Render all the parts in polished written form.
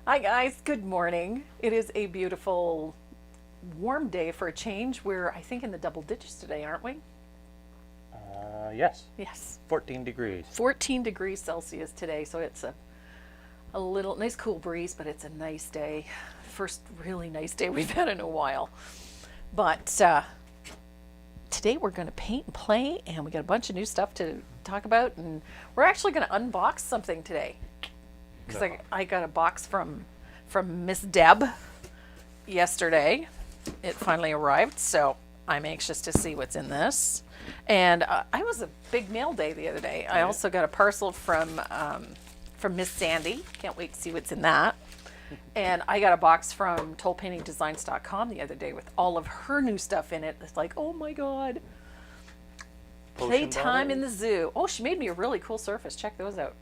Hi guys, good morning. It is a beautiful warm day for a change. We're, I think, in the double digits today, aren't we? Yes. Yes. 14 degrees. 14 degrees Celsius today, so it's a little nice cool breeze, but it's a nice day. First really nice day we've had in a while. But today we're going to paint and play, and we got a bunch of new stuff to talk about, and we're actually going to unbox something today. Because I got a box from Miss Deb yesterday. It finally arrived, so I'm anxious to see what's in this. And I was a big mail day the other day. I also got a parcel from Miss Sandy. Can't wait to see what's in that. And I got a box from tollpaintingdesigns.com the other day with all of her new stuff in it. It's like, oh my god. Playtime in the zoo. Oh, she made me a really cool surface. Check those out.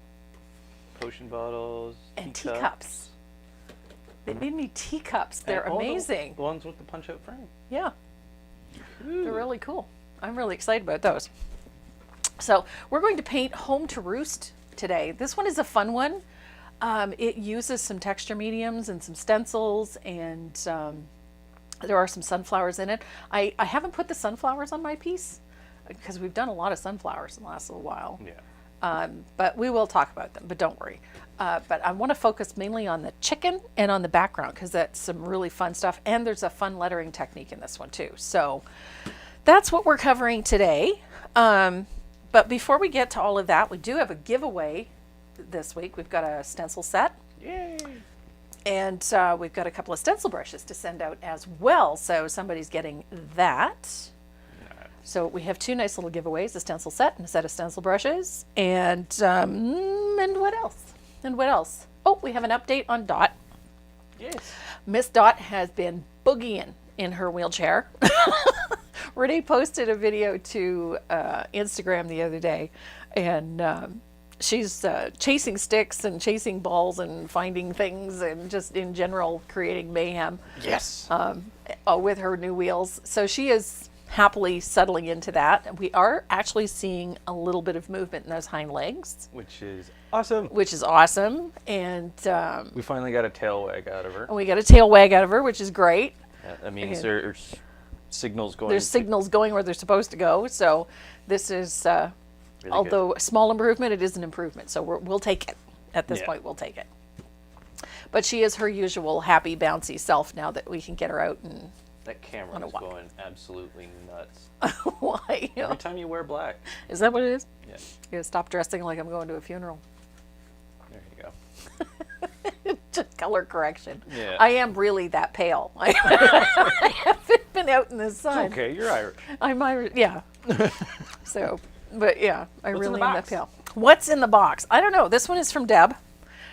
Potion bottles. And teacups. They made me teacups. They're amazing. The ones with the punch-out frame. Yeah. Ooh. They're really cool. I'm really excited about those. So we're going to paint Home to Roost today. This one is a fun one. It uses some texture mediums and some stencils, and there are some sunflowers in it. I haven't put the sunflowers on my piece because we've done a lot of sunflowers in the last little while. Yeah. But we will talk about them, but don't worry. But I want to focus mainly on the chicken and on the background because that's some really fun stuff. And there's a fun lettering technique in this one too. So that's what we're covering today. But before we get to all of that, we do have a giveaway this week. We've got a stencil set. Yay! And we've got a couple of stencil brushes to send out as well. So somebody's getting that. So we have two nice little giveaways, a stencil set and a set of stencil brushes. And what else? And what else? Oh, we have an update on Dot. Yes. Miss Dot has been boogieing in her wheelchair. Renee posted a video to Instagram the other day, and she's chasing sticks and chasing balls and finding things and just in general creating mayhem. Yes. With her new wheels. So she is happily settling into that. And we are actually seeing a little bit of movement in those hind legs. Which is awesome. And we finally got a tail wag out of her. we got a tail wag out of her, which is great. Yeah, that means there's signals going. There's signals going where they're supposed to go. So this is, really although good. a small improvement, it is an improvement. So we'll take it. At this point, we'll take it. But she is her usual happy, bouncy self now that we can get her out and... That camera is going absolutely nuts. Why? Every time you wear black. Is that what it is? Yeah. You gotta stop dressing like I'm going to a funeral. There you go. Just color correction. Yeah. I am really that pale. I haven't been out in the sun. It's okay, you're Irish. I'm Irish, yeah. So, but yeah, I What's really in the am that box? pale. What's in the box? I don't know. This one is from Deb.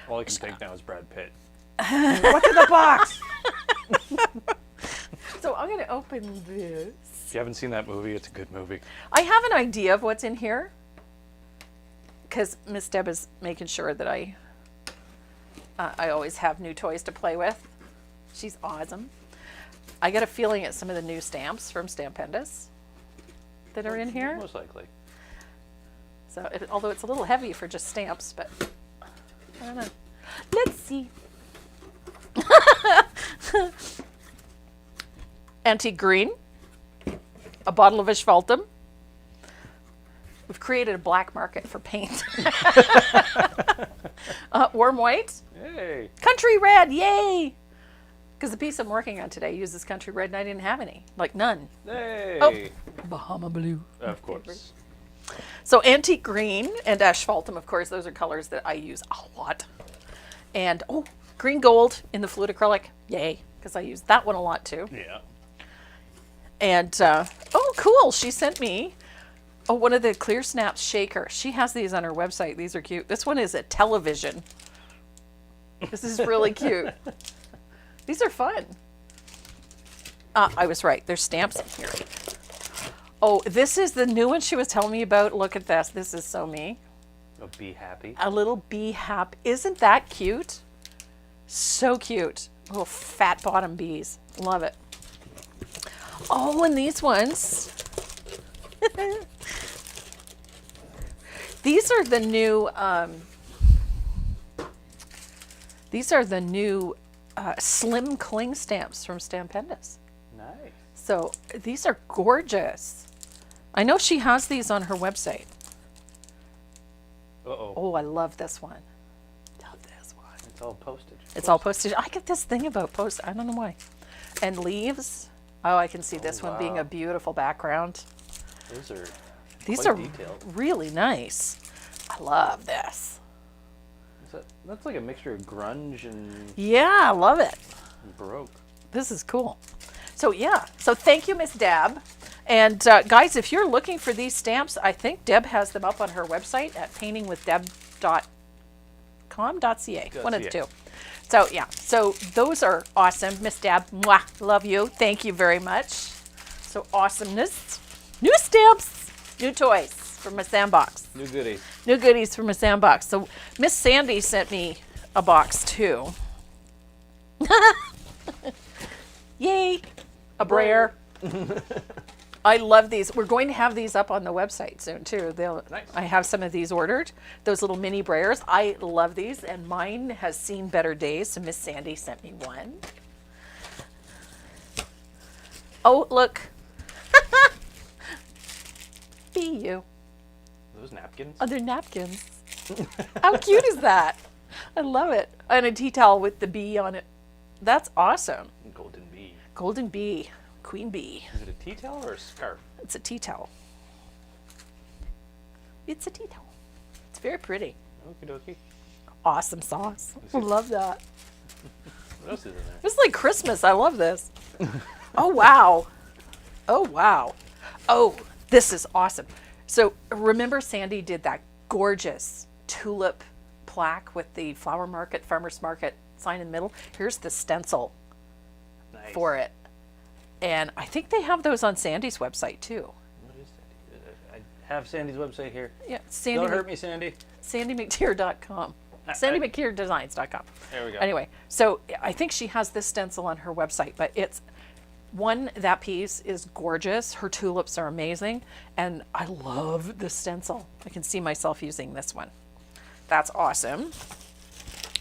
All I can think now is Brad Pitt. What's in the box? So I'm gonna open this. If you haven't seen that movie, it's a good movie. I have an idea of what's in here because Miss Deb is making sure that I always have new toys to play with. She's awesome. I got a feeling it's some of the new stamps from Stampendous that are in here. Most likely. So, although it's a little heavy for just stamps, but I don't know. Let's see. Antique green, a bottle of asphaltum. We've created a black market for paint. Warm white. Hey. Country red, yay! Because the piece I'm working on today uses country red and I didn't have any. Like none. Hey. Oh, Bahama blue. Of course. So antique green and asphaltum, of course, those are colors that I use a lot. And, oh, green gold in the fluid acrylic, yay, because I use that one a lot too. Yeah. And, oh, cool, she sent me one of the Clear Snaps shaker. She has these on her website. These are cute. This one is a television. This is really cute. These are fun. I was right. There's stamps in here. Oh, this is the new one she was telling me about. Look at this. This is so me. A Be Happy. A little bee happy. Isn't that cute? So cute. Little fat bottom bees. Love it. Oh, and these ones. These are the new These are the new slim cling stamps from Stampendous. Nice. So these are gorgeous. I know she has these on her website. Uh-oh. Oh, I love this one. Love this one. It's all postage. It's all postage. I get this thing about post. I don't know why. And leaves. Oh, I can see this one being a beautiful background. These quite are detailed. really nice. I love this. That's like a mixture of grunge and Yeah, I love it. Baroque. This is cool. So yeah, so thank you, Miss Deb. And guys, if you're looking for these stamps, I think Deb has them up on her website at paintingwithdeb.com.ca. One of the two. So yeah, so those are awesome. Miss Deb, mwah, love you. Thank you very much. So awesomeness. New stamps, new toys from my sandbox. New goodies. New goodies from a sandbox. So Miss Sandy sent me a box too. Yay, a brayer. I love these. We're going to have these up on the website soon too. Nice. I have some of these ordered. Those little mini brayers. I love these, and mine has seen better days. So Miss Sandy sent me one. Oh, look. Be you. Those napkins? Oh, they're napkins. How cute is that? I love it. And a tea towel with the bee on it. That's awesome. Golden bee. Golden bee. Queen bee. Is it a tea towel or a scarf? It's a tea towel. It's a tea towel. It's very pretty. Okie dokie. Awesome sauce. I love that. What else is in there? It's like Christmas. I love this. Oh, wow. Oh, wow. Oh, this is awesome. So remember Sandy did that gorgeous tulip plaque with the flower market, farmer's market sign in the middle? Here's the stencil for it. And I think they have those on Sandy's website too. What is that? I have Sandy's website here. Yeah, Sandy. Don't hurt me, Sandy. SandyMcTeer.com. SandyMcTeerDesigns.com. There we go. Anyway, so I think she has this stencil on her website, but it's that piece is gorgeous. Her tulips are amazing. And I love the stencil. I can see myself using this one. That's awesome.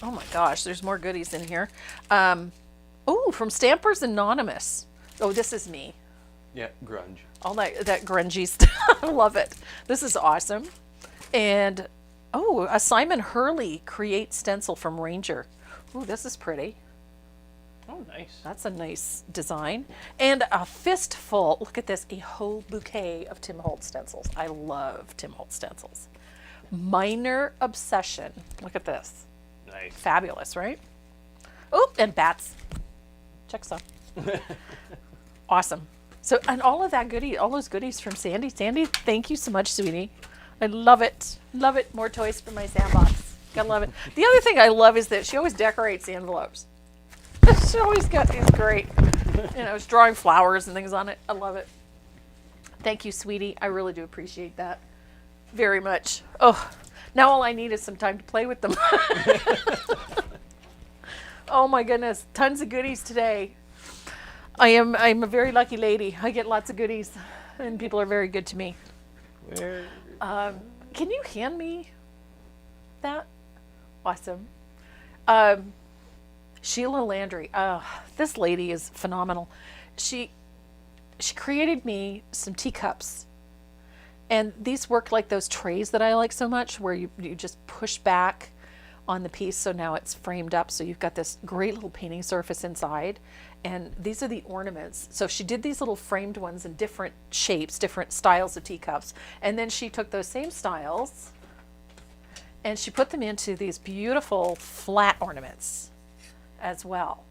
Oh my gosh, there's more goodies in here. Oh, from Stampers Anonymous. Oh, this is me. Yeah, grunge. All that grungy stuff. I love it. This is awesome. And, oh, a Simon Hurley Create Stencil from Ranger. Oh, this is pretty. Oh, nice. That's a nice design. And a fistful, look at this, a whole bouquet of Tim Holtz stencils. I love Tim Holtz stencils. Minor Obsession. Look at this. Nice. Fabulous, right? Oh, and bats. Check some. Awesome. So, and all of that goodie, all those goodies from Sandy. Sandy, thank you so much, sweetie. I love it. Love it. More toys for my sandbox. Gotta love it. The other thing I love is that she always decorates the envelopes. She always got these great, it's drawing flowers and things on it. I love it. Thank you, sweetie. I really do appreciate that very much. Oh, now all I need is some time to play with them. Oh my goodness, tons of goodies today. I'm a very lucky lady. I get lots of goodies, and people are very good to me. Where? Can you hand me that? Awesome. Sheila Landry. This lady is phenomenal. She created me some teacups. And these work like those trays that I like so much, where you just push back on the piece, so now it's framed up, so you've got this great little painting surface inside. And these are the ornaments. So she did these little framed ones in different shapes, different styles of teacups. And then she took those same styles and she put them into these beautiful flat ornaments as well.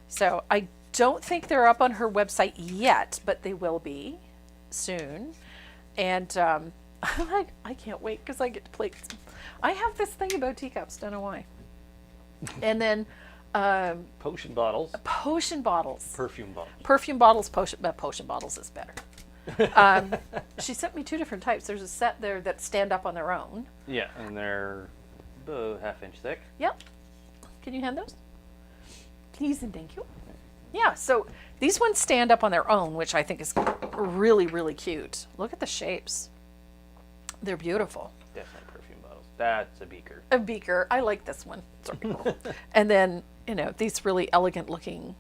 So I don't think they're up on her website yet, but they will be soon. And I can't wait because I get to play. I have this thing about teacups, don't know why. And then Potion bottles. potion bottles. Perfume bottles. Perfume bottles, potion bottles is better. She sent me two different types. There's a set there that stand up on their own. Yeah, and they're half-inch thick. Yep. Can you hand those? Please and thank you. Yeah, so these ones stand up on their own, which I think is really, really cute. Look at the shapes. They're beautiful. Definitely perfume bottles. That's a beaker. A beaker. I like this one. It's really cool. And then, these really elegant looking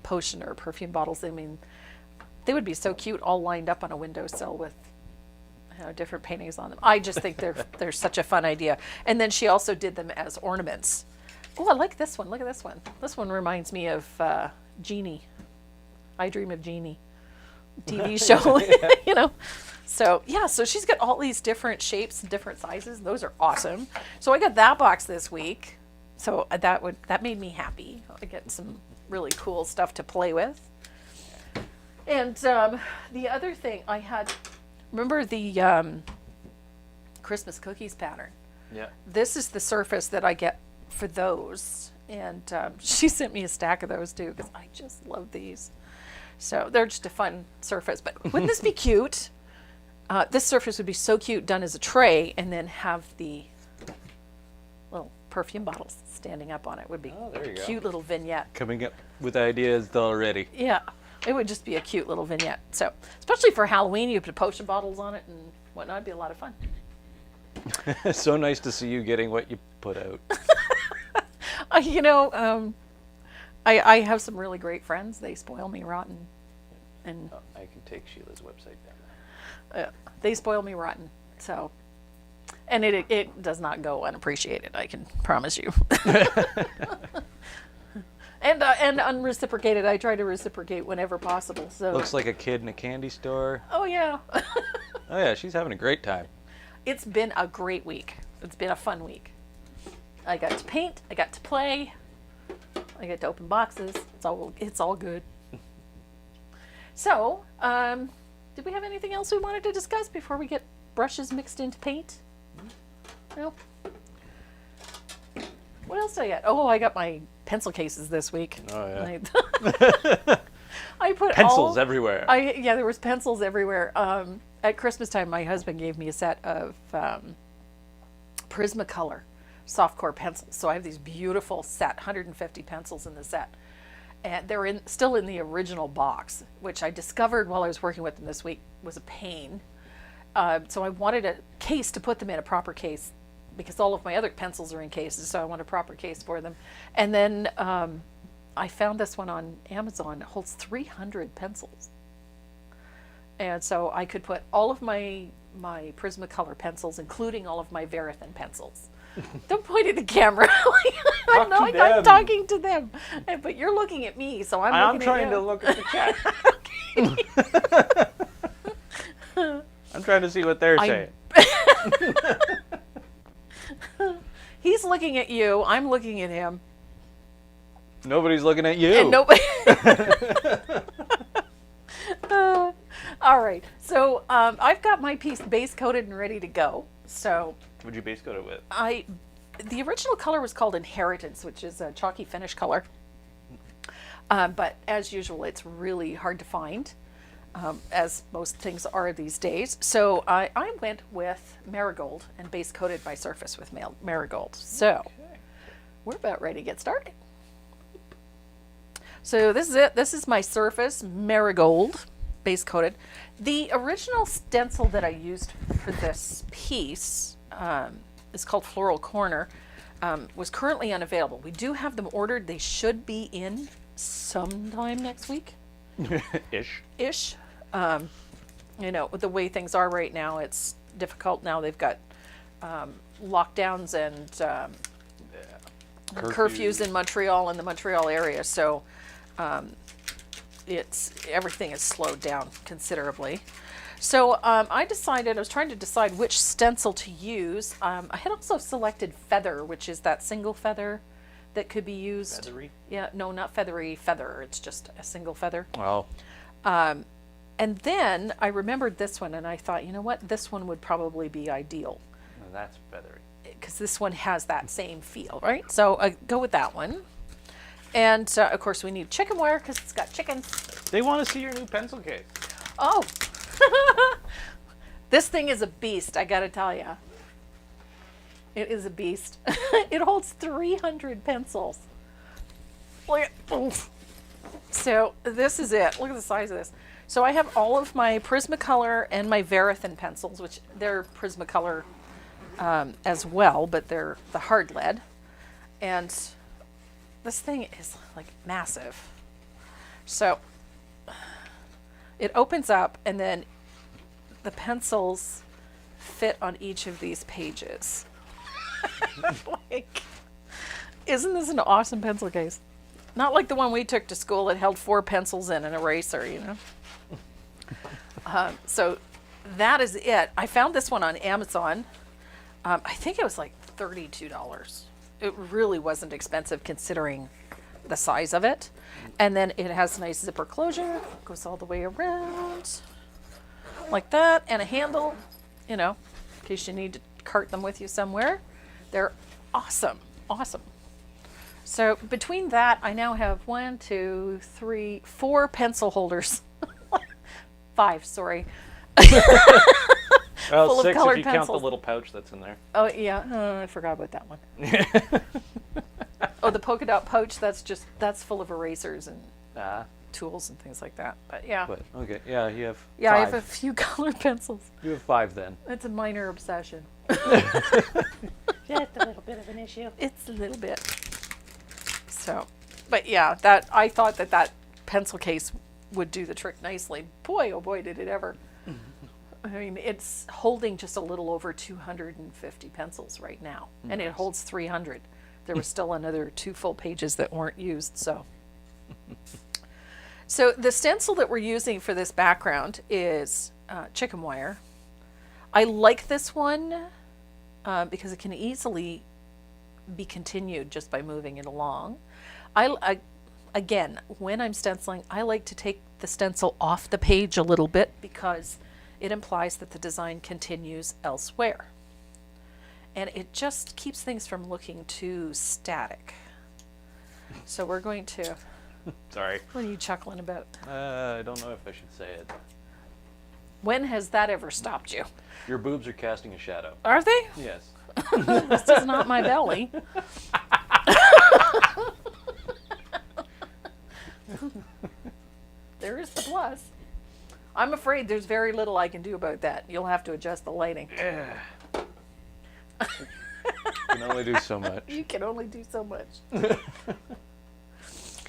potion or perfume bottles. I mean, they would be so cute all lined up on a windowsill with different paintings on them. I just think they're such a fun idea. And then she also did them as ornaments. Oh, I like this one. Look at this one. This one reminds me of Jeannie. I Dream of Jeannie TV show, So yeah, so she's got all these different shapes and different sizes. Those are awesome. So I got that box this week. So that made me happy. I get some really cool stuff to play with. And the other thing I had, remember the Christmas cookies pattern? Yeah. This is the surface that I get for those. And she sent me a stack of those too, because I just love these. So they're just a fun surface. But wouldn't this be cute? This surface would be so cute done as a tray, and then have the little perfume bottles standing up on it. Would be there you a go. cute little vignette. Coming up with ideas already. Yeah, it would just be a cute little vignette. So, especially for Halloween, you put potion bottles on it and whatnot. It'd be a lot of fun. So nice to see you getting what you put out. I have some really great friends. They spoil me rotten, and I can take Sheila's website down. they spoil me rotten. So, and it does not go unappreciated. I can promise you. And unreciprocated. I try to reciprocate whenever possible. So Looks like a kid in a candy store. oh yeah, Oh yeah, she's having a great time. it's been a great week. It's been a fun week. I got to paint. I got to play. I got to open boxes. It's all good. So, did we have anything else we wanted to discuss before we get brushes mixed into paint? No. What else did I get? Oh, I got my pencil cases this week. Oh yeah. I put Pencils everywhere. there was pencils everywhere. At Christmas time, my husband gave me a set of Prismacolor softcore pencils. So I have these beautiful set, 150 pencils in the set. And they're still in the original box, which I discovered while I was working with them this week was a pain. So I wanted a case to put them in, a proper case, because all of my other pencils are in cases, so I want a proper case for them. And then I found this one on Amazon. It holds 300 pencils. And so I could put all of my Prismacolor pencils, including all of my Verithin pencils. Don't point at the camera. I know I'm talking to them, but you're looking at me, so I'm looking trying at you. to look at the chat. I'm trying to see what they're saying. He's looking at you. I'm looking at him. Nobody's looking at you. And nobody. All right. So I've got my piece base coated and ready to go. So What'd you base coat it with? the original color was called Inheritance, which is a chalky finish color. But as usual, it's really hard to find, as most things are these days. So I went with Marigold and base coated my surface with Marigold. So we're about ready to get started. So this is it. This is my surface, Marigold, base coated. The original stencil that I used for this piece is called Floral Corner, was currently unavailable. We do have them ordered. They should be in sometime next week. Ish. With the way things are right now, it's difficult now. They've got lockdowns and curfews in Montreal and the Montreal area. So everything is slowed down considerably. So I was trying to decide which stencil to use. I had also selected Feather, which is that single feather that could be used. Feathery? Yeah, no, not feathery feather. It's just a single feather. Well, And then I remembered this one, and I thought, you know what? This one would probably be ideal, no, that's feathery. because this one has that same feel, right? So I go with that one. And of course, we need chicken wire because it's got chickens. They want to see your new pencil case. Oh, this thing is a beast, I gotta tell you. It is a beast. It holds 300 pencils. Look at, oof. So this is it. Look at the size of this. So I have all of my Prismacolor and my Verithin pencils, which they're Prismacolor as well, but they're the hard lead. And this thing is like massive. So it opens up and then the pencils fit on each of these pages. Like, isn't this an awesome pencil case? Not like the one we took to school that held 4 pencils in an eraser, you know? So that is it. I found this one on Amazon. I think it was like $32. It really wasn't expensive considering the size of it. And then it has a nice zipper closure, goes all the way around like that, and a handle, you know, in case you need to cart them with you somewhere. They're awesome, awesome. So between that, I now have 1, 2, 3, 4 pencil holders. 5, sorry. Well, Full of 6 if colored you count the pencils. little pouch that's in there. Oh yeah, I forgot about that one. Oh, the polka dot pouch, that's full of erasers and Ah, tools and things like that. But yeah. but okay, yeah, you have Yeah, 5. I have a few colored pencils. You have 5 then. It's a minor obsession. Just a little bit of an issue. It's a little bit. So, but yeah, that I thought that pencil case would do the trick nicely. Boy, oh boy, did it ever. I mean, it's holding just a little over 250 pencils right now, and it holds 300. There was still another 2 full pages that weren't used, so. So the stencil that we're using for this background is chicken wire. I like this one because it can easily be continued just by moving it along. Again, when I'm stenciling, I like to take the stencil off the page a little bit because it implies that the design continues elsewhere. And it just keeps things from looking too static. So we're going to, Sorry. what are you chuckling about? I don't know if I should say it. When has that ever stopped you? Your boobs are casting a shadow. Are they? Yes. This is not my belly. There is the plus. I'm afraid there's very little I can do about that. You'll have to adjust the lighting. You can only do so much. You can only do so much. Can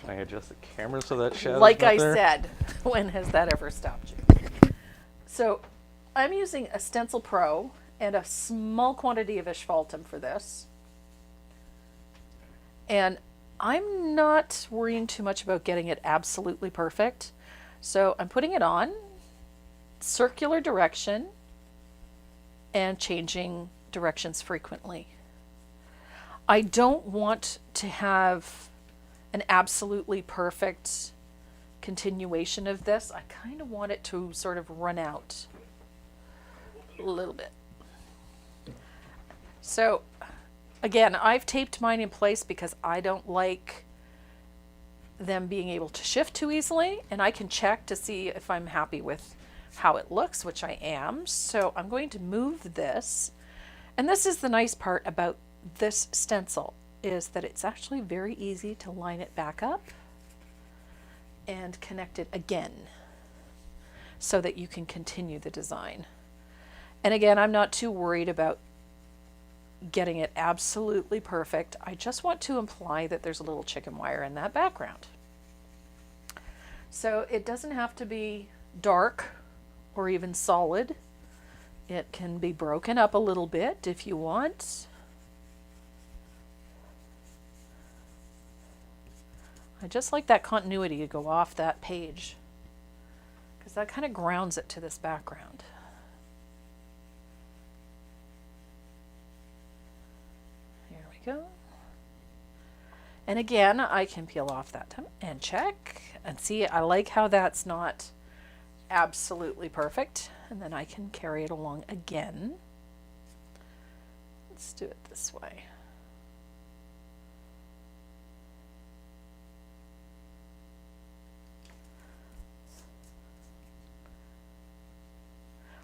I adjust the camera so that shadow? Like I said, when has that ever stopped you? So I'm using a Stencil Pro and a small quantity of asphaltum for this. And I'm not worrying too much about getting it absolutely perfect. So I'm putting it on, circular direction, and changing directions frequently. I don't want to have an absolutely perfect continuation of this. I kind of want it to sort of run out a little bit. So again, I've taped mine in place because I don't like them being able to shift too easily, and I can check to see if I'm happy with how it looks, which I am. So I'm going to move this, and this is the nice part about this stencil, is that it's actually very easy to line it back up and connect it again so that you can continue the design. And again, I'm not too worried about getting it absolutely perfect. I just want to imply that there's a little chicken wire in that background. So it doesn't have to be dark or even solid. It can be broken up a little bit if you want. I just like that continuity to go off that page because that kind of grounds it to this background. Here we go. And again, I can peel off that time and check and see. I like how that's not absolutely perfect, and then I can carry it along again. Let's do it this way.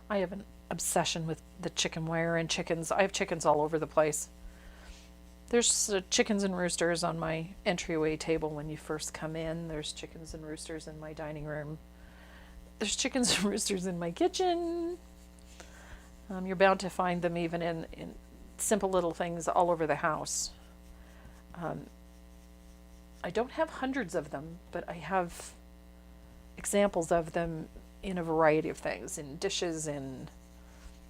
I have an obsession with the chicken wire and chickens. I have chickens all over the place. There's chickens and roosters on my entryway table when you first come in. There's chickens and roosters in my dining room. There's chickens and roosters in my kitchen. You're bound to find them even in simple little things all over the house. I don't have hundreds of them, but I have examples of them in a variety of things, in dishes, in,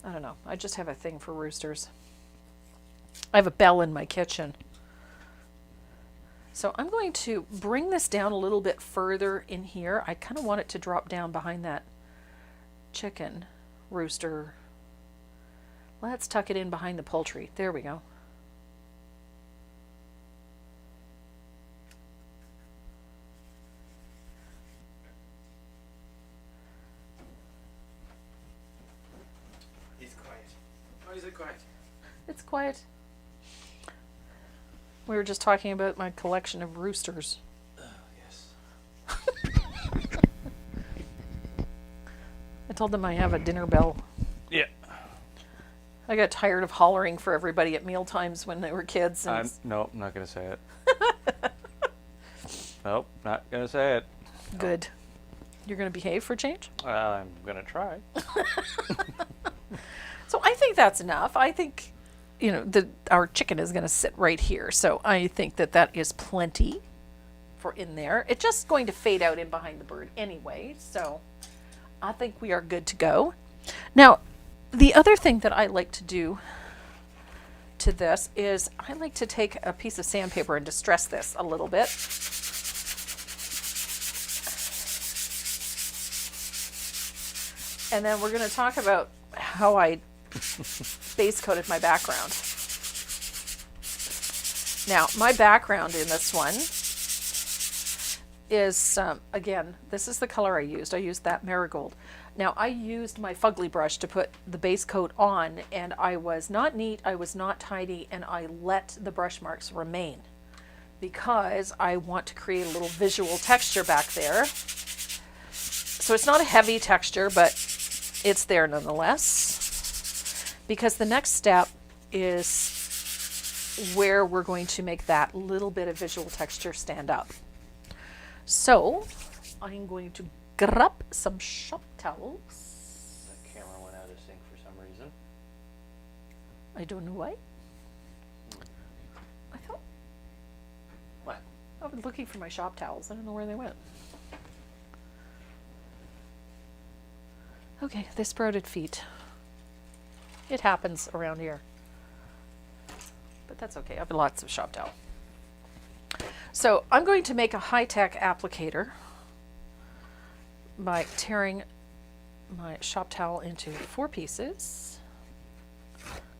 I don't know. I just have a thing for roosters. I have a bell in my kitchen. So I'm going to bring this down a little bit further in here. I kind of want it to drop down behind that chicken rooster. Let's tuck it in behind the poultry. There we go. He's quiet. Why is it quiet? It's quiet. We were just talking about my collection of roosters. Oh, yes. I told them I have a dinner bell. Yeah. I got tired of hollering for everybody at meal times when they were kids. And Nope, not going to say it. Nope, not going to say it. good. You're going to behave for change? I'm going to try. So I think that's enough. I think, our chicken is going to sit right here. So I think that that is plenty for in there. It's just going to fade out in behind the bird anyway. So I think we are good to go. Now, the other thing that I like to do to this is I like to take a piece of sandpaper and distress this a little bit. And then we're going to talk about how I base coated my background. Now, my background in this one is, again, this is the color I used. I used that marigold. Now, I used my fugly brush to put the base coat on, and I was not neat, I was not tidy, and I let the brush marks remain because I want to create a little visual texture back there. So it's not a heavy texture, but it's there nonetheless, because the next step is where we're going to make that little bit of visual texture stand up. So I'm going to grab some shop towels. The camera went out of sync for some reason. I don't know why. I thought What? I was looking for my shop towels. I don't know where they went. Okay, they sprouted feet. It happens around here. But that's okay. I have lots of shop towel. So I'm going to make a high-tech applicator by tearing my shop towel into 4 pieces.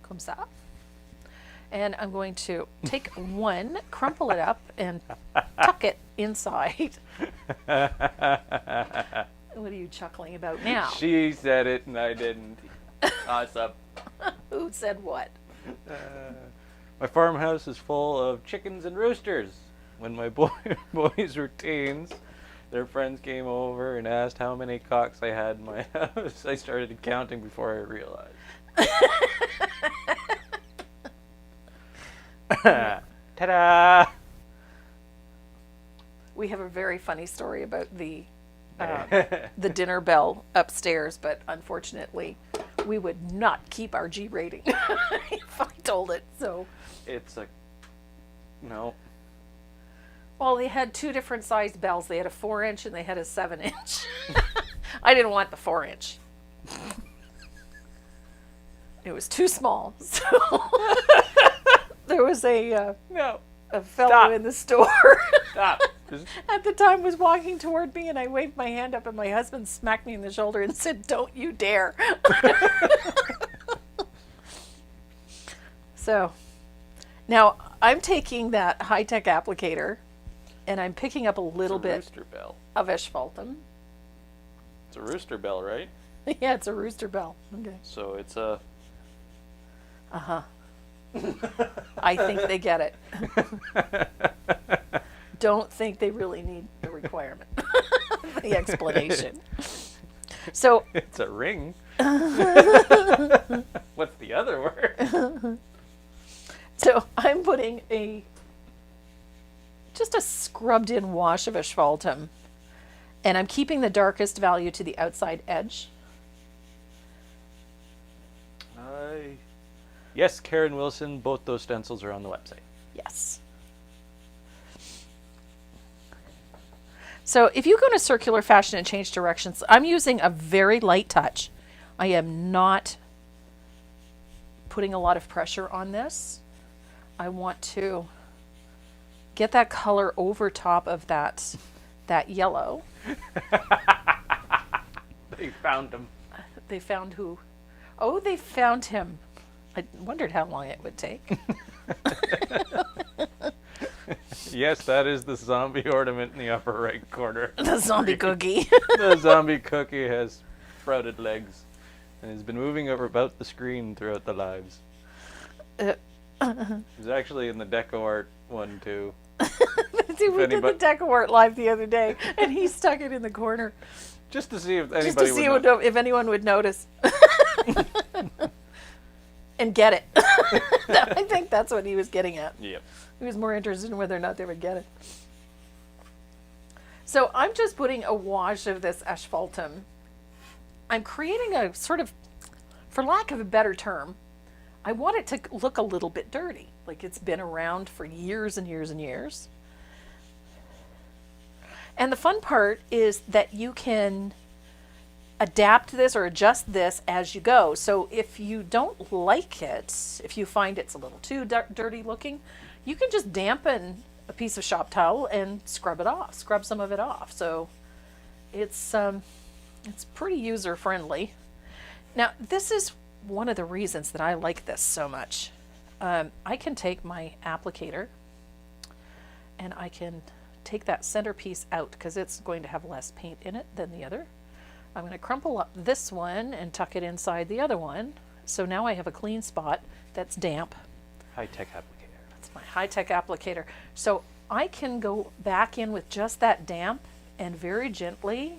Comme ça. And I'm going to take one, crumple it up, and tuck it inside. What are you chuckling about now? She said it and I didn't. Awesome. Who said what? My farmhouse is full of chickens and roosters. When my boys were teens, their friends came over and asked how many cocks I had in my house. I started counting before I realized. Ta-da! We have a very funny story about the dinner bell upstairs, but unfortunately, we would not keep our G rating if I told it. So, It's a... No. well, they had 2 different sized bells. They had a 4-inch and they had a 7-inch. I didn't want the 4-inch. It was too small. So there was a fellow Stop. in the store. Stop. Just At the time was walking toward me, and I waved my hand up, and my husband smacked me in the shoulder and said, "Don't you dare." So now I'm taking that high-tech applicator and I'm picking up a little it's a bit rooster bell. of asphaltum. It's a rooster bell, right? Yeah, it's a rooster bell. Okay. So it's a... I think they get it. Don't think they really need the requirement, the explanation. So It's a ring. What's the other word? So I'm putting just a scrubbed in wash of asphaltum, and I'm keeping the darkest value to the outside edge. Yes, Karen Wilson, both those stencils are on the website. Yes. So if you go to circular fashion and change directions, I'm using a very light touch. I am not putting a lot of pressure on this. I want to get that color over top of that yellow. They found him. They found who? Oh, they found him. I wondered how long it would take. Yes, that is the zombie ornament in the upper right corner. The zombie cookie. The zombie cookie has sprouted legs and has been moving over about the screen throughout the lives. It's actually in the deco art one too. See, we did the anybody- deco art live the other day, and he stuck it in the corner Just to see if anybody just to see would know. if anyone would notice and get it. I think that's what he was getting at. Yep. He was more interested in whether or not they would get it. So I'm just putting a wash of this asphaltum. I'm creating a sort of, for lack of a better term, I want it to look a little bit dirty, like it's been around for years and years and years. And the fun part is that you can adapt this or adjust this as you go. So if you don't like it, if you find it's a little too dirty looking, you can just dampen a piece of shop towel and scrub it off, scrub some of it off. So it's pretty user friendly. Now this is one of the reasons that I like this so much. I can take my applicator and I can take that centerpiece out because it's going to have less paint in it than the other. I'm going to crumple up this one and tuck it inside the other one. So now I have a clean spot that's damp. High-tech applicator. It's my high-tech applicator. So I can go back in with just that damp and very gently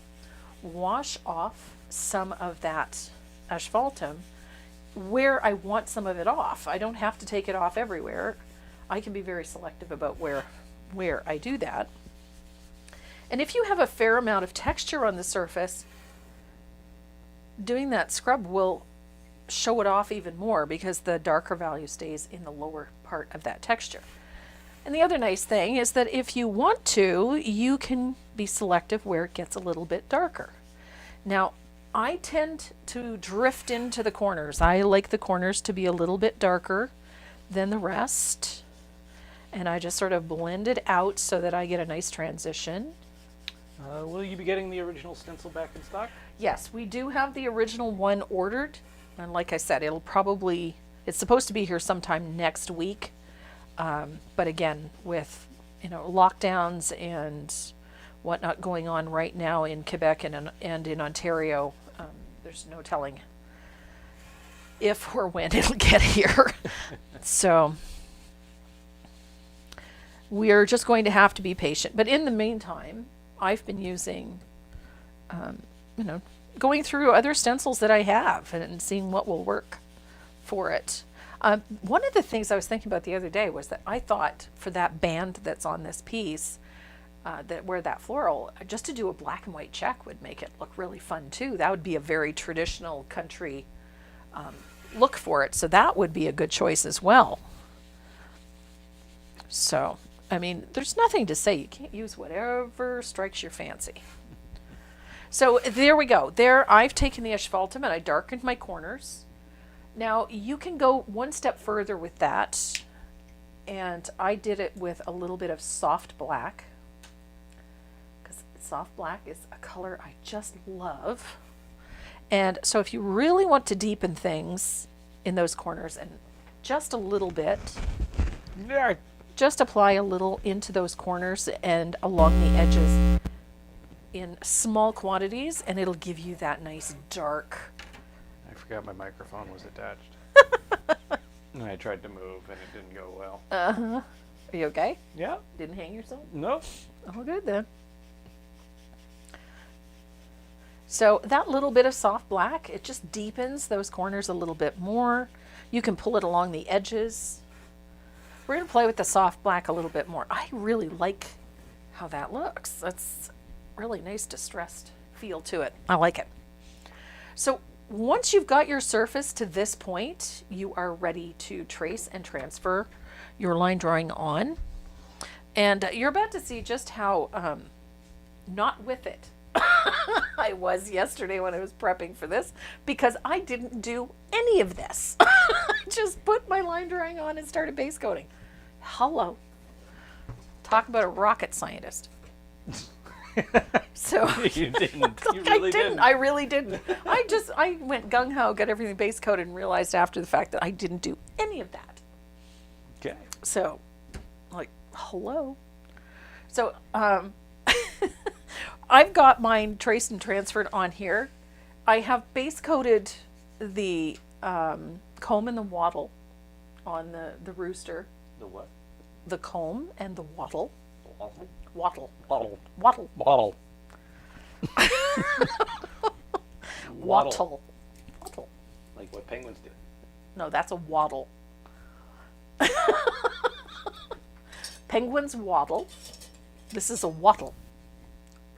wash off some of that asphaltum where I want some of it off. I don't have to take it off everywhere. I can be very selective about where I do that. And if you have a fair amount of texture on the surface, doing that scrub will show it off even more because the darker value stays in the lower part of that texture. And the other nice thing is that if you want to, you can be selective where it gets a little bit darker. Now, I tend to drift into the corners. I like the corners to be a little bit darker than the rest. And I just sort of blend it out so that I get a nice transition. Will you be getting the original stencil back in stock? Yes, we do have the original one ordered. And like I said, it's supposed to be here sometime next week. But again, with lockdowns and whatnot going on right now in Quebec and in Ontario, there's no telling if or when it'll get here. So we're just going to have to be patient. But in the meantime, I've been using, going through other stencils that I have and seeing what will work for it. One of the things I was thinking about the other day was that I thought for that band that's on this piece, that floral, just to do a black and white check would make it look really fun too. That would be a very traditional country look for it. So that would be a good choice as well. So, I mean, there's nothing to say. You can't use whatever strikes your fancy. So there we go. There, I've taken the asphaltum and I darkened my corners. Now you can go one step further with that. And I did it with a little bit of soft black. Because soft black is a color I just love. And so if you really want to deepen things in those corners and just a little bit, just apply a little into those corners and along the edges in small quantities, and it'll give you that nice dark. I forgot my microphone was attached. And I tried to move and it didn't go well. Are you okay? Yeah. Didn't hang yourself? No. Oh, good then. So that little bit of soft black, it just deepens those corners a little bit more. You can pull it along the edges. We're going to play with the soft black a little bit more. I really like how that looks. That's really nice distressed feel to it. I like it. So once you've got your surface to this point, you are ready to trace and transfer your line drawing on. And you're about to see just how not with it I was yesterday when I was prepping for this, because I didn't do any of this. I just put my line drawing on and started base coating. Hello. Talk about a rocket scientist. So You didn't. You I really didn't. I really didn't. I went gung ho, got everything base coated, and realized after the fact that I didn't do any of that. Okay. So, like, hello. So, I've got mine traced and transferred on here. I have base coated the comb and the wattle on the rooster. The what? The comb and the wattle. Bottle. Wattle. Bottle. Wattle. Bottle. Wattle. Wattle. Like what penguins do. No, that's a waddle. Penguins waddle. This is a wattle.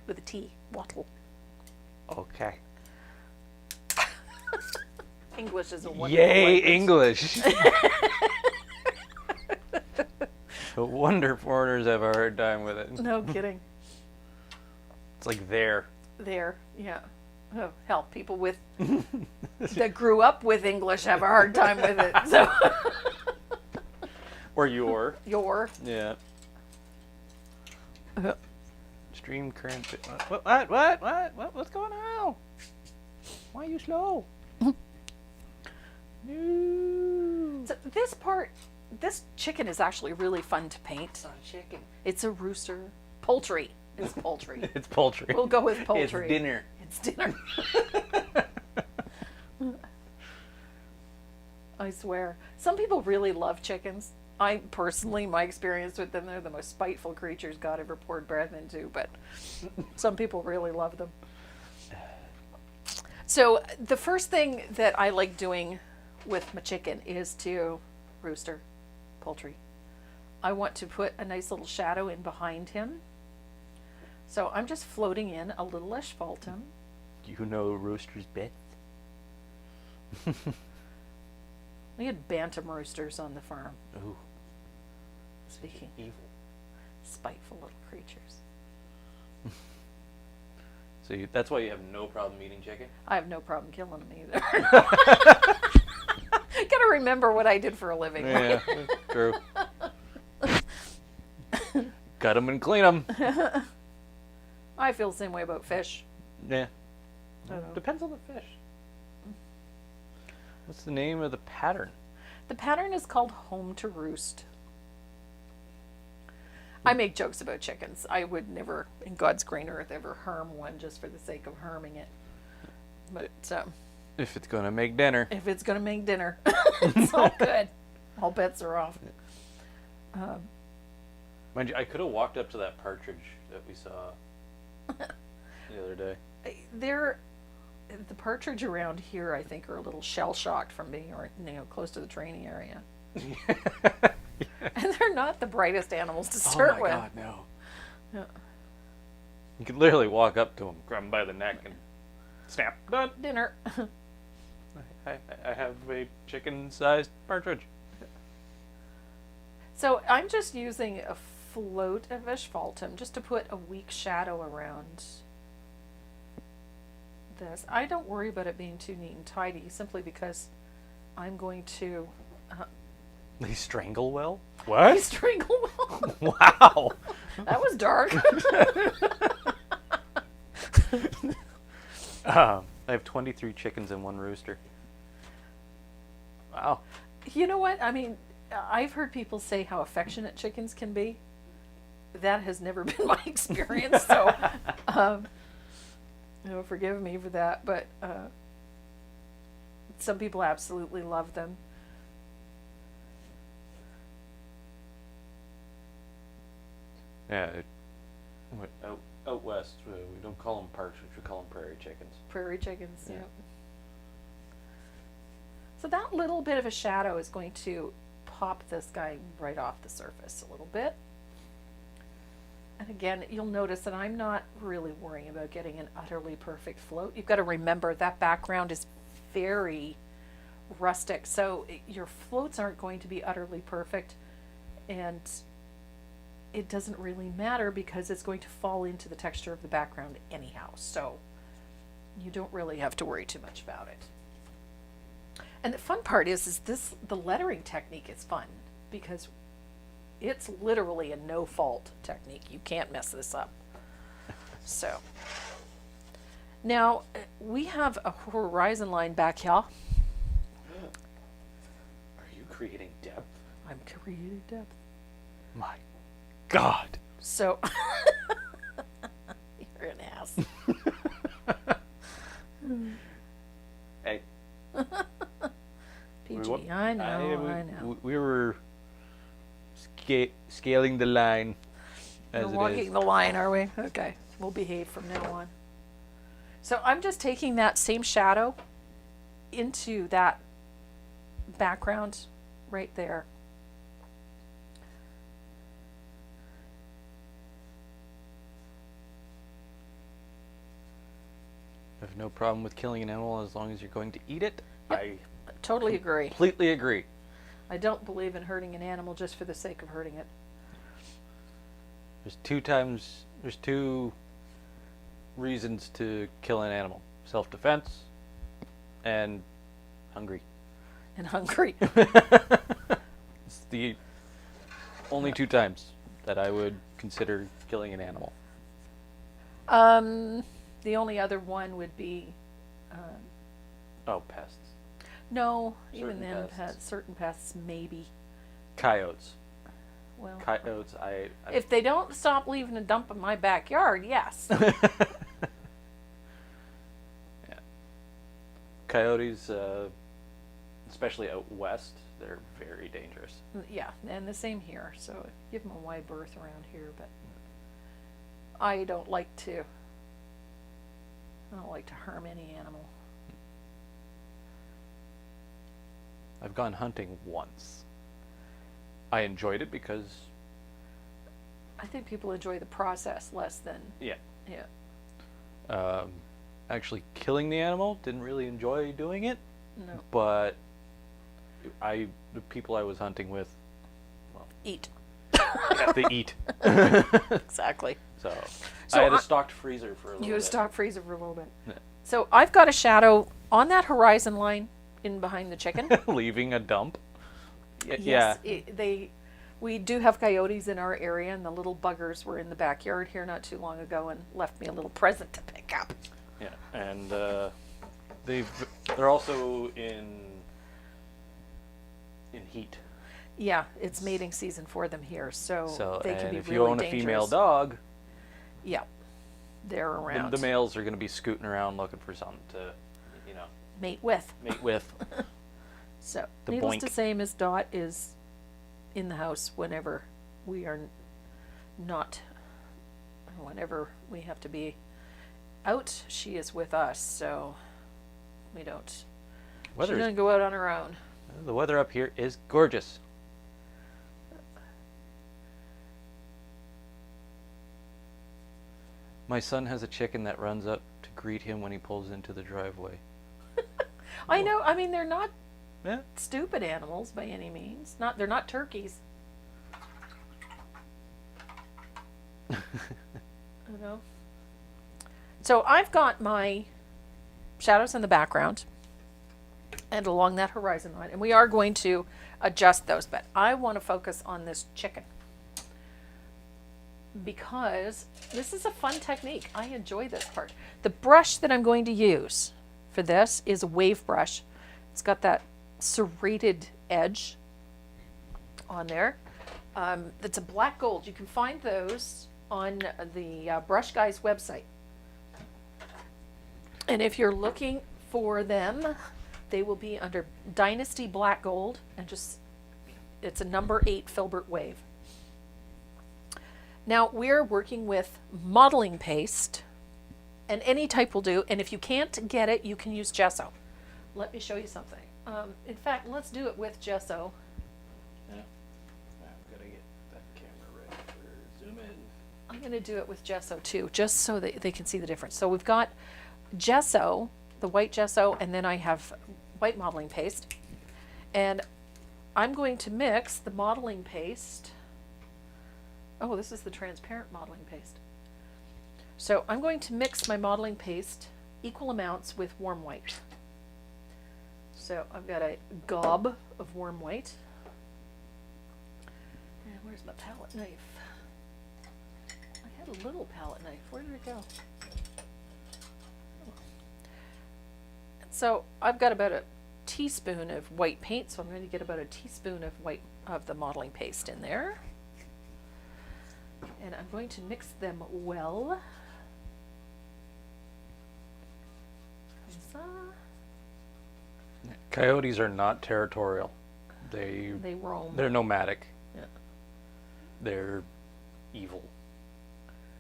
With a T. Wattle. Okay. English is a wonderful Yay, language. English. No wonder foreigners have a hard time with it. No kidding. It's like there. There, yeah. Oh, hell, people with that grew up with English have a hard time with it. So Or your. your Yeah. uh, Stream current. What? What's going on? Why are you slow? No. so this part, this chicken is actually really fun to paint. It's not a chicken. It's a rooster. Poultry. It's poultry. It's poultry. We'll go with poultry. It's dinner. It's dinner. I swear. Some people really love chickens. I personally, my experience with them, they're the most spiteful creatures God ever poured breath into, but some people really love them. So the first thing that I like doing with my chicken is to rooster, poultry. I want to put a nice little shadow in behind him. So I'm just floating in a little asphaltum. You know Rooster's bit? We had bantam roosters on the farm. Ooh, Speaking evil. spiteful little creatures. So that's why you have no problem eating chicken? I have no problem killing them either. Gotta remember what I did for a living. Yeah, true. Gut 'em and clean 'em. I feel the same way about fish. Yeah. I don't know. Depends on the fish. What's the name of the pattern? The pattern is called Home to Roost. I make jokes about chickens. I would never, in God's green earth, ever harm one just for the sake of harming it. But If it's gonna make dinner. if it's going to make dinner, it's all good. All bets are off. Mind you, I could have walked up to that partridge that we saw the other day. The partridge around here, I think, are a little shell-shocked from being, close to the training area. And they're not the brightest animals to start with. no. Yeah. You could literally walk up to him, grab him by the neck, and snap. Done. Dinner. I have a chicken-sized partridge. So I'm just using a float of asphaltum just to put a weak shadow around this. I don't worry about it being too neat and tidy, simply because I'm going to They strangle well? I What? strangle. Wow. That was dark. I have 23 chickens and 1 rooster. Wow. You know what? I mean, I've heard people say how affectionate chickens can be. That has never been my experience, so forgive me for that. But some people absolutely love them. Yeah. Out west, we don't call them partridge, we call them prairie chickens. Prairie chickens, Yeah. yeah. So that little bit of a shadow is going to pop this guy right off the surface a little bit. And again, you'll notice that I'm not really worrying about getting an utterly perfect float. You've got to remember that background is very rustic. So your floats aren't going to be utterly perfect, and it doesn't really matter because it's going to fall into the texture of the background anyhow. So you don't really have to worry too much about it. And the fun part is the lettering technique is fun because it's literally a no fault technique. You can't mess this up. So now we have a horizon line back here. Are you creating depth? I'm creating depth. My God. So you're an ass. Hey. PG, I know. We were scaling the line as We're it walking is. the line, are we? Okay, we'll behave from now on. So I'm just taking that same shadow into that background right there. I have no problem with killing an animal as long as you're going to eat it. Yep. I Totally agree. completely agree. I don't believe in hurting an animal just for the sake of hurting it. There's two reasons to kill an animal. Self-defense and hungry. And hungry. It's the only two times that I would consider killing an animal. The only other one would be, Oh, pests. no, even Certain then, pests. certain pests, maybe. Coyotes. Well, Coyotes, I if they don't stop leaving a dump in my backyard, yes. Yeah. Coyotes, especially out west, they're very dangerous. Yeah, and the same here. So give them a wide berth around here, but I don't like to harm any animal. I've gone hunting once. I enjoyed it because, I think people enjoy the process less than, yeah, yeah, actually killing the animal, didn't really enjoy doing it, no, but the people I was hunting with, eat. yeah, they eat. Exactly. So So I had I- a stocked freezer for a little You bit. stock freezer for a little bit. Yeah. So I've got a shadow on that horizon line in behind the chicken. Leaving a dump. Yes, we do have coyotes in our area, and the little buggers were in the backyard here not too long ago and left me a little present to pick up. Yeah, and they're also in heat. Yeah, it's mating season for them here, so, So they can and be if really you own dangerous. a female dog, Yeah, they're around. the males are going to be scooting around looking for something to, mate with. mate with. So, The needless boink. to say, Miss Dot is in the house whenever we are not, whenever we have to be out, she is with us, so we don't. She Weather doesn't is, go out on her own. the weather up here is gorgeous. My son has a chicken that runs up to greet him when he pulls into the driveway. I know, I mean, they're not Yeah. stupid animals by any means. They're not turkeys. You know? So I've got my shadows in the background and along that horizon line, and we are going to adjust those, but I want to focus on this chicken because this is a fun technique. I enjoy this part. The brush that I'm going to use for this is a wave brush. It's got that serrated edge on there. It's a black gold. You can find those on the Brush Guy's website. And if you're looking for them, they will be under Dynasty Black Gold, and it's a number 8 filbert wave. Now we're working with modeling paste, and any type will do. And if you can't get it, you can use gesso. Let me show you something. In fact, let's do it with gesso. Yeah. I've got to get that camera ready for zoom in. I'm I'm going to do it with gesso too, just so that they can see the difference. So we've got gesso, the white gesso, and then I have white modeling paste. And I'm going to mix the modeling paste. Oh, this is the transparent modeling paste. So I'm going to mix my modeling paste equal amounts with warm white. So I've got a gob of warm white. And where's my palette knife? I had a little palette knife. Where did it go? So I've got about a teaspoon of white paint, so I'm going to get about a teaspoon of the modeling paste in there. And I'm going to mix them well. Coyotes are not territorial. They roam. They're nomadic. Yeah. They're evil.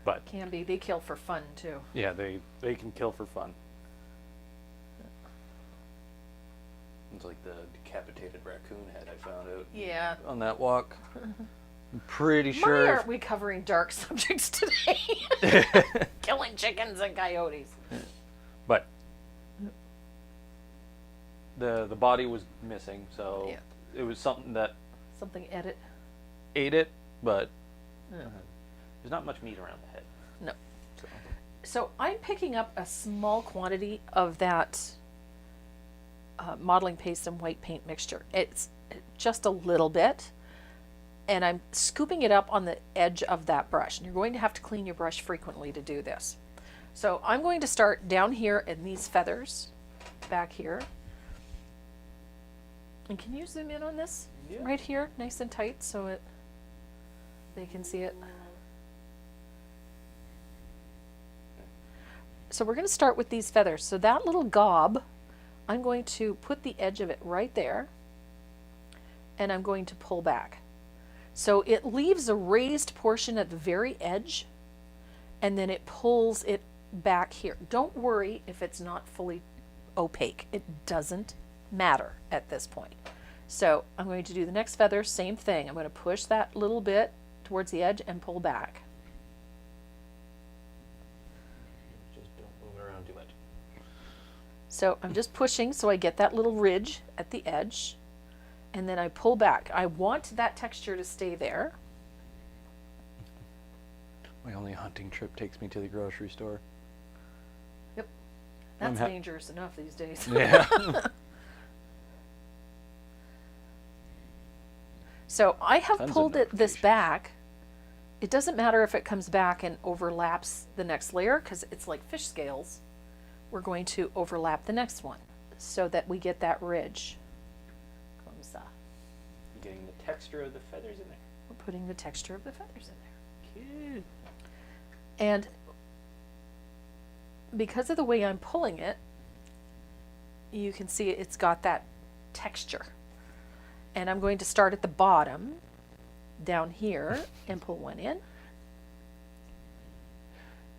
But Can be. They kill for fun too. yeah, they can kill for fun. It's like the decapitated raccoon head I found out Yeah. on that walk. I'm pretty Why sure. aren't we covering dark subjects today? Killing chickens and coyotes. But the body was missing, so Yeah. it was something that Something edit. ate it, but Yeah. there's not much meat around the head. No. So. So I'm picking up a small quantity of that modeling paste and white paint mixture. It's just a little bit. And I'm scooping it up on the edge of that brush. And you're going to have to clean your brush frequently to do this. So I'm going to start down here in these feathers, back here. And can you zoom in on this? Yeah. Right here, nice and tight, so they can see it. So we're going to start with these feathers. So that little gob, I'm going to put the edge of it right there, and I'm going to pull back. So it leaves a raised portion at the very edge, and then it pulls it back here. Don't worry if it's not fully opaque. It doesn't matter at this point. So I'm going to do the next feather, same thing. I'm going to push that little bit towards the edge and pull back. Just don't move it around too much. So I'm just pushing so I get that little ridge at the edge, and then I pull back. I want that texture to stay there. My only hunting trip takes me to the grocery store. Yep. That's ha- dangerous enough these days. Yeah. So I have Tons of pulled this notifications. back. It doesn't matter if it comes back and overlaps the next layer, because it's like fish scales. We're going to overlap the next one so that we get that ridge. Comme ça. Getting the texture of the feathers in there. We're putting the texture of the feathers in there. Cute. And because of the way I'm pulling it, you can see it's got that texture. And I'm going to start at the bottom, down here, and pull one in.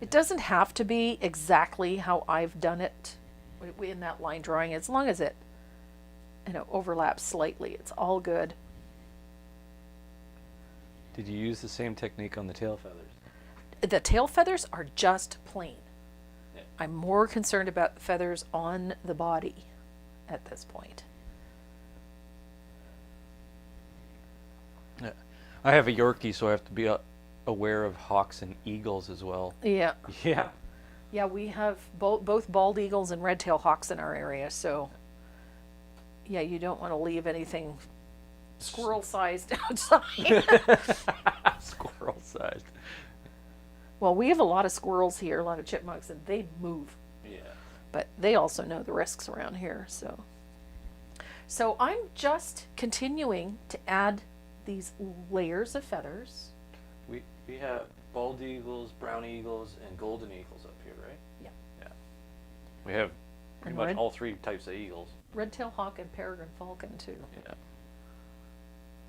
It doesn't have to be exactly how I've done it in that line drawing, as long as it, overlaps slightly. It's all good. Did you use the same technique on the tail feathers? The tail feathers are just plain. Yeah. I'm more concerned about the feathers on the body at this point. Yeah. I have a Yorkie, so I have to be aware of hawks and eagles as well. Yeah. Yeah. Yeah, we have both bald eagles and red-tailed hawks in our area, so yeah, you don't want to leave anything squirrel-sized outside. Squirrel sized. Well, we have a lot of squirrels here, a lot of chipmunks, and they move. Yeah. But they also know the risks around here, so. So I'm just continuing to add these layers of feathers. We have bald eagles, brown eagles, and golden eagles up here, right? Yeah. Yeah. We have pretty And much red- all three types of eagles. Red-tailed hawk and peregrine falcon, too. Yeah.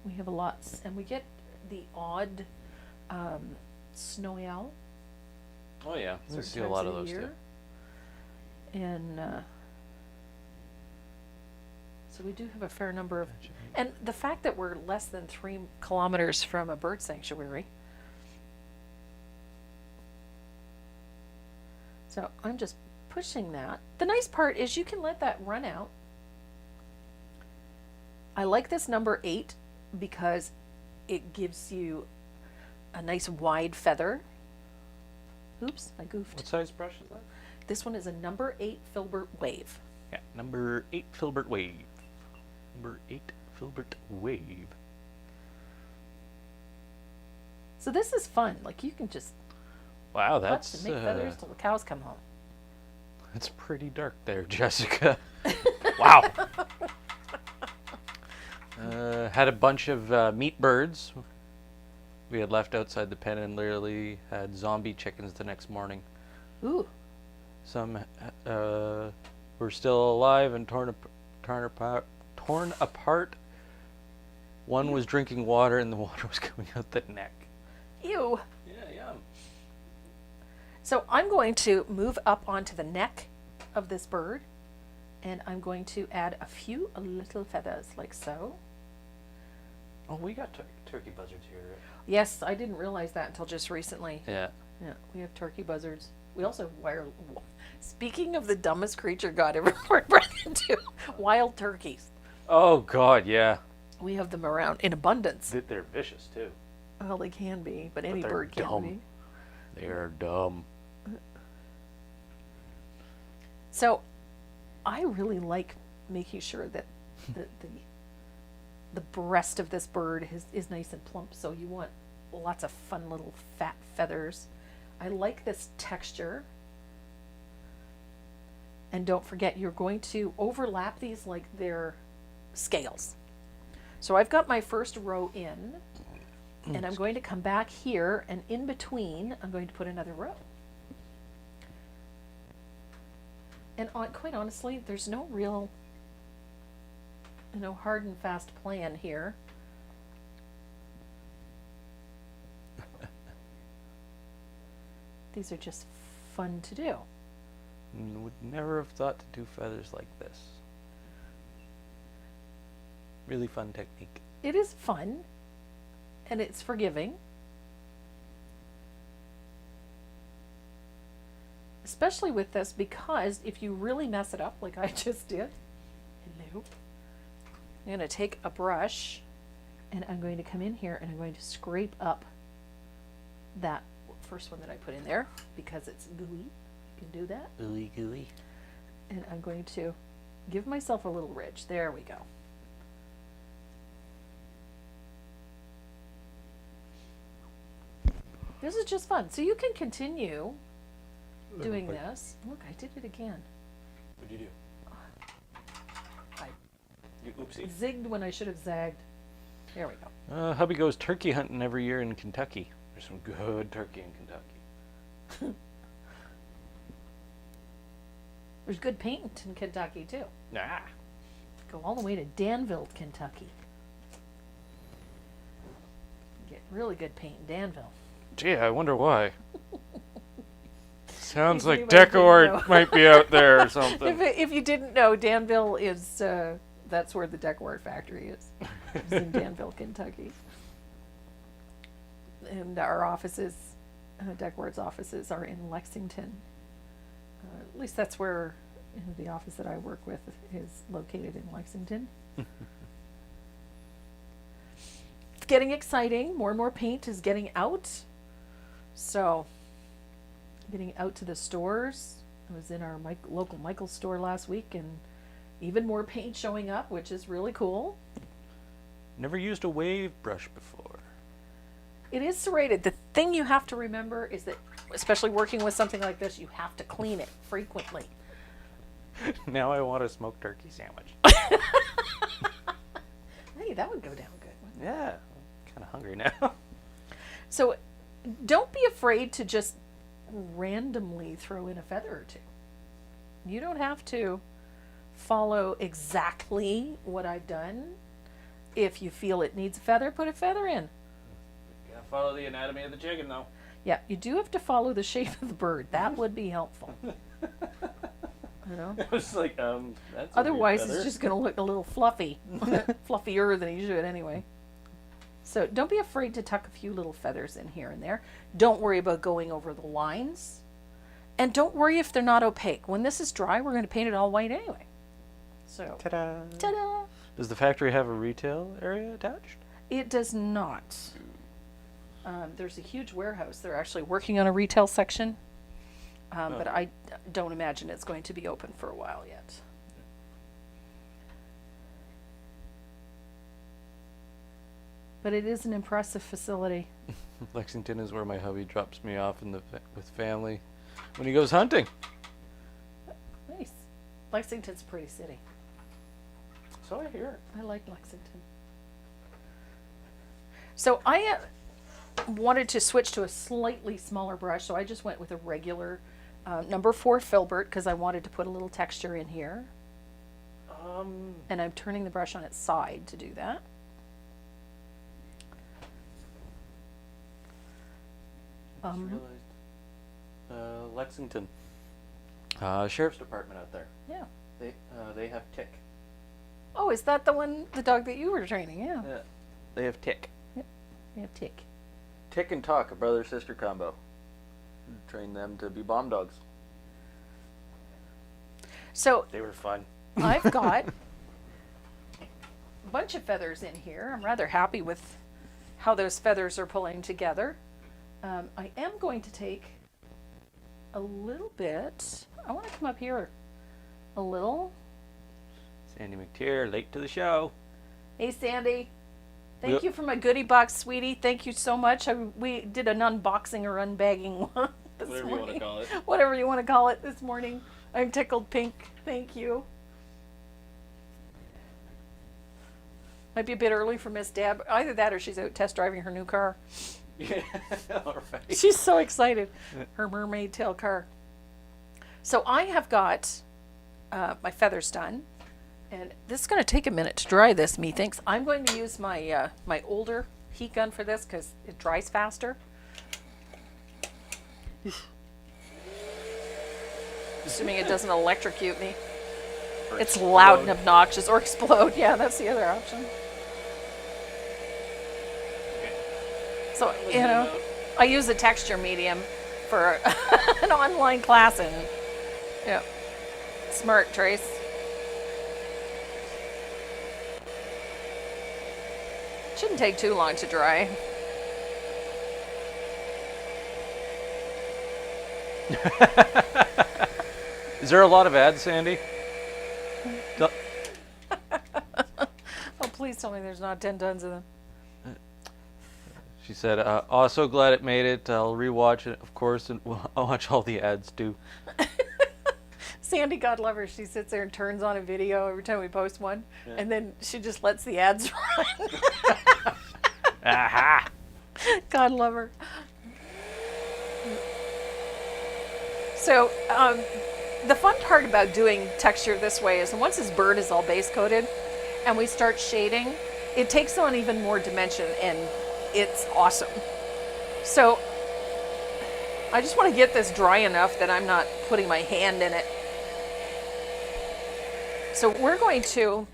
We have a lot, and we get the odd snowy owl. Oh yeah, we certain see a times lot of the those too. year. And so we do have a fair number of, and the fact that we're less than 3 kilometers from a bird sanctuary. So I'm just pushing that. The nice part is you can let that run out. I like this number 8 because it gives you a nice wide feather. Oops, I goofed. What size brush is that? This one is a number 8 Filbert Wave. Yeah, number 8 Filbert Wave. Number 8 Filbert Wave. So this is fun. Like you can just Wow, cut that's and make feathers till the cows come home. that's pretty dark there, Jessica. Wow. Had a bunch of meat birds we had left outside the pen, and literally had zombie chickens the next morning. Ooh. Some were still alive and torn apart. One was drinking water, and the water was coming out the neck. Ew. Yeah, yum. So I'm going to move up onto the neck of this bird, and I'm going to add a few little feathers like so. Oh, we got turkey buzzards here. Right? Yes, I didn't realize that until just recently. Yeah. Yeah, we have turkey buzzards. We also have wild. Speaking of the dumbest creature God ever brought into, wild turkeys. Oh God, yeah. We have them around in abundance. They're vicious too. Well, they can be, but any they're bird can dumb. be. They are dumb. So, I really like making sure that the breast of this bird is nice and plump. So you want lots of fun little fat feathers. I like this texture. And don't forget, you're going to overlap these like they're scales. So I've got my first row in, and I'm going to come back here, and in between, I'm going to put another row. And quite honestly, there's no real, hard and fast plan here. These are just fun to do. Would never have thought to do feathers like this. Really fun technique. It is fun, and it's forgiving. Especially with this, because if you really mess it up like I just did, hello, I'm going to take a brush, and I'm going to come in here, and I'm going to scrape up that first one that I put in there, because it's gooey. You can do that. Ooey gooey. And I'm going to give myself a little ridge. There we go. This is just fun. So you can continue doing this. Look, I did it again. What'd you do? I You oopsie. zigged when I should have zagged. There we go. Hubby goes turkey hunting every year in Kentucky. There's some good turkey in Kentucky. There's good paint in Kentucky too. Nah. Go all the way to Danville, Kentucky. Get really good paint in Danville. Gee, I wonder why. Sounds If like anybody didn't Deco know. art might be out there or something. If you didn't know, Danville is that's where the Deco Art factory is. It's in Danville, Kentucky. And our offices, Deco Art's offices, are in Lexington. At least that's where the office that I work with is located, in Lexington. It's getting exciting. More and more paint is getting out. So, getting out to the stores. I was in our local Michael's store last week, and even more paint showing up, which is really cool. Never used a wave brush before. It is serrated. The thing you have to remember is that, especially working with something like this, you have to clean it frequently. Now I want a smoked turkey sandwich. Hey, that would go down good. Yeah, I'm kind of hungry now. So, don't be afraid to just randomly throw in a feather or two. You don't have to follow exactly what I've done. If you feel it needs a feather, put a feather in. Gotta follow the anatomy of the chicken, though. Yeah, you do have to follow the shape of the bird. That would be helpful. You know? It was like, that's Otherwise, it's just going to look a little fluffy. Fluffier than he should, anyway. So don't be afraid to tuck a few little feathers in here and there. Don't worry about going over the lines. And don't worry if they're not opaque. When this is dry, we're going to paint it all white anyway. So, Ta-da! ta-da! Does the factory have a retail area attached? It does not. There's a huge warehouse. They're actually working on a retail section. But I don't imagine it's going to be open for a while yet. But it is an impressive facility. Lexington is where my hubby drops me off with family when he goes hunting. Nice. Lexington's a pretty city. So I hear. I like Lexington. So I wanted to switch to a slightly smaller brush, so I just went with a regular number 4 filbert because I wanted to put a little texture in here. And I'm turning the brush on its side to do that. Lexington. Sheriff's Department out there. Yeah. They have tick. Oh, is that the dog that you were training? Yeah. Yeah. They have tick. We have Tick. Tick and Talk, a brother-sister combo. Train them to be bomb dogs. So They were fun. I've got a bunch of feathers in here. I'm rather happy with how those feathers are pulling together. I am going to take a little bit. I want to come up here a little. Sandy McTeer, late to the show. Hey, Sandy. Thank Yep. you for my goodie box, sweetie. Thank you so much. We did an unboxing or unbagging one this Whatever you morning. want to call it. Whatever you want to call it this morning. I'm tickled pink. Thank you. Might be a bit early for Miss Deb. Either that or she's out test driving her new car. Yeah, all right. She's so excited. Her mermaid tail car. So I have got my feathers done. And this is going to take a minute to dry this, methinks. I'm going to use my my older heat gun for this because it dries faster. Assuming it doesn't electrocute me. It's loud and obnoxious. Or explode. Yeah, that's the other option. So, you know, I use a texture medium for an online class and, yeah. Smart, Trace. Shouldn't take too long to dry. Is there a lot of ads, Sandy? Oh, please tell me there's not 10 tons of them. She said, "Oh, so glad it made it. I'll rewatch it, of course, and I'll watch all the ads too." Sandy, God love her, she sits there and turns on a video every time we post one, and then she just lets the ads run. Aha! God love her. So, the fun part about doing texture this way is once this bird is all base coated and we start shading, it takes on even more dimension and it's awesome. So, I just want to get this dry enough that I'm not putting my hand in it. So we're going to,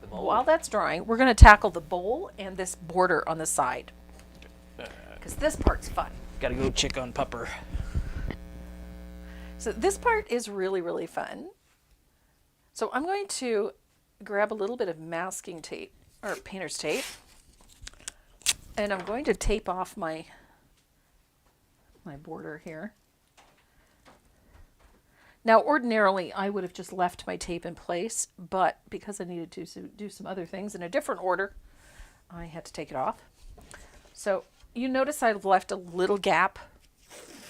while that's drying, we're going to tackle the bowl and this border on the side. Because this part's fun. Gotta go check on Pupper. So this part is really, really fun. So I'm going to grab a little bit of masking tape, or painter's tape, and I'm going to tape off my border here. Now, ordinarily, I would have just left my tape in place, but because I needed to do some other things in a different order, I had to take it off. So you notice I've left a little gap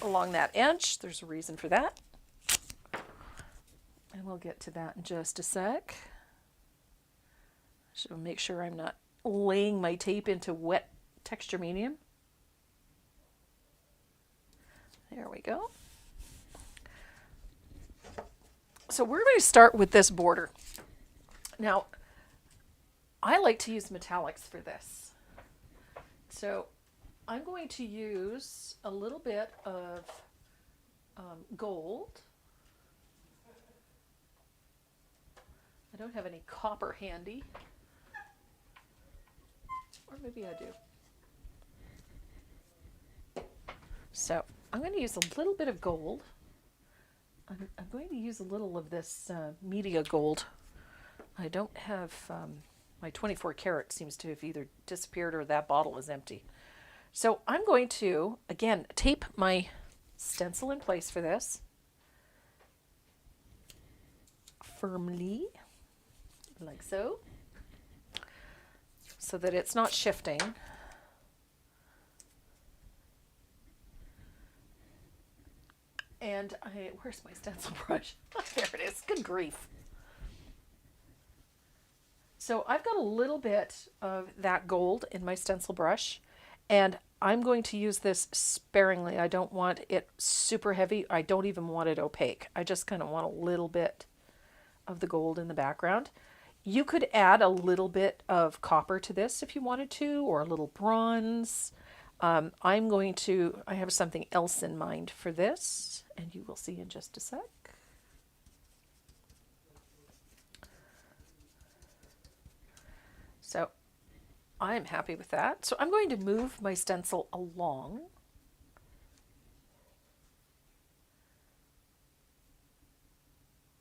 along that edge. There's a reason for that. And we'll get to that in just a sec. So make sure I'm not laying my tape into wet texture medium. There we go. So we're going to start with this border. Now, I like to use metallics for this. So I'm going to use a little bit of gold. I don't have any copper handy. Or maybe I do. So I'm going to use a little bit of gold. I'm going to use a little of this media gold. I don't have, my 24 karat seems to have either disappeared or that bottle is empty. So I'm going to, again, tape my stencil in place for this. Firmly, like so. So that it's not shifting. And where's my stencil brush? There it is. Good grief. So I've got a little bit of that gold in my stencil brush, and I'm going to use this sparingly. I don't want it super heavy. I don't even want it opaque. I just kind of want a little bit of the gold in the background. You could add a little bit of copper to this if you wanted to, or a little bronze. I have something else in mind for this, and you will see in just a sec. So I'm happy with that. So I'm going to move my stencil along.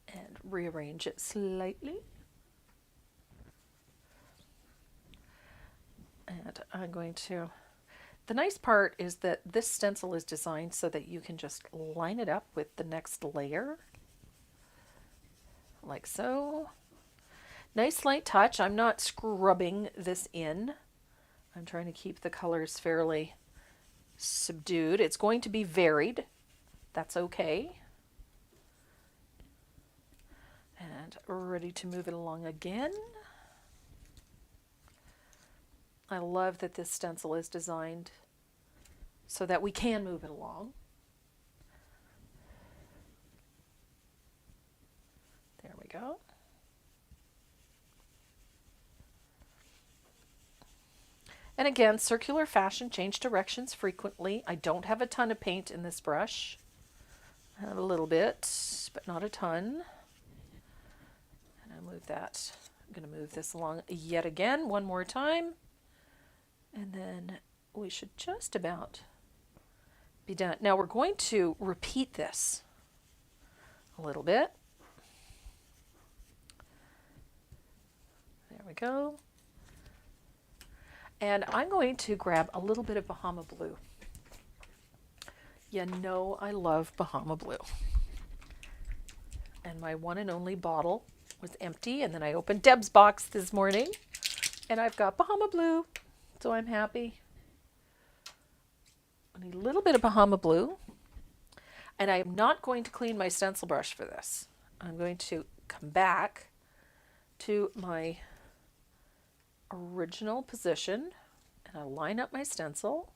And rearrange it slightly. And I'm going to... The nice part is that this stencil is designed so that you can just line it up with the next layer. Like so. Nice light touch. I'm not scrubbing this in. I'm trying to keep the colors fairly subdued. It's going to be varied. That's okay. And ready to move it along again. I love that this stencil is designed so that we can move it along. There we go. And again, circular fashion, change directions frequently. I don't have a ton of paint in this brush. I have a little bit, but not a ton. And I move that. I'm going to move this along yet again, one more time. And then we should just about be done. Now we're going to repeat this a little bit. There we go. And I'm going to grab a little bit of Bahama Blue. You know I love Bahama Blue. And my one and only bottle was empty, and then I opened Deb's box this morning, and I've got Bahama Blue. So I'm happy. I need a little bit of Bahama Blue. And I am not going to clean my stencil brush for this. I'm going to come back to my original position, and I'll line up my stencil.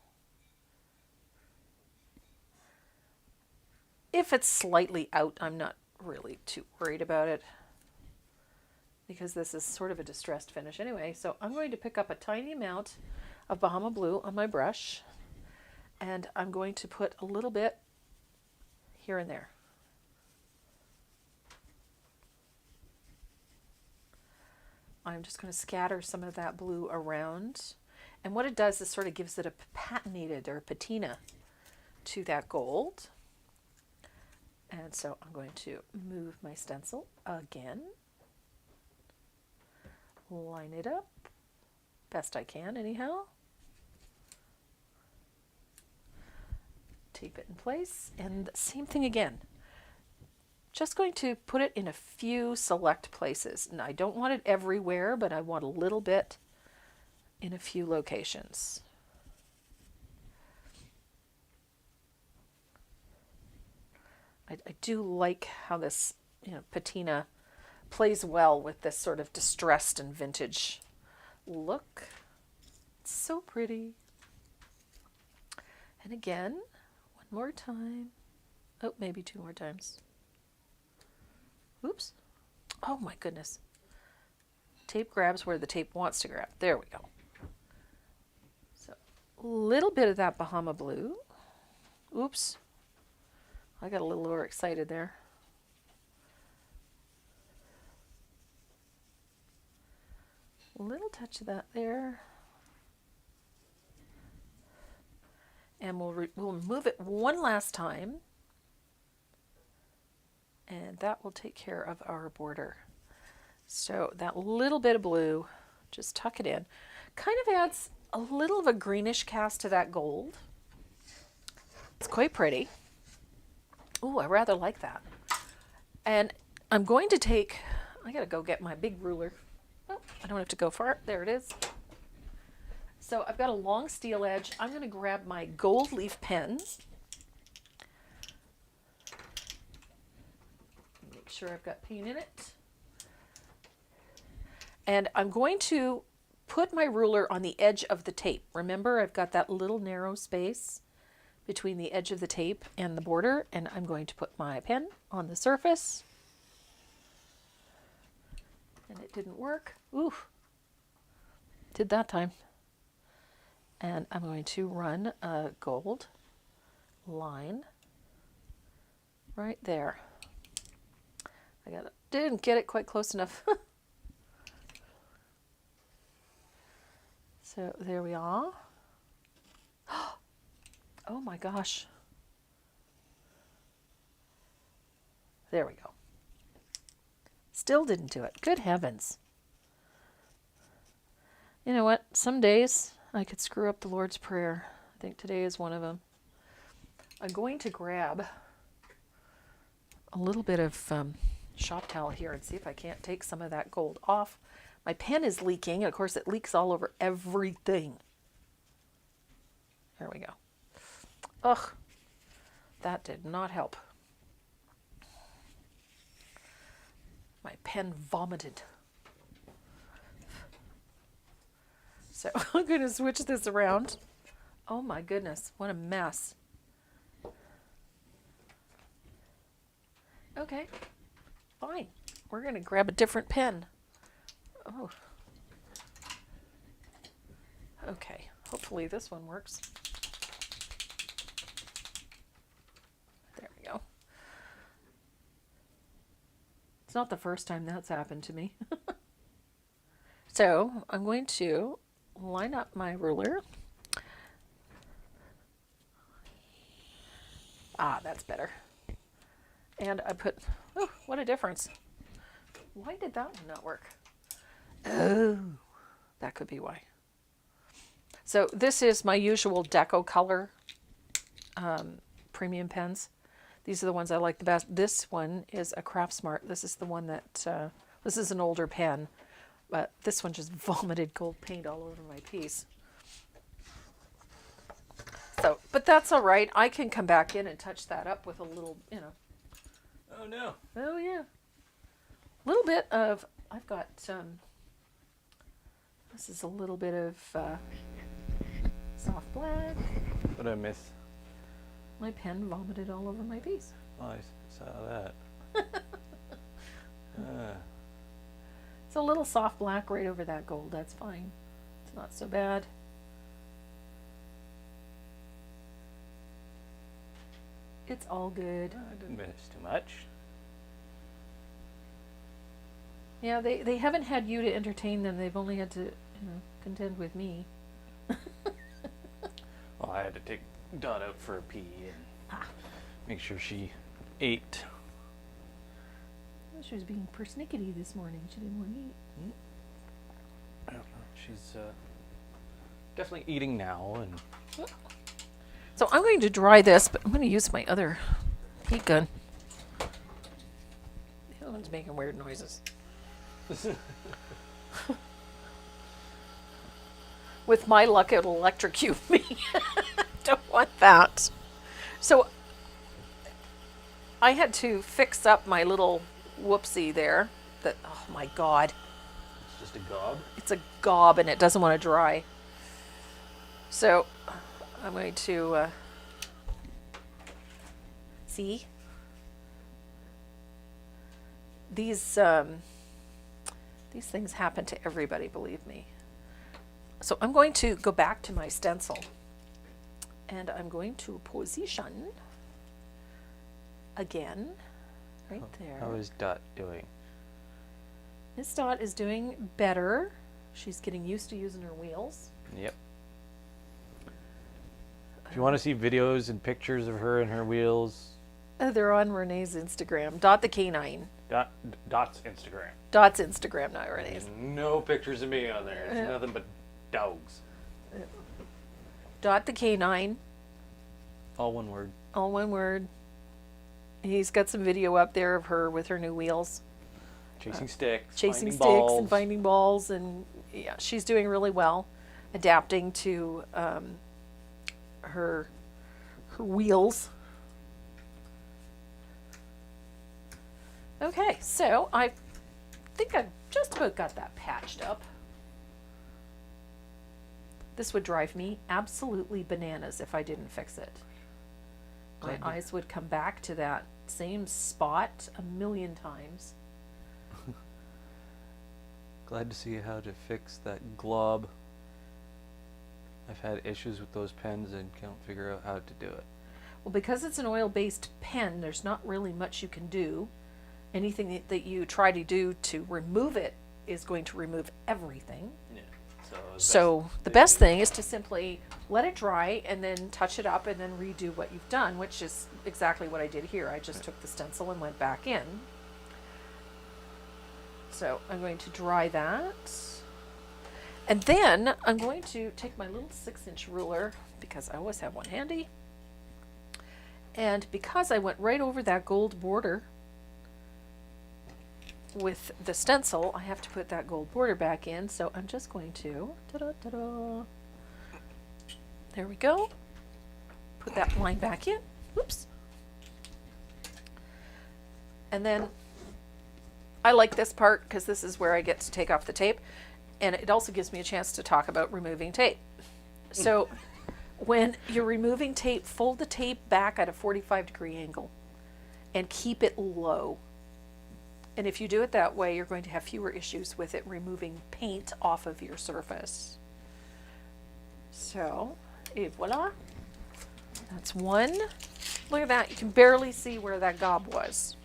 If it's slightly out, I'm not really too worried about it, because this is sort of a distressed finish anyway. So I'm going to pick up a tiny amount of Bahama Blue on my brush, and I'm going to put a little bit here and there. I'm just going to scatter some of that blue around, and what it does is sort of gives it a patinated or patina to that gold. And so I'm going to move my stencil again. Line it up best I can anyhow. Tape it in place, and same thing again. Just going to put it in a few select places. And I don't want it everywhere, but I want a little bit in a few locations. I do like how this, patina plays well with this sort of distressed and vintage look. It's so pretty. And again, one more time. Oh, maybe two more times. Oops. Oh my goodness. Tape grabs where the tape wants to grab. There we go. So, a little bit of that Bahama Blue. Oops. I got a little overexcited there. A little touch of that there. And we'll move it one last time. And that will take care of our border. So that little bit of blue, just tuck it in. Kind of adds a little of a greenish cast to that gold. It's quite pretty. Ooh, I rather like that. And I'm going to take, I gotta go get my big ruler. Oh, I don't have to go far. There it is. So I've got a long steel edge. I'm gonna grab my gold leaf pen. Make sure I've got paint in it. And I'm going to put my ruler on the edge of the tape. Remember, I've got that little narrow space between the edge of the tape and the border, and I'm going to put my pen on the surface. And it didn't work. Ooh, did that time. And I'm going to run a gold line right there. Didn't get it quite close enough. So there we are. Oh my gosh. There we go. Still didn't do it. Good heavens. You know what? Some days I could screw up the Lord's Prayer. I think today is one of them. I'm going to grab a little bit of shop towel here and see if I can't take some of that gold off. My pen is leaking, and of course it leaks all over everything. There we go. Ugh, that did not help. My pen vomited. So I'm going to switch this around. Oh my goodness, what a mess. Okay, fine. We're going to grab a different pen. Oh. Okay, hopefully this one works. There we go. It's not the first time that's happened to me. So I'm going to line up my ruler. Ah, that's better. And I put, oh, what a difference. Why did that one not work? Oh, that could be why. So this is my usual deco color premium pens. These are the ones I like the best. This one is a Craftsmart. This is the one that, this is an older pen, but this one just vomited gold paint all over my piece. So, but that's all right. I can come back in and touch that up with a little, you know. Oh no. Oh yeah. A little bit of, I've got, this is a little bit of soft black. What did I miss? My pen vomited all over my piece. Oh, I saw that. It's a little soft black right over that gold. That's fine. It's not so bad. It's all good. I didn't miss too much. Yeah, they haven't had you to entertain them. They've only had to, you know, contend with me. Well, I had to take Dot out for a pee and make sure she ate. Well, she was being persnickety this morning. She didn't want to eat. I don't know. She's definitely eating now. And So I'm going to dry this, but I'm going to use my other heat gun. The other one's making weird noises. With my luck, it'll electrocute me. Don't want that. So I had to fix up my little whoopsie there. That, oh my God. it's just a gob. It's a gob and it doesn't want to dry. So I'm going to see these things happen to everybody, believe me. So I'm going to go back to my stencil and I'm going to position again right there. How is Dot doing? Miss Dot is doing better. She's getting used to using her wheels. Yep. If you want to see videos and pictures of her and her wheels, They're on Renee's Instagram. Dot the K9. Dot's Instagram. Dot's Instagram, not Renee's. no pictures of me on there. It's nothing but dogs. Dot the K9. All one word. All one word. He's got some video up there of her with her new wheels. Chasing sticks. Chasing finding sticks balls. and finding balls, and yeah, she's doing really well, adapting to her wheels. Okay, so I think I just about got that patched up. This would drive me absolutely bananas if I didn't fix it. My eyes would come back to that same spot a million times. Glad to see how to fix that glob. I've had issues with those pens and can't figure out how to do it. Well, because it's an oil-based pen, there's not really much you can do. Anything that you try to do to remove it is going to remove everything. Yeah. So the best thing is to simply let it dry and then touch it up and then redo what you've done, which is exactly what I did here. I just took the stencil and went back in. So I'm going to dry that. And then I'm going to take my little 6-inch ruler, because I always have one handy. And because I went right over that gold border with the stencil, I have to put that gold border back in. So I'm just going to, ta-da. There we go. Put that line back in. Oops. And then I like this part because this is where I get to take off the tape, and it also gives me a chance to talk about removing tape. So when you're removing tape, fold the tape back at a 45-degree angle and keep it low. And if you do it that way, you're going to have fewer issues with it removing paint off of your surface. So, et voila. That's one. Look at that. You can barely see where that gob was.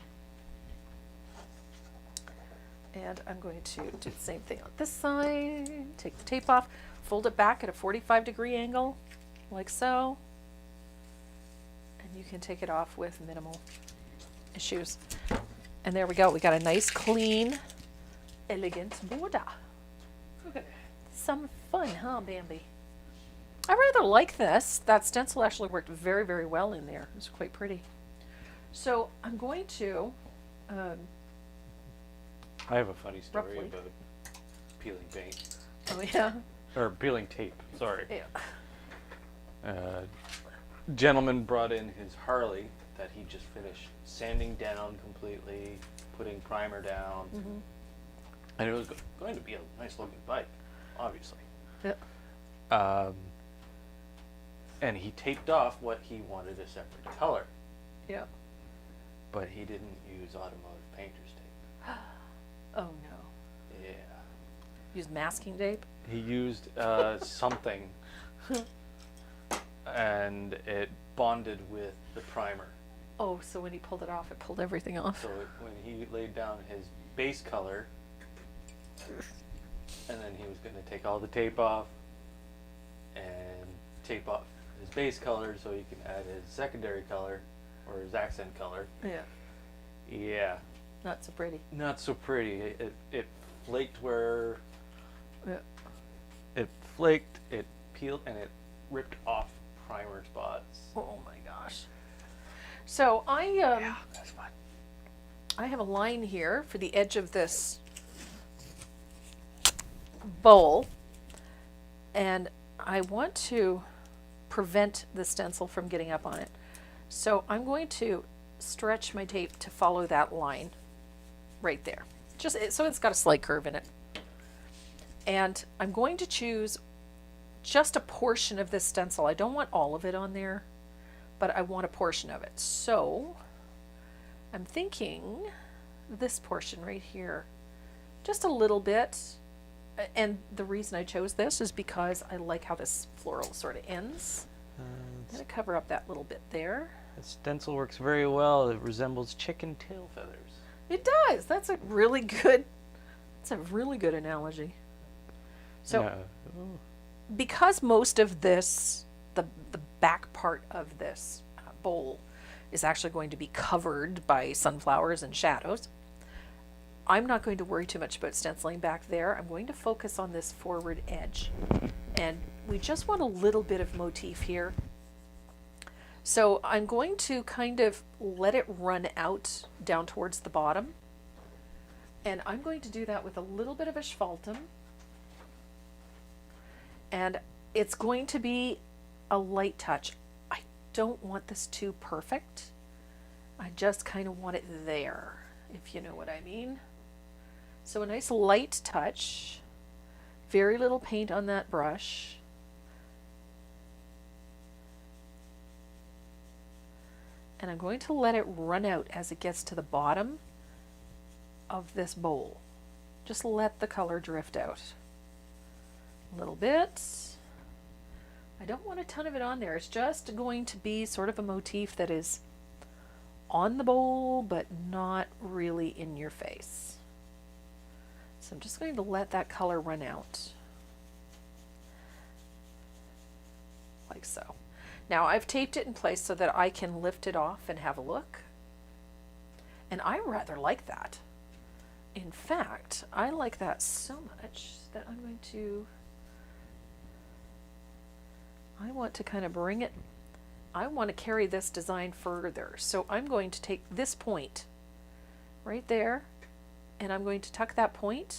And I'm going to do the same thing on this side. Take the tape off, fold it back at a 45-degree angle, like so. And you can take it off with minimal issues. And there we go. We got a nice, clean, elegant border. Some fun, huh, Bambi? I rather like this. That stencil actually worked very, very well in there. It was quite pretty. So I'm going to I have a funny story Roughly. about peeling paint. oh yeah. Or peeling tape, sorry. Yeah. Gentleman brought in his Harley that he just finished sanding down completely, putting primer down. Mm-hmm. And it was going to be a nice looking bike, obviously. Yeah. And he taped off what he wanted a separate color, Yeah. but he didn't use automotive painter's tape. Oh no. Yeah. Use masking tape? He used something, and it bonded with the primer. Oh, so when he pulled it off, it pulled everything off. So when he laid down his base color, and then he was going to take all the tape off and tape off his base color so he can add his secondary color or his accent color. Yeah. Yeah, Not so pretty. not so pretty. It flaked where Yeah. it flaked, it peeled, and it ripped off primer spots. Oh my gosh. So That's fun. I have a line here for the edge of this bowl, and I want to prevent the stencil from getting up on it. So I'm going to stretch my tape to follow that line right there. Just so it's got a slight curve in it. And I'm going to choose just a portion of this stencil. I don't want all of it on there, but I want a portion of it. So I'm thinking this portion right here, just a little bit. And the reason I chose this is because I like how this floral sort of ends. I'm gonna cover up that little bit there. The stencil works very well. It resembles chicken tail feathers. It does. That's a really good analogy. So Yeah. because most of this, the back part of this bowl is actually going to be covered by sunflowers and shadows. I'm not going to worry too much about stenciling back there. I'm going to focus on this forward edge. And we just want a little bit of motif here. So I'm going to kind of let it run out down towards the bottom. And I'm going to do that with a little bit of asphaltum. And it's going to be a light touch. I don't want this too perfect. I just kind of want it there, if you know what I mean. So a nice light touch, very little paint on that brush. And I'm going to let it run out as it gets to the bottom of this bowl. Just let the color drift out a little bit. I don't want a ton of it on there. It's just going to be sort of a motif that is on the bowl, but not really in your face. So I'm just going to let that color run out. Like so. Now I've taped it in place so that I can lift it off and have a look. And I rather like that. In fact, I like that so much that I'm going to, I want to kind of bring it, I want to carry this design further. So I'm going to take this point right there, and I'm going to tuck that point.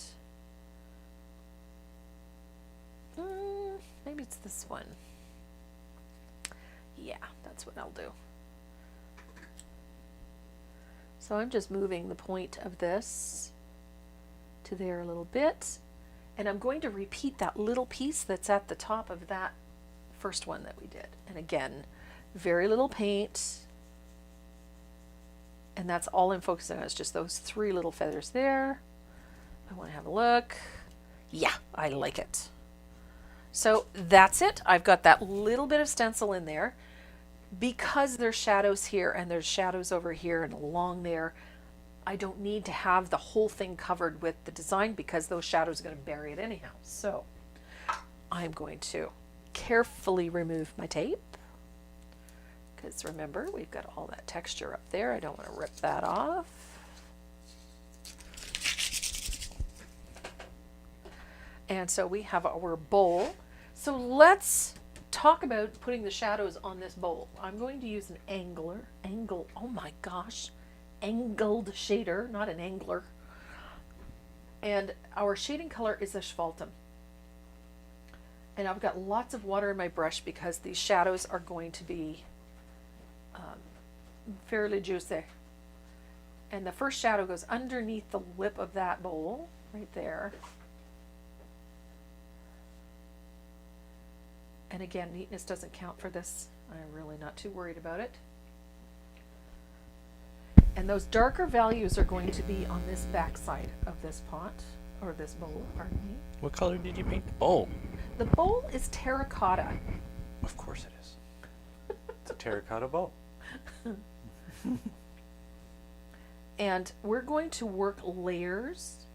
Maybe it's this one. Yeah, that's what I'll do. So I'm just moving the point of this to there a little bit, and I'm going to repeat that little piece that's at the top of that first one that we did. And again, very little paint, and that's all I'm focusing on, is just those three little feathers there. I want to have a look. Yeah, I like it. So that's it. I've got that little bit of stencil in there. Because there's shadows here and there's shadows over here and along there, I don't need to have the whole thing covered with the design because those shadows are going to bury it anyhow. So I'm going to carefully remove my tape, because remember, we've got all that texture up there. I don't want to rip that off. And so we have our bowl. So let's talk about putting the shadows on this bowl. I'm going to use an angled shader, not an angler. And our shading color is asphaltum. And I've got lots of water in my brush because these shadows are going to be fairly juicy. And the first shadow goes underneath the lip of that bowl, right there. And again, neatness doesn't count for this. I'm really not too worried about it. And those darker values are going to be on this back side of this pot, or this bowl, pardon me. What color did you paint the bowl? The bowl is terracotta. Of course it is. It's a terracotta bowl. And we're going to work layers.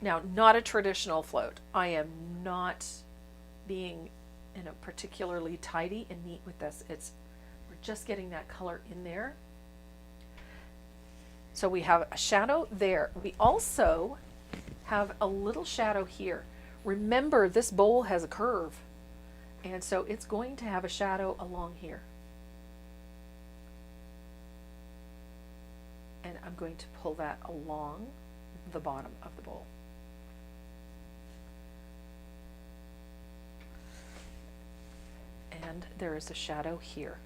Now, not a traditional float. I am not being particularly tidy and neat with this. We're just getting that color in there. So we have a shadow there. We also have a little shadow here. Remember, this bowl has a curve, and so it's going to have a shadow along here. And I'm going to pull that along the bottom of the bowl. And there is a shadow here.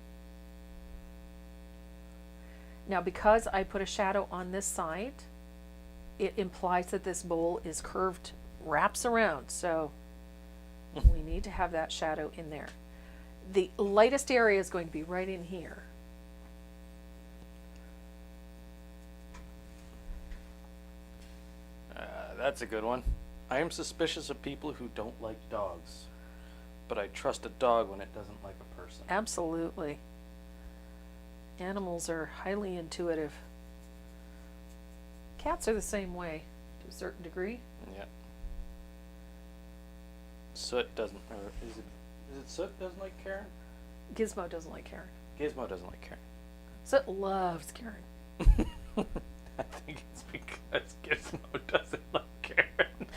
Now, because I put a shadow on this side, it implies that this bowl is curved, wraps around, so we need to have that shadow in there. The lightest area is going to be right in here. That's a good one. I am suspicious of people who don't like dogs, but I trust a dog when it doesn't like a person. Absolutely. Animals are highly intuitive. Cats are the same way to a certain degree. Yeah. Soot doesn't, or is it Is it Soot doesn't like Karen? Gizmo doesn't like Karen. Gizmo doesn't like Karen. Soot loves Karen. I think it's because Gizmo doesn't like Karen.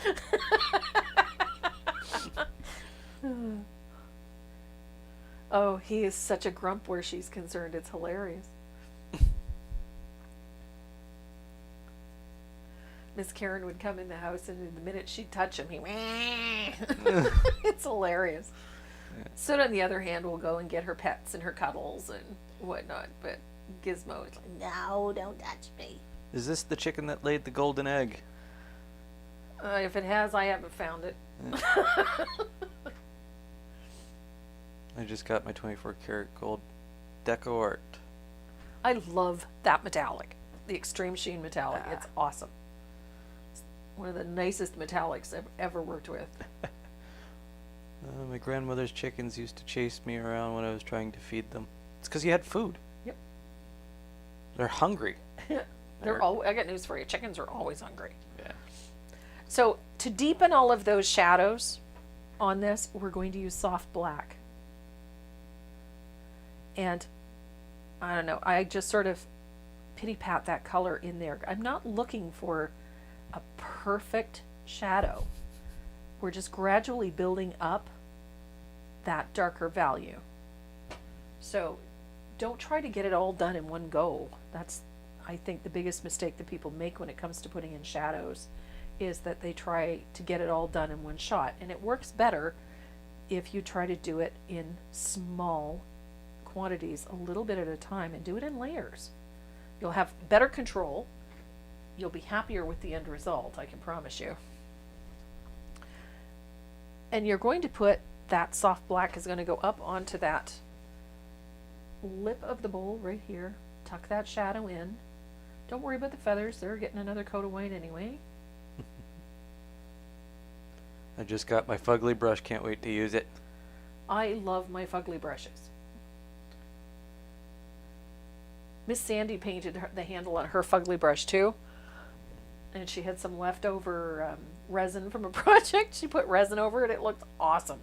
Oh, he is such a grump where she's concerned. It's hilarious. Miss Karen would come in the house, and the minute she'd touch him, he it's hilarious. Soot, on the other hand, will go and get her pets and her cuddles and whatnot, but Gizmo is like, no, don't touch me. Is this the chicken that laid the golden egg? If it has, I haven't found it. I just got my 24 karat gold deco art. I love that metallic, the Extreme Sheen metallic. It's awesome. It's one of the nicest metallics I've ever worked with. My grandmother's chickens used to chase me around when I was trying to feed them. It's because you had food. Yep. They're hungry. I got news for you. Chickens are always hungry. Yeah. So to deepen all of those shadows on this, we're going to use soft black. And I don't know, I just sort of pity pat that color in there. I'm not looking for a perfect shadow. We're just gradually building up that darker value. So don't try to get it all done in one go. That's, I think, the biggest mistake that people make when it comes to putting in shadows, is that they try to get it all done in one shot. And it works better if you try to do it in small quantities, a little bit at a time, and do it in layers. You'll have better control. You'll be happier with the end result, I can promise you. And you're going to put that soft black is going to go up onto that lip of the bowl right here. Tuck that shadow in. Don't worry about the feathers. They're getting another coat of white anyway. I just got my fugly brush. Can't wait to use it. I love my fugly brushes. Miss Sandy painted the handle on her fugly brush too. And she had some leftover resin from a project. She put resin over it. It looked awesome.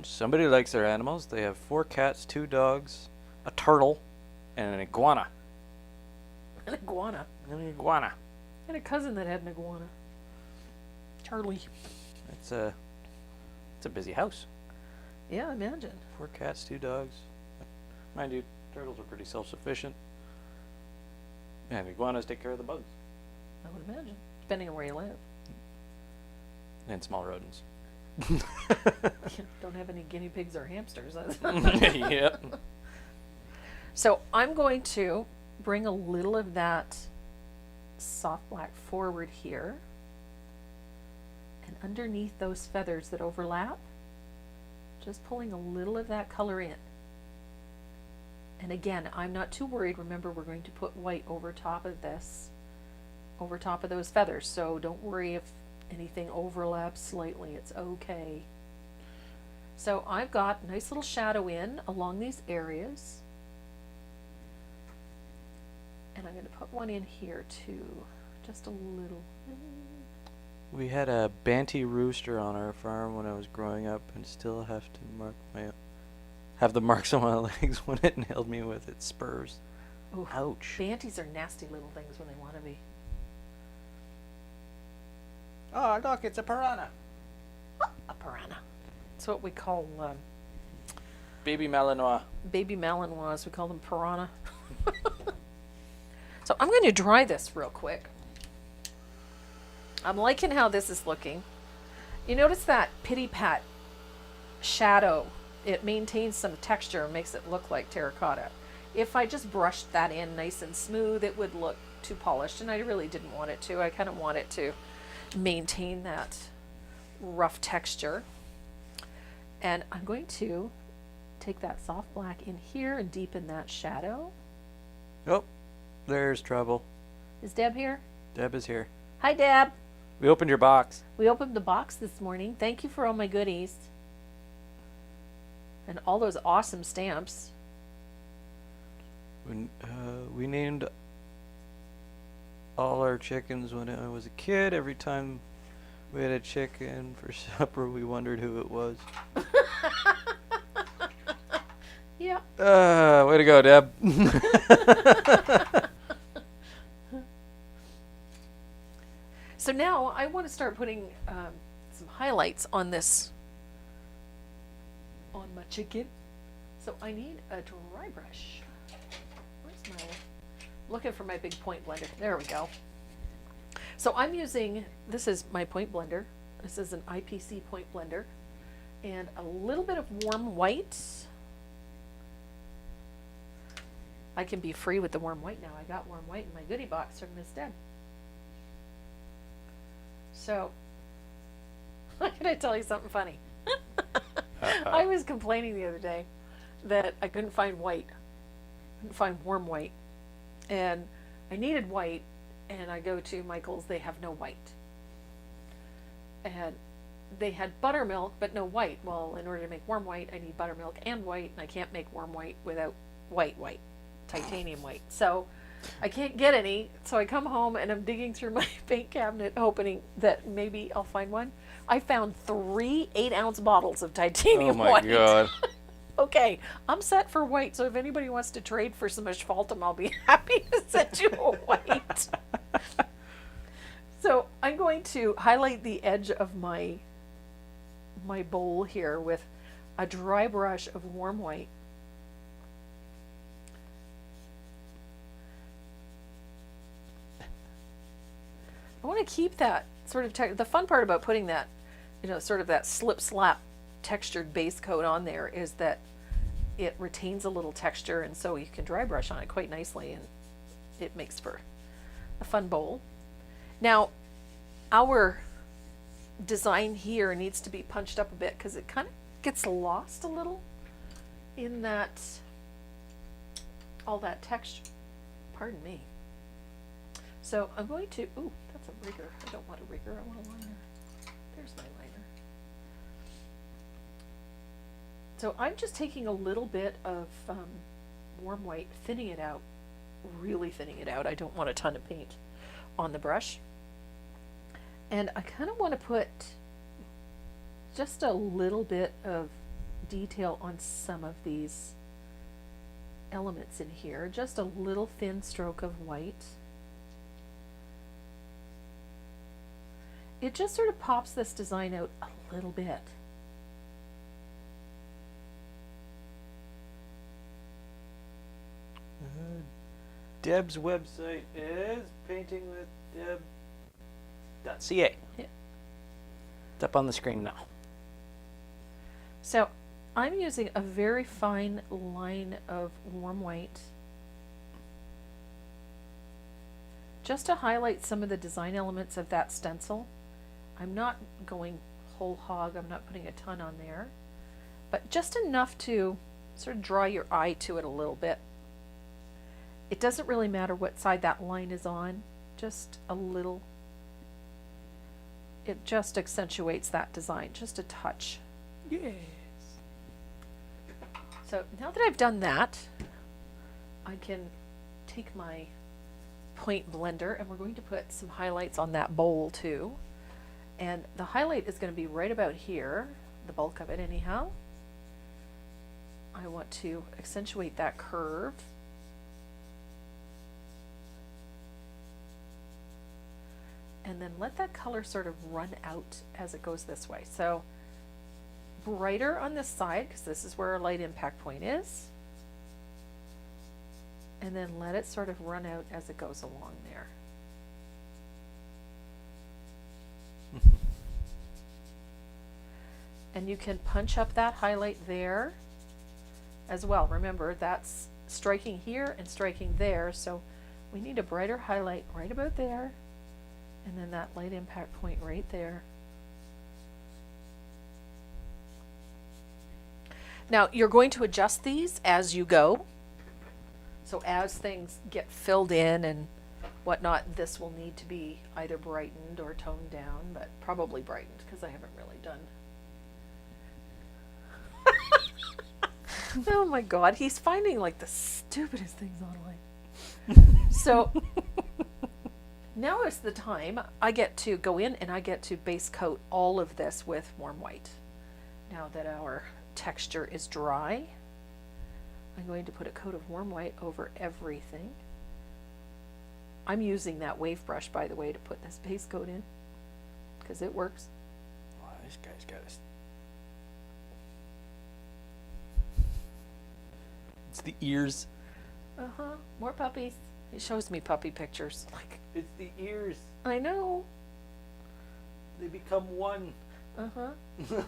Somebody likes their animals. They have 4 cats, 2 dogs, a turtle, and an iguana. An iguana. An iguana. I had a cousin that had an iguana. Charlie. It's a busy house. Yeah, imagine. 4 cats, 2 dogs. Mind you, turtles are pretty self-sufficient. And iguanas take care of the bugs. I would imagine, depending on where you live. And small rodents. Don't have any guinea pigs or hamsters. Yep. So I'm going to bring a little of that soft black forward here. And underneath those feathers that overlap, just pulling a little of that color in. And again, I'm not too worried. Remember, we're going to put white over top of this, over top of those feathers. So don't worry if anything overlaps slightly. It's okay. So I've got a nice little shadow in along these areas. And I'm going to put one in here too. Just a little. We had a Banty rooster on our farm when I was growing up, and still have to have the marks on my legs when it nailed me with its spurs. Ooh, Ouch. Banties are nasty little things when they want to be. Oh, look, it's a piranha. A piranha. That's what we call Baby Malinois. baby Malinois. We call them piranha. So I'm going to dry this real quick. I'm liking how this is looking. You notice that pity pat shadow. It maintains some texture and makes it look like terracotta. If I just brushed that in nice and smooth, it would look too polished, and I really didn't want it to. I kind of want it to maintain that rough texture. And I'm going to take that soft black in here and deepen that shadow. Oh, there's trouble. Is Deb here? Deb is here. Hi, Deb. We opened your box. We opened the box this morning. Thank you for all my goodies. And all those awesome stamps. When we named all our chickens when I was a kid. Every time we had a chicken for supper, we wondered who it was. Yeah. Way to go, Deb. So now I want to start putting some highlights on this, on my chicken. So I need a dry brush. Where's my, looking for my big point blender. There we go. So I'm using, this is my point blender. This is an IPC point blender. And a little bit of warm white. I can be free with the warm white now. I got warm white in my goodie box from Miss Deb. So, I'm going to tell you something funny. I was complaining the other day that I couldn't find white. Couldn't find warm white. And I needed white, and I go to Michael's, they have no white. And they had buttermilk, but no white. Well, in order to make warm white, I need buttermilk and white, and I can't make warm white without white, titanium white. So I can't get any, so I come home and I'm digging through my paint cabinet hoping that maybe I'll find one. I found 3 8-ounce bottles of titanium white. Oh my god. Okay, I'm set for white, so if anybody wants to trade for some asphaltum, I'll be happy to send you a white. So I'm going to highlight the edge of my bowl here with a dry brush of warm white. I want to keep that sort of the fun part about putting that, sort of that slip slap textured base coat on there is that it retains a little texture, and so you can dry brush on it quite nicely, and it makes for a fun bowl. Now, our design here needs to be punched up a bit because it kind of gets lost a little in that, all that texture. Pardon me. So I'm going to, ooh, that's a rigger. I don't want a rigger, I want a liner. There's my liner. So I'm just taking a little bit of warm white, thinning it out, really thinning it out. I don't want a ton of paint on the brush. And I kind of want to put just a little bit of detail on some of these elements in here. Just a little thin stroke of white. It just sort of pops this design out a little bit. Deb's website is paintingwithdeb.ca. Yeah. It's up on the screen now. So I'm using a very fine line of warm white just to highlight some of the design elements of that stencil. I'm not going whole hog, I'm not putting a ton on there, but just enough to sort of draw your eye to it a little bit. It doesn't really matter what side that line is on, just a little. It just accentuates that design, just a touch. Yes. So now that I've done that, I can take my point blender and we're going to put some highlights on that bowl too. And the highlight is going to be right about here, the bulk of it anyhow. I want to accentuate that curve. And then let that color sort of run out as it goes this way. So brighter on this side, because this is where our light impact point is. And then let it sort of run out as it goes along there. And you can punch up that highlight there as well. Remember, that's striking here and striking there, so we need a brighter highlight right about there, and then that light impact point right there. Now, you're going to adjust these as you go. So as things get filled in and whatnot, this will need to be either brightened or toned down, but probably brightened because I haven't really done. Oh my God, he's finding like the stupidest things online. So now is the time I get to go in and I get to base coat all of this with warm white. Now that our texture is dry, I'm going to put a coat of warm white over everything. I'm using that wave brush, by the way, to put this base coat in, because it works. Wow, this guy's got us. It's the ears. Uh-huh, more puppies. It shows me puppy pictures. Like, It's the ears. I know. They become one. Uh-huh. I'm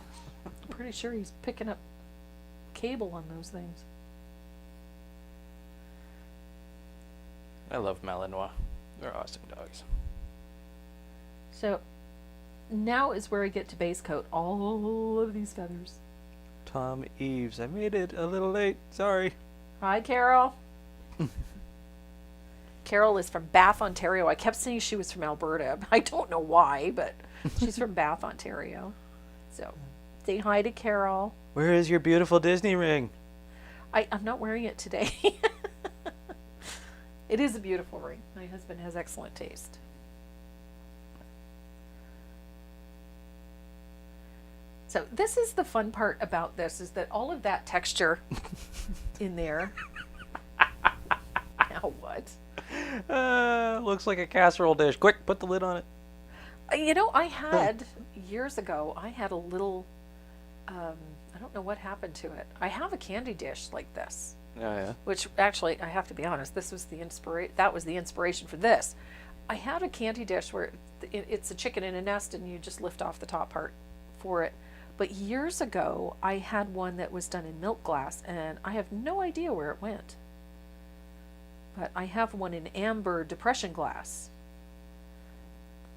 pretty sure he's picking up cable on those things. I love Malinois. They're awesome dogs. So now is where I get to base coat all of these feathers. Tom Eves. I made it a little late. Sorry. Hi, Carol. Carol is from Bath, Ontario. I kept saying she was from Alberta. I don't know why, but she's from Bath, Ontario. So say hi to Carol. Where is your beautiful Disney ring? I'm not wearing it today. It is a beautiful ring. My husband has excellent taste. So this is the fun part about this, is that all of that texture in there. Now what? Looks like a casserole dish. Quick, put the lid on it. You know, I had, years ago, I had a little, I don't know what happened to it. I have a candy dish like this. Oh, yeah. Which actually, I have to be honest, this was the that was the inspiration for this. I had a candy dish where it's a chicken in a nest and you just lift off the top part for it. But years ago, I had one that was done in milk glass, and I have no idea where it went. But I have one in amber depression glass.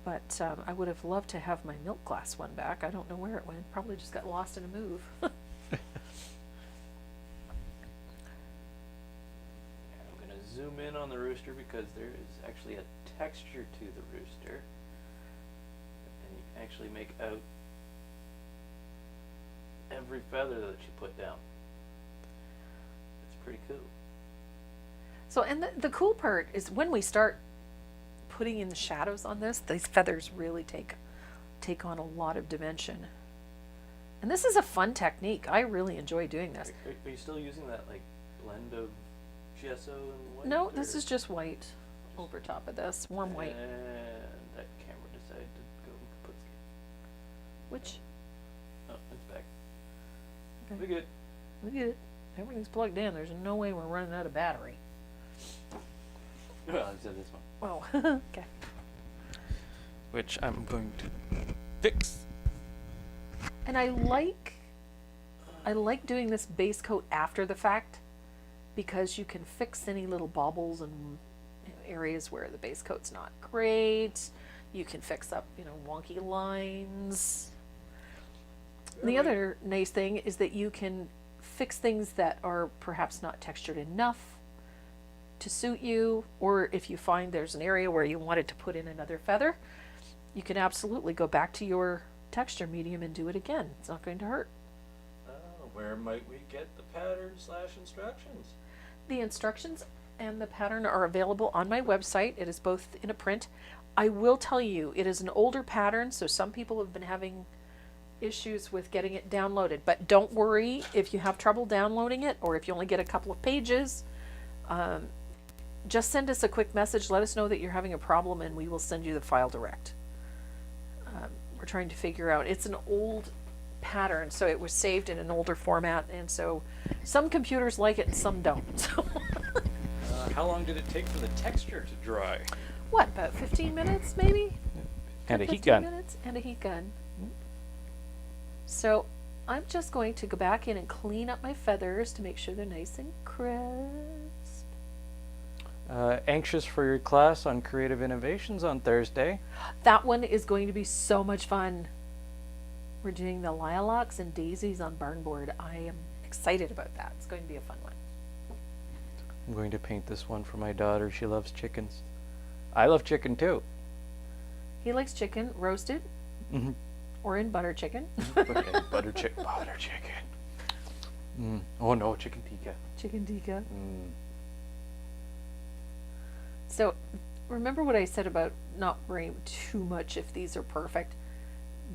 But I would have loved to have my milk glass one back. I don't know where it went. Probably just got lost in a move. I'm going to zoom in on the rooster because there is actually a texture to the rooster. And you can actually make out every feather that you put down. It's pretty cool. So, and the cool part is when we start putting in the shadows on this, these feathers really take on a lot of dimension. And this is a fun technique. I really enjoy doing this. Are you still using that like blend of gesso and white? No, this is just white over top of this, warm white. And that camera decided to go kaputski. Which, Oh, it's back. Okay. We good. look at it, everything's plugged in. There's no way we're running out of battery. Well, I said this one. Oh, okay. Which I'm going to fix. And I like doing this base coat after the fact, because you can fix any little bobbles and areas where the base coat's not great. You can fix up, wonky lines. And the other nice thing is that you can fix things that are perhaps not textured enough to suit you, or if you find there's an area where you wanted to put in another feather, you can absolutely go back to your texture medium and do it again. It's not going to hurt. Where might we get the pattern/instructions? The instructions and the pattern are available on my website. It is both in a print. I will tell you, it is an older pattern, so some people have been having issues with getting it downloaded. But don't worry if you have trouble downloading it, or if you only get a couple of pages. Just send us a quick message. Let us know that you're having a problem, and we will send you the file direct. We're trying to figure out. It's an old pattern, so it was saved in an older format, and so some computers like it and some don't. So How long did it take for the texture to dry? what, about 15 minutes maybe? And a 15 heat gun. minutes and a heat gun. So I'm just going to go back in and clean up my feathers to make sure they're nice and crisp. Anxious for your class on creative innovations on Thursday. That one is going to be so much fun. We're doing the lilacs and daisies on barnboard. I am excited about that. It's going to be a fun one. I'm going to paint this one for my daughter. She loves chickens. I love chicken too. He likes chicken roasted Mhm. or in butter chicken. Butter chicken. Oh no, chicken tikka. Chicken tikka. Mm. So remember what I said about not worrying too much if these are perfect,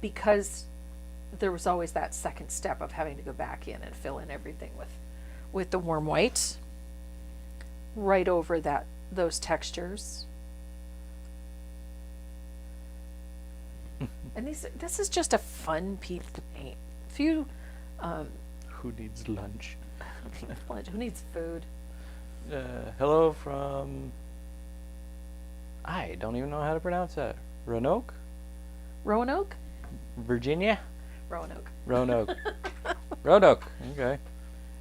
because there was always that second step of having to go back in and fill in everything with the warm white right over those textures. And this is just a fun piece to paint. If you Who needs lunch? who needs food? Hello from... I don't even know how to pronounce that. Roanoke? Roanoke? Virginia? Roanoke. Roanoke. Roanoke. Okay.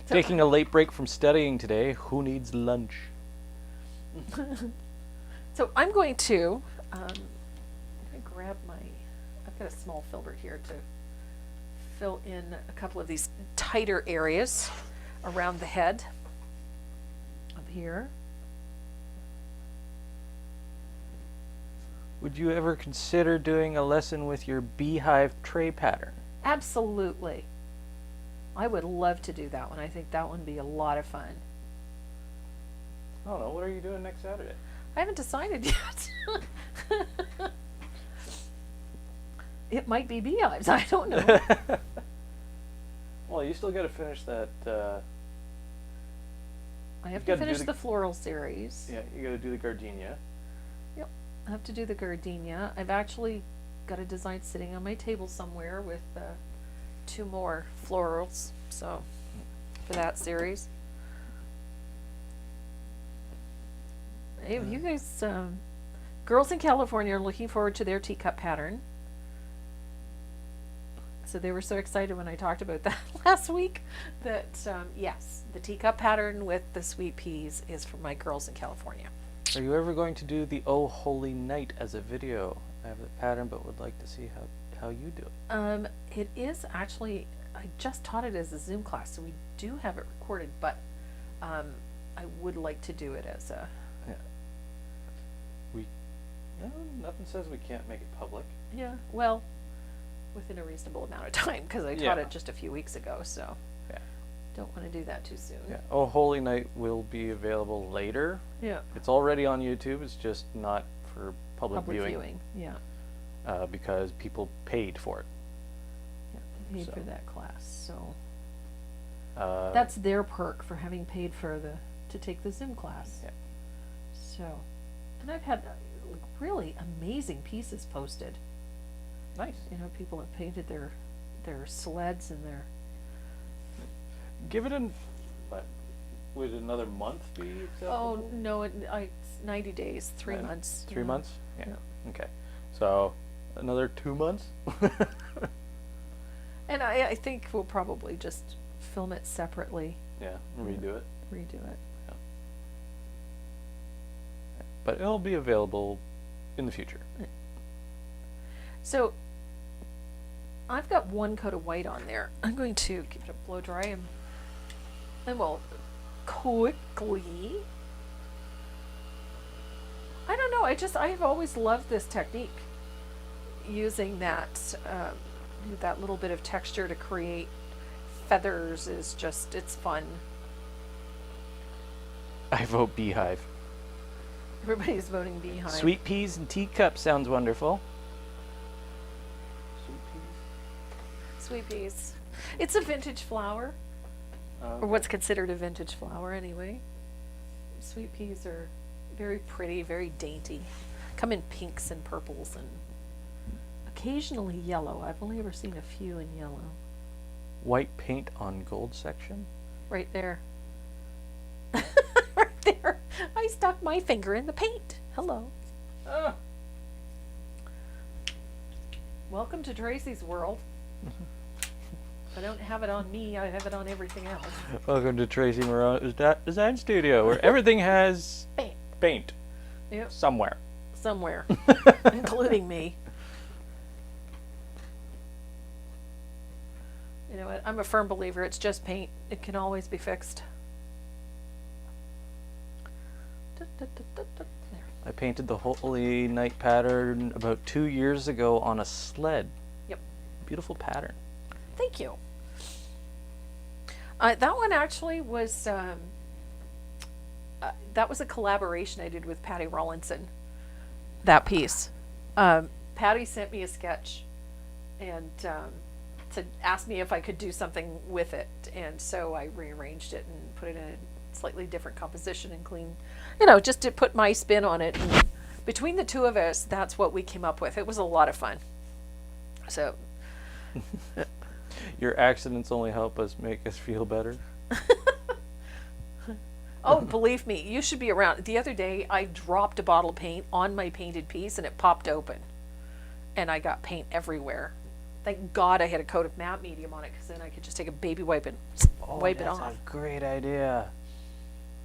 So- Taking a late break from studying today. Who needs lunch? So I'm going to grab I've got a small filbert here to fill in a couple of these tighter areas around the head up here. Would you ever consider doing a lesson with your beehive tray pattern? Absolutely. I would love to do that one. I think that one would be a lot of fun. I don't know. What are you doing next Saturday? I haven't decided yet. It might be beehives. I don't know. Well, you still got to finish that. I have to gotta do finish the- the floral series. Yeah, you got to do the gardenia. Yep. I have to do the gardenia. I've actually got a design sitting on my table somewhere with 2 more florals. So for that series. Hey, you guys, girls in California are looking forward to their teacup pattern. So they were so excited when I talked about that last week that, yes, the teacup pattern with the sweet peas is for my girls in California. Are you ever going to do the Oh Holy Night as a video? I have the pattern, but would like to see how you do it. It is actually, I just taught it as a Zoom class, so we do have it recorded, but I would like to do it as a, No, nothing says we can't make it public. yeah, well, within a reasonable amount of time, because I taught Yeah. it just a few weeks ago, so Yeah. don't want to do that too soon. Yeah. Oh Holy Night will be available later. Yeah. It's already on YouTube. It's just not for public viewing. Yeah. Because people paid for it. Yeah, they paid So. for that class, so Uh, that's their perk for having paid for to take the Zoom class. Yeah. So, and I've had like really amazing pieces posted. nice. You know, people have painted their sleds and their. Give it what? Would another month be acceptable? Oh no! It's 90 days, 3 Nine- months. 3 yeah. months? Yeah. Yeah. Okay. So another 2 months? And I think we'll probably just film it separately, Yeah, redo it. redo it. But it'll be available in the future. So I've got 1 coat of white on there. I'm going to give it a blow dry and we'll quickly. I don't know. I've always loved this technique, using that little bit of texture to create feathers is just, it's fun. I vote beehive. Everybody's voting beehive. Sweet peas and teacup sounds wonderful. Sweet peas. It's a vintage flower, or what's considered a vintage flower anyway. Sweet peas are very pretty, very dainty. Come in pinks and purples and occasionally yellow. I've only ever seen a few in yellow. White paint on gold section. Right there. Right there. I stuck my finger in the paint. Hello. Ah. Welcome to Tracy's world. I don't have it on me, I have it on everything else. Welcome to Tracy Moreau's design studio, where everything has Paint. paint Yep. somewhere. Somewhere. Including me. You know what? I'm a firm believer it's just paint. It can always be fixed. There. I painted the Holy Night pattern about 2 years ago on a sled. Yep. Beautiful pattern. Thank you. That one actually was that was a collaboration I did with Patty Rollinson. That piece. Patty sent me a sketch, and to ask me if I could do something with it, and so I rearranged it and put it in a slightly different composition and clean, just to put my spin on it. And between the two of us, that's what we came up with. It was a lot of fun. So, Your accidents only help us make us feel better. oh, believe me, you should be around. The other day, I dropped a bottle of paint on my painted piece, and it popped open, and I got paint everywhere. Thank God I had a coat of matte medium on it, because then I could just take a baby wipe and wipe it That's off. a great idea.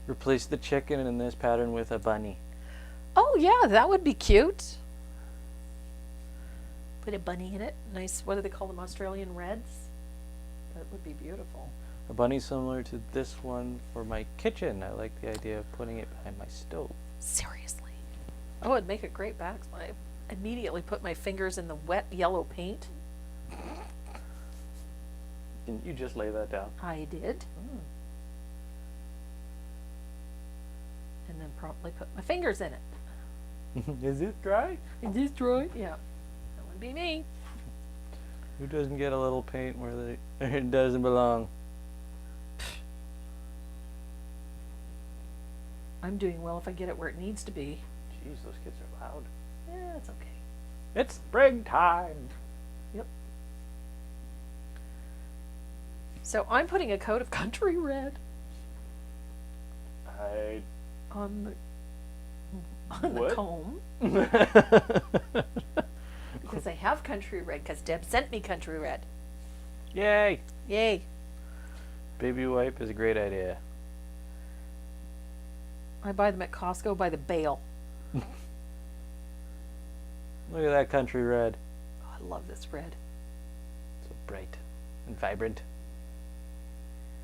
Replace the chicken in this pattern with a bunny. Oh yeah, that would be cute. Put a bunny in it. Nice. What do they call them? Australian Reds. That would be beautiful. A bunny similar to this one for my kitchen. I like the idea of putting it behind my stove. Seriously. Oh, it'd make a great backsplash. I immediately put my fingers in the wet yellow paint. Didn't you just lay that down? I did. And then promptly put my fingers in it. Is it dry? Is this dry? Yeah. That would be me. Who doesn't get a little paint where it doesn't belong? I'm doing well if I get it where it needs to be. Jeez, those kids are loud. Yeah, it's okay. It's springtime. Yep. So I'm putting a coat of country red I on the What? comb, because I have country red, because Deb sent me country red. Yay! Yay. Baby wipe is a great idea. I buy them at Costco by the bale. Look at that country red. Oh, I love this red. So bright and vibrant.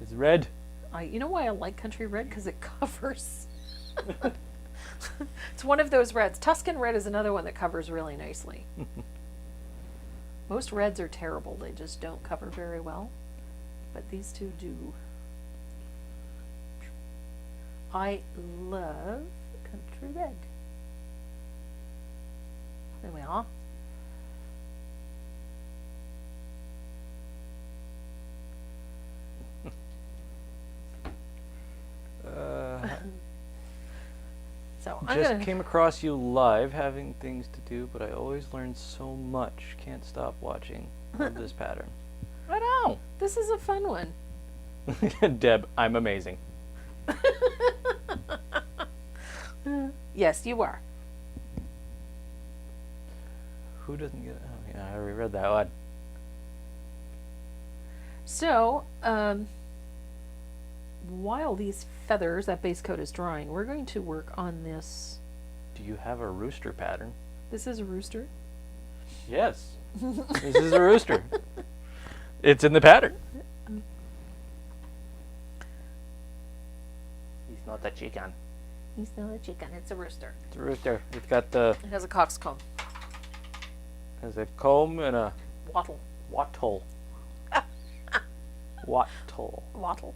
It's red. You know why I like country red? Because it covers. It's one of those reds. Tuscan red is another one that covers really nicely. Most reds are terrible. They just don't cover very well. But these two do. I love country red. There we are. So I'm Just gonna. came across you live having things to do, but I always learn so much. Can't stop watching. Love this pattern. I know. This is a fun one. Deb, I'm amazing. Yes, you are. Who doesn't get? Oh yeah, I already read that one. So, while these feathers, that base coat is drying, we're going to work on this. Do you have a rooster pattern? This is a rooster. Yes. This is a rooster. It's in the pattern. He's not a chicken. He's not a chicken, it's a rooster. It's a rooster. It's got the It has a coxcomb. has a comb and a Wattle. wattle. Wattle. Wattle.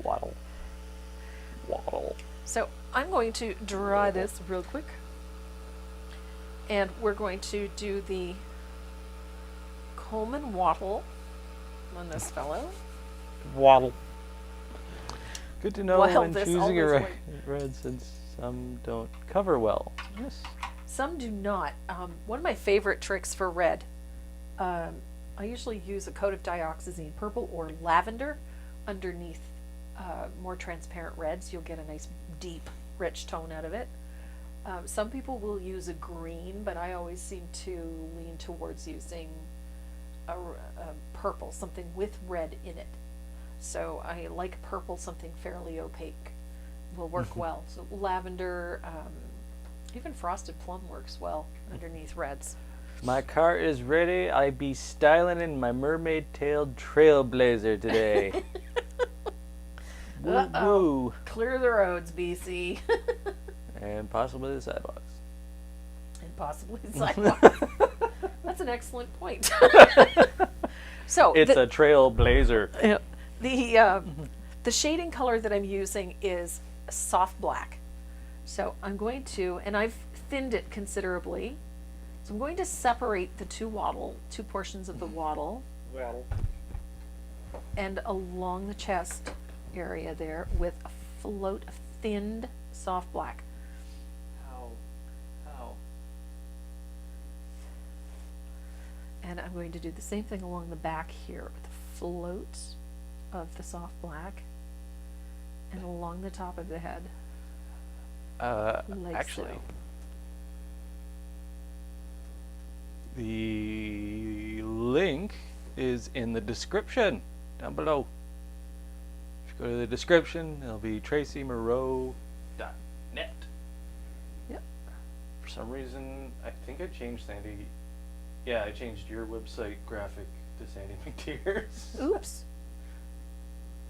Waddle. Waddle. So, I'm going to dry this real quick. And we're going to do the comb and wattle on this fellow. Waddle. Good to know While when this choosing a always red, since some don't cover well. Yes. Some do not. One of my favorite tricks for red, I usually use a coat of dioxazine purple or lavender underneath more transparent reds. You'll get a nice deep, rich tone out of it. Some people will use a green, but I always seem to lean towards using a purple, something with red in it. So I like purple, something fairly opaque will work well. So lavender, even frosted plum works well underneath reds. My car is ready. I be styling in my mermaid-tailed trailblazer today. Woo Uh-oh. woo. Clear the roads, BC. And possibly the sidewalks. And possibly sidewalks. That's an excellent point. So It's a trailblazer. the shading color that I'm using is soft black. So I'm going to, and I've thinned it considerably, So I'm going to separate the two portions of the wattle, and along the chest area there with a float of thinned soft black. How? And I'm going to do the same thing along the back here with a float of the soft black and along the top of the head. Like Actually, so. the link is in the description down below. If you go to the description, it'll be tracymoreau.net. Yep. For some reason, I think I changed Sandy. Yeah, I changed your website graphic to Sandy McTeer's Oops.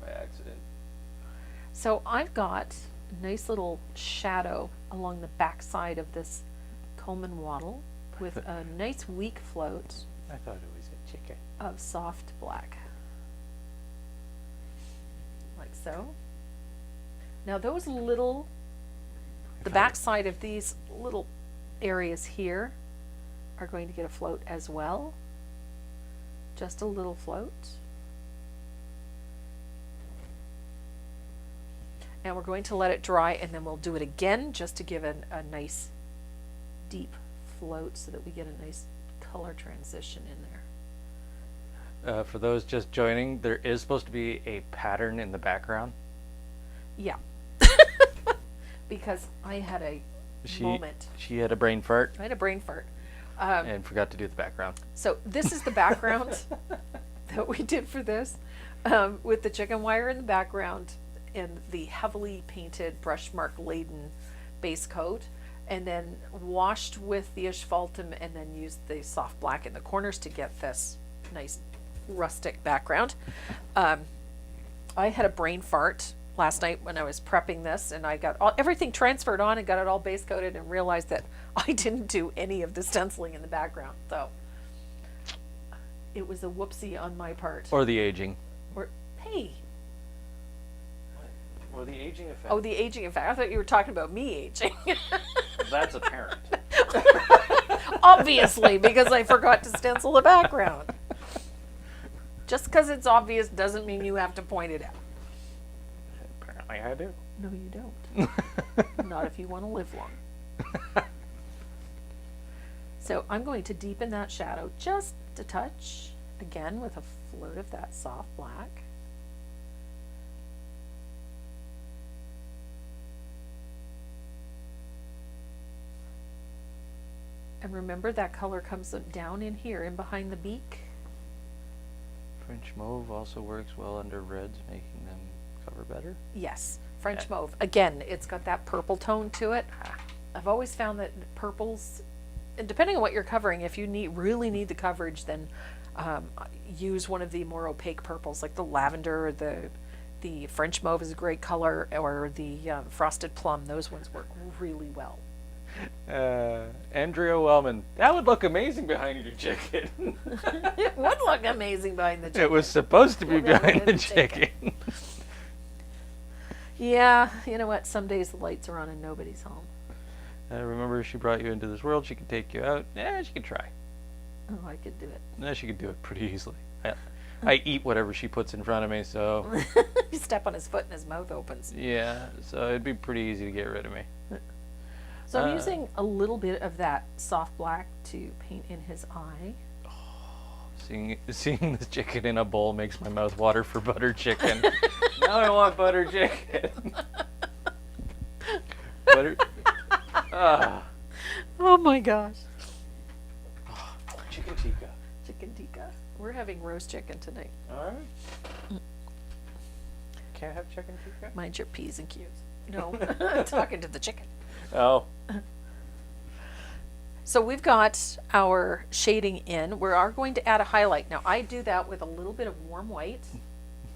by accident. So I've got a nice little shadow along the back side of this Coleman wattle with a nice weak float I thought it was a chicken. of soft black. Like so. Now those little, the back side of these little areas here are going to get a float as well. Just a little float. And we're going to let it dry, and then we'll do it again just to give a nice deep float so that we get a nice color transition in there. For those just joining, there is supposed to be a pattern in the background. Yeah. Because I had a moment. She had a brain fart I had a brain fart. and forgot to do the background. So this is the background that we did for this, with the chicken wire in the background and the heavily painted brush mark laden base coat, and then washed with the asphaltum, and then used the soft black in the corners to get this nice rustic background. I had a brain fart last night when I was prepping this, and I got everything transferred on and got it all base coated, and realized that I didn't do any of the stenciling in the background. So it was a whoopsie on my part. Or the aging. Or hey, Or the aging effect. oh, the aging effect. I thought you were talking about me aging. That's apparent. Obviously, because I forgot to stencil the background. Just because it's obvious doesn't mean you have to point it out. Apparently I do. No, you don't. Not if you want to live long. So I'm going to deepen that shadow just a touch, again with a float of that soft black. And remember that color comes down in here and behind the beak. French mauve also works well under reds, making them cover better. Yes, French Yeah. mauve. Again, it's got that purple tone to it. I've always found that purples, and depending on what you're covering, if you really need the coverage, then use one of the more opaque purples, like the lavender or the French mauve is a great color, or the frosted plum. Those ones work really well. Andrea Wellman, that would look amazing behind your chicken. It would look amazing behind the chicken. It was supposed to be Well, behind the then chicken. chicken. Yeah, you know what? Some days the lights are on and nobody's home. Remember, she brought you into this world. She could take you out. Yeah, she could try. Oh, I could do it. No, she could do it pretty easily. I eat whatever she puts in front of me, so You step on his foot and his mouth opens. yeah. So it'd be pretty easy to get rid of me. So I'm using a little bit of that soft black to paint in his eye. Seeing this chicken in a bowl makes my mouth water for butter chicken. Now I want butter chicken. Butter. Oh my gosh. Chicken tikka. Chicken tikka. We're having roast chicken tonight. All right. Can't have chicken tikka. Mind your P's and Q's. No, talking to the chicken. Oh. So we've got our shading in. We are going to add a highlight. Now I do that with a little bit of warm white.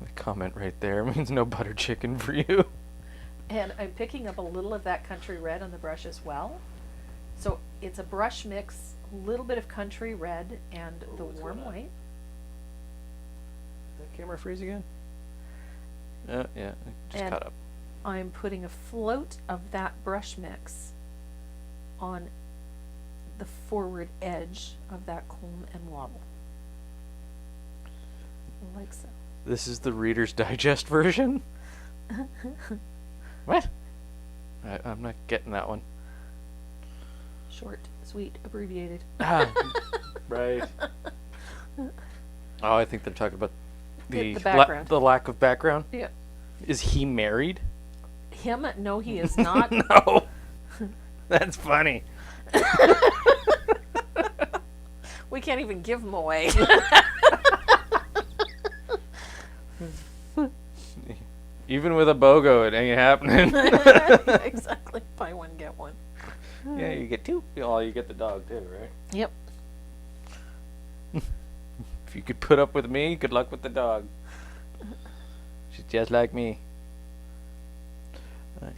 The comment right there means no butter chicken for you. And I'm picking up a little of that country red on the brush as well. So it's a brush mix, a little bit of country red and the what's warm going on? white. Did the camera freeze again? Yeah, it just And caught up. I'm putting a float of that brush mix on the forward edge of that comb and wattle. Like so. This is the Reader's Digest version? What? I'm not getting that one. Short, sweet, abbreviated. Ah, right. Oh, I think they're talking about The background. the lack of background. Yeah. Is he married? Him? No, he is not. No. That's funny. We can't even give him away. Even with a BOGO, it ain't happening. Exactly. Buy one, get one. Yeah, you get two. Oh, you get the dog too, right? Yep. If you could put up with me, good luck with the dog. She's just like me.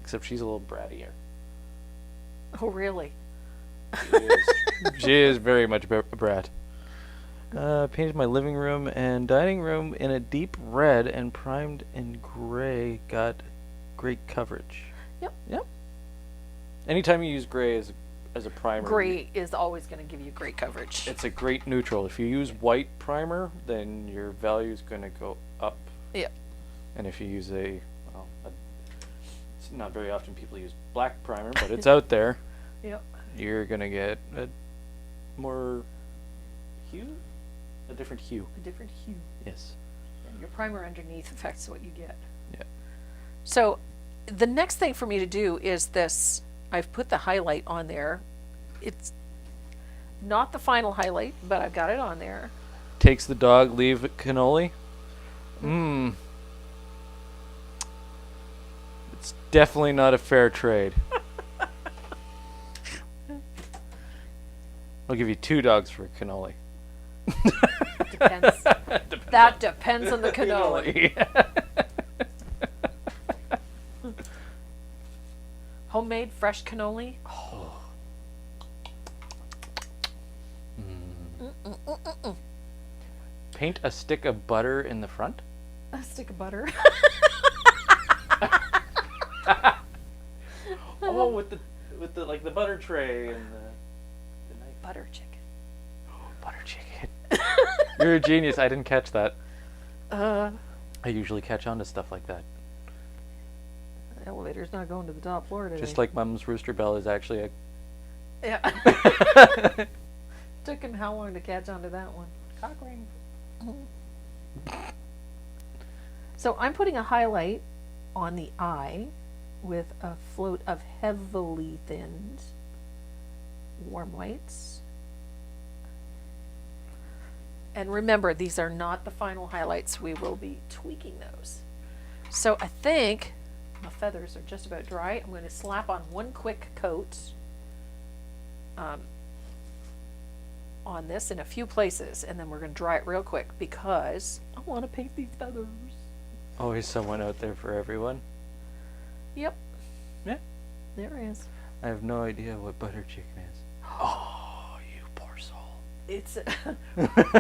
Except she's a little brattier. Oh, really? She is very much a brat. Painted my living room and dining room in a deep red and primed in gray. Got great coverage. Yep. Yep. Anytime you use gray as a primer, Gray is always going to give you great coverage. it's a great neutral. If you use white primer, then your value is going to go up. Yep. And if you use it's not very often people use black primer, but it's out there. Yep. You're going to get a more hue? A different hue. A different hue. Yes. And your primer underneath affects what you get. Yeah. So the next thing for me to do is this. I've put the highlight on there. It's not the final highlight, but I've got it on there. Takes the dog, leave cannoli. Mmm. It's definitely not a fair trade. I'll give you 2 dogs for a cannoli. Depends. That depends on the cannoli. Homemade fresh cannoli. Oh. Paint a stick of butter in the front. A stick of butter. Oh, with the like the butter tray and the knife. Butter chicken. Butter chicken. You're a genius. I didn't catch that. Uh, I usually catch on to stuff like that. the elevator's not going to the top floor today. Just like Mum's Rooster Bell is actually a... Yeah. Took him how long to catch on to that one? Cock ring. So I'm putting a highlight on the eye with a float of heavily thinned warm whites. And remember, these are not the final highlights. We will be tweaking those. So I think my feathers are just about dry. I'm going to slap on one quick coat on this in a few places, and then we're going to dry it real quick because I want to paint these feathers. Always someone out there for everyone. Yep. Yeah. There is. I have no idea what butter chicken is. Oh, you poor soul. It's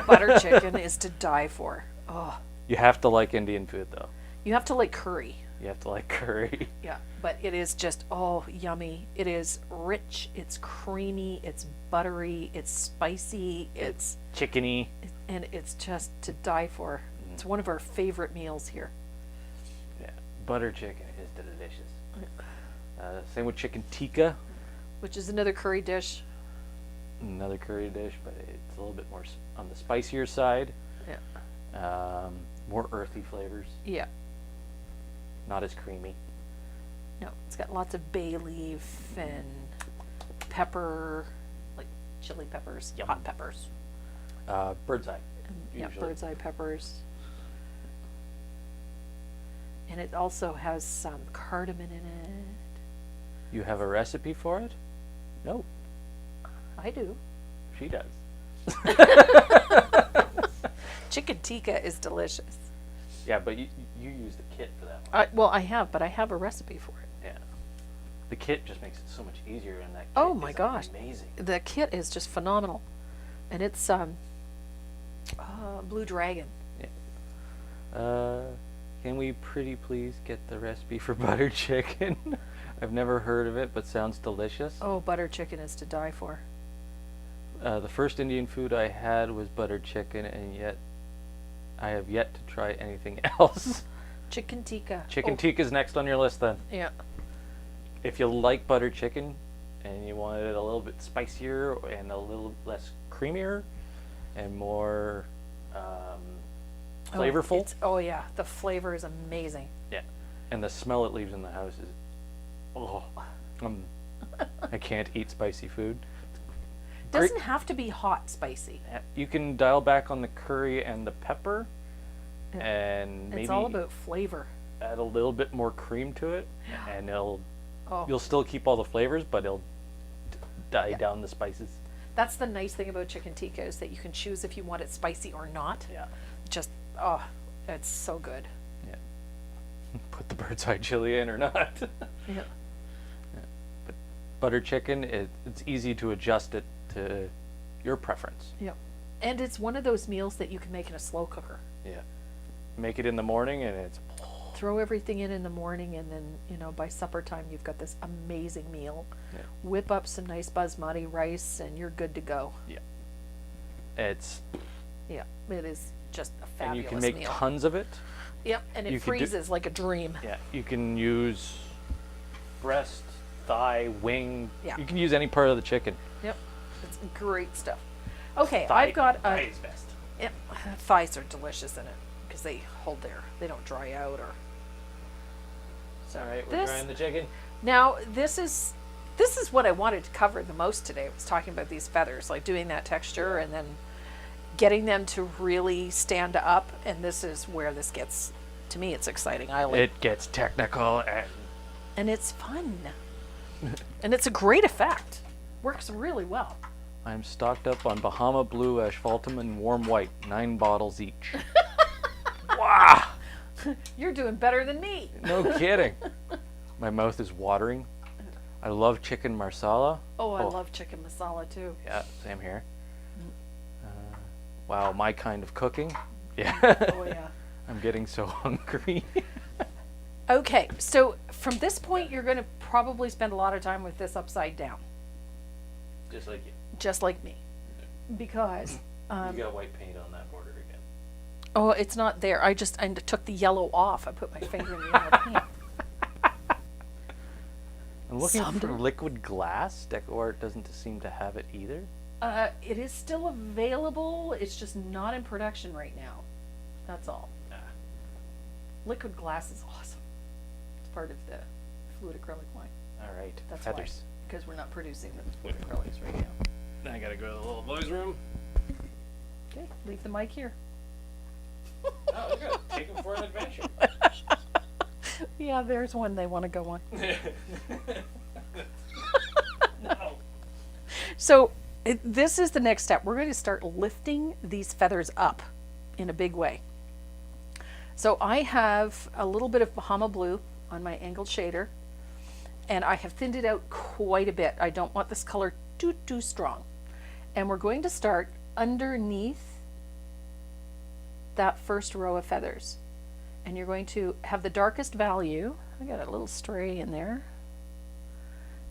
butter chicken is to die for. Oh, You have to like Indian food, though. you have to like curry. You have to like curry. Yeah, but it is just yummy. It is rich. It's creamy. It's buttery. It's spicy. It's Chickeny. and it's just to die for. It's one of our favorite meals here. Yeah. Butter chicken is delicious. Same with chicken tikka. Which is another curry dish. Another curry dish, but it's a little bit more on the spicier side. Yeah. More earthy flavors. Yeah. Not as creamy. No, it's got lots of bay leaf and pepper, like chili peppers, Yum. hot peppers. Bird's eye. Yeah, Usually. bird's eye peppers. And it also has some cardamom in it. You have a recipe for it? No, I do. she does. Chicken tikka is delicious. Yeah, but you use the kit for that one. Well, I have, but I have a recipe for it. Yeah. The kit just makes it so much easier, and that kit Oh my is gosh. amazing. The kit is just phenomenal. And it's Blue Dragon. Can we pretty please get the recipe for butter chicken? I've never heard of it, but sounds delicious. Oh, butter chicken is to die for. The first Indian food I had was buttered chicken, and yet I have yet to try anything else. Chicken tikka. Chicken tikka is next on your list then. Yeah. If you like buttered chicken and you want it a little bit spicier and a little less creamier and more flavorful. Oh yeah, the flavor is amazing. Yeah. And the smell it leaves in the house is, I can't eat spicy food. Doesn't have to be hot spicy. You can dial back on the curry and the pepper, and maybe It's all about flavor. add a little bit more cream to it, and Oh, you'll still keep all the flavors, but it'll die down the spices. that's the nice thing about chicken tikka is that you can choose if you want it spicy or not. Yeah. Just it's so good. Yeah. Put the bird's eye chili in or not. Yeah. But butter chicken, it's easy to adjust it to your preference. Yeah. And it's one of those meals that you can make in a slow cooker. Yeah. Make it in the morning, and it's Throw everything in the morning, and then, by supper time, you've got this amazing meal. Yeah. Whip up some nice basmati rice, and you're good to go. it's Yeah. It is just a and fabulous you can make meal. tons of it. Yep. And you it could do- freezes like a dream. Yeah, you can use breast, thigh, wing. Yeah. You can use any part of the chicken. Yep. It's great stuff. Okay, Thigh, I've got thigh a is best. Yep. Thighs are delicious in it because they they don't dry out or. So All right, we're this, trying the chicken. now this is what I wanted to cover the most today. I was talking about these feathers, like doing that texture and then getting them to really stand up. And this is where this gets, to me, it's exciting. I like, It gets technical and it's fun, and it's a great effect. Works really well. I'm stocked up on Bahama Blue, Asphaltum, and Warm White. 9 bottles each. Wow! You're doing better than me. No kidding. My mouth is watering. I love chicken marsala. Oh, I love chicken masala too. Yeah, same here. Wow, my kind of cooking. Yeah. Oh yeah. I'm getting so hungry. Okay, so from this point, you're going to probably spend a lot of time with this upside down, Just like you. just like me, because You got white paint on that border again. oh, it's not there. I took the yellow off. I put my finger in the yellow paint. I'm looking for Somber. liquid glass. DecoArt doesn't seem to have it either. It is still available. It's just not in production right now. That's all. Liquid glass is awesome. It's part of the fluid acrylic line. All right. That's Feathers. why, because we're not producing the fluid acrylics right now. Now I gotta go to the little boys' room. Okay, leave the mic here. Oh, look at it. Take them for an adventure. Yeah, there's one they want to go on. No. So this is the next step. We're going to start lifting these feathers up in a big way. So I have a little bit of Bahama Blue on my angled shader, and I have thinned it out quite a bit. I don't want this color too strong. And we're going to start underneath that first row of feathers. And you're going to have the darkest value. I got a little stray in there.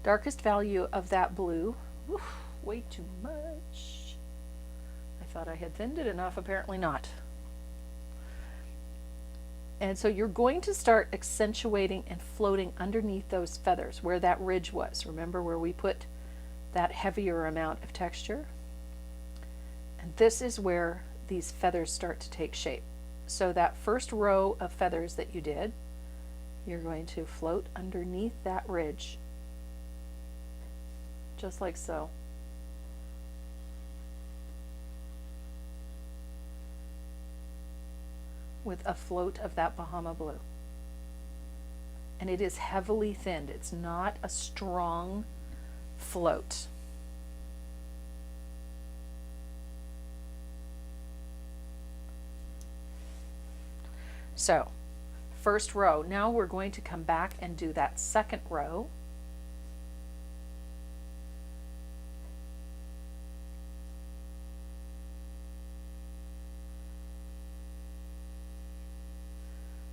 Darkest value of that blue. Oof, way too much. I thought I had thinned it enough, apparently not. And so you're going to start accentuating and floating underneath those feathers where that ridge was. Remember where we put that heavier amount of texture? And this is where these feathers start to take shape. So that first row of feathers that you did, you're going to float underneath that ridge. Just like so. With a float of that Bahama Blue. And it is heavily thinned. It's not a strong float. So, first row. Now we're going to come back and do that second row.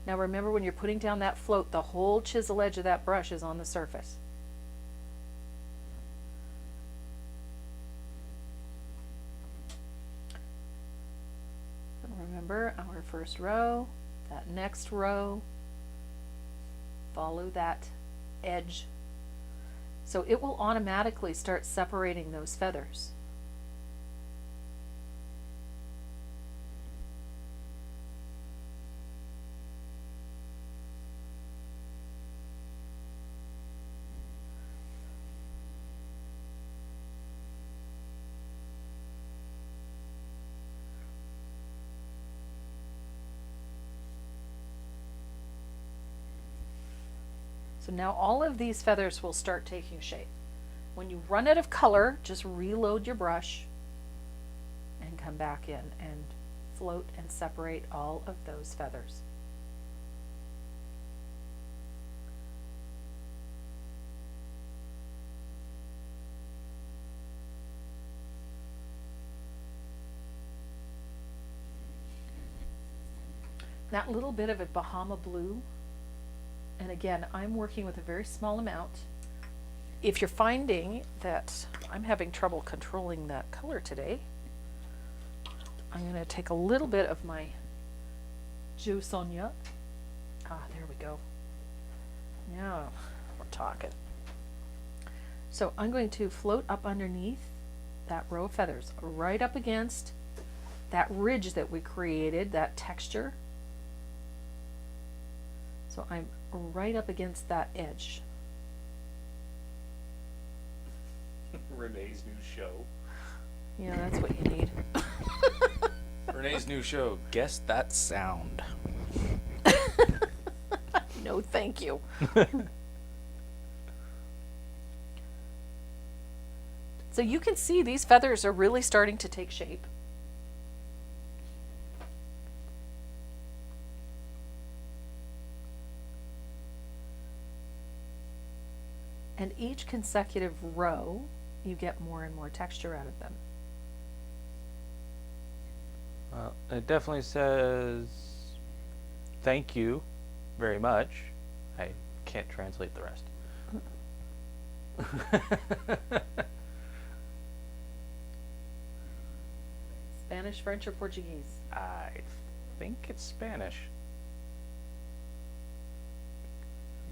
Now remember, when you're putting down that float, the whole chisel edge of that brush is on the surface. first row, that next row, follow that edge. So it will automatically start separating those feathers. So now all of these feathers will start taking shape. When you run out of color, just reload your brush and come back in and float and separate all of those feathers. That little bit of a Bahama blue, and again, I'm working with a very small amount. If you're finding that I'm having trouble controlling that color today, I'm going to take a little bit of my Sonja. There we go. Now we're talking. So I'm going to float up underneath that row of feathers, right up against that ridge that we created, that texture. So I'm right up against that edge. Renee's new show. Yeah, that's what you need. Renee's new show. Guess that sound. No, thank you. So you can see these feathers are really starting to take shape. And each consecutive row, you get more and more texture out of them. Well, it definitely says thank you very much. I can't translate the rest. Spanish, French, or Portuguese? I think it's Spanish.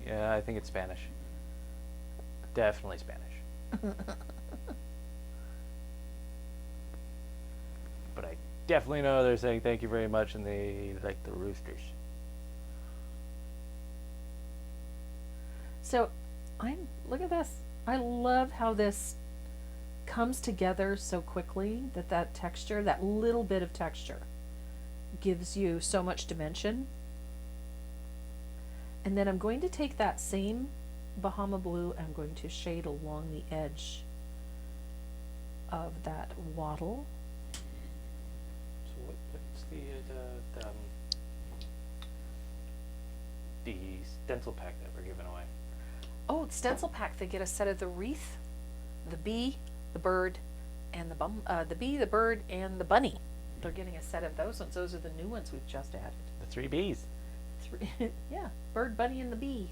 Yeah, I think it's Spanish. Definitely Spanish. But I definitely know they're saying thank you very much and they like the roosters. So look at this. I love how this comes together so quickly, that texture, that little bit of texture gives you so much dimension. And then I'm going to take that same Bahama blue, I'm going to shade along the edge of that wattle. So what's the stencil pack that we're giving away? Oh, stencil pack, they get a set of the wreath, the bee, the bird, and the bee, the bird, and the bunny. They're getting a set of those ones. Those are the new ones we've just added. The 3 bees. Yeah, bird, bunny, and the bee.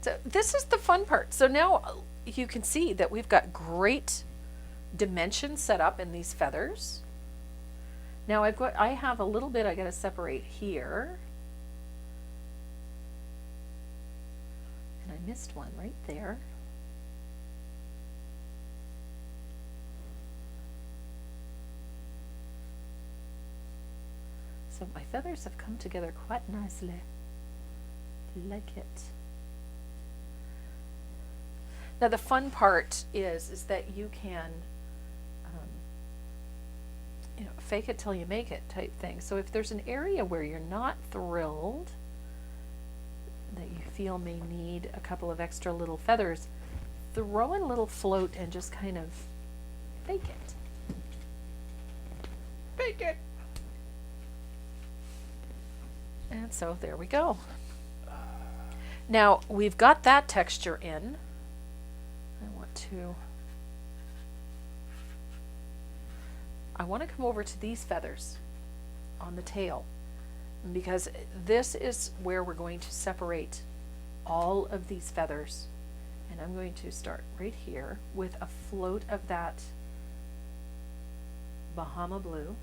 So this is the fun part. So now you can see that we've got great dimensions set up in these feathers. Now I have a little bit I got to separate here. And I missed one right there. So my feathers have come together quite nicely. Like it. Now the fun part is that you can, fake it till you make it type thing. So if there's an area where you're not thrilled, that you feel may need a couple of extra little feathers, throw in a little float and just kind of fake it. Fake it. And so there we go. Now we've got that texture in. I want to come over to these feathers on the tail, because this is where we're going to separate all of these feathers, and I'm going to start right here with a float of that Bahama blue.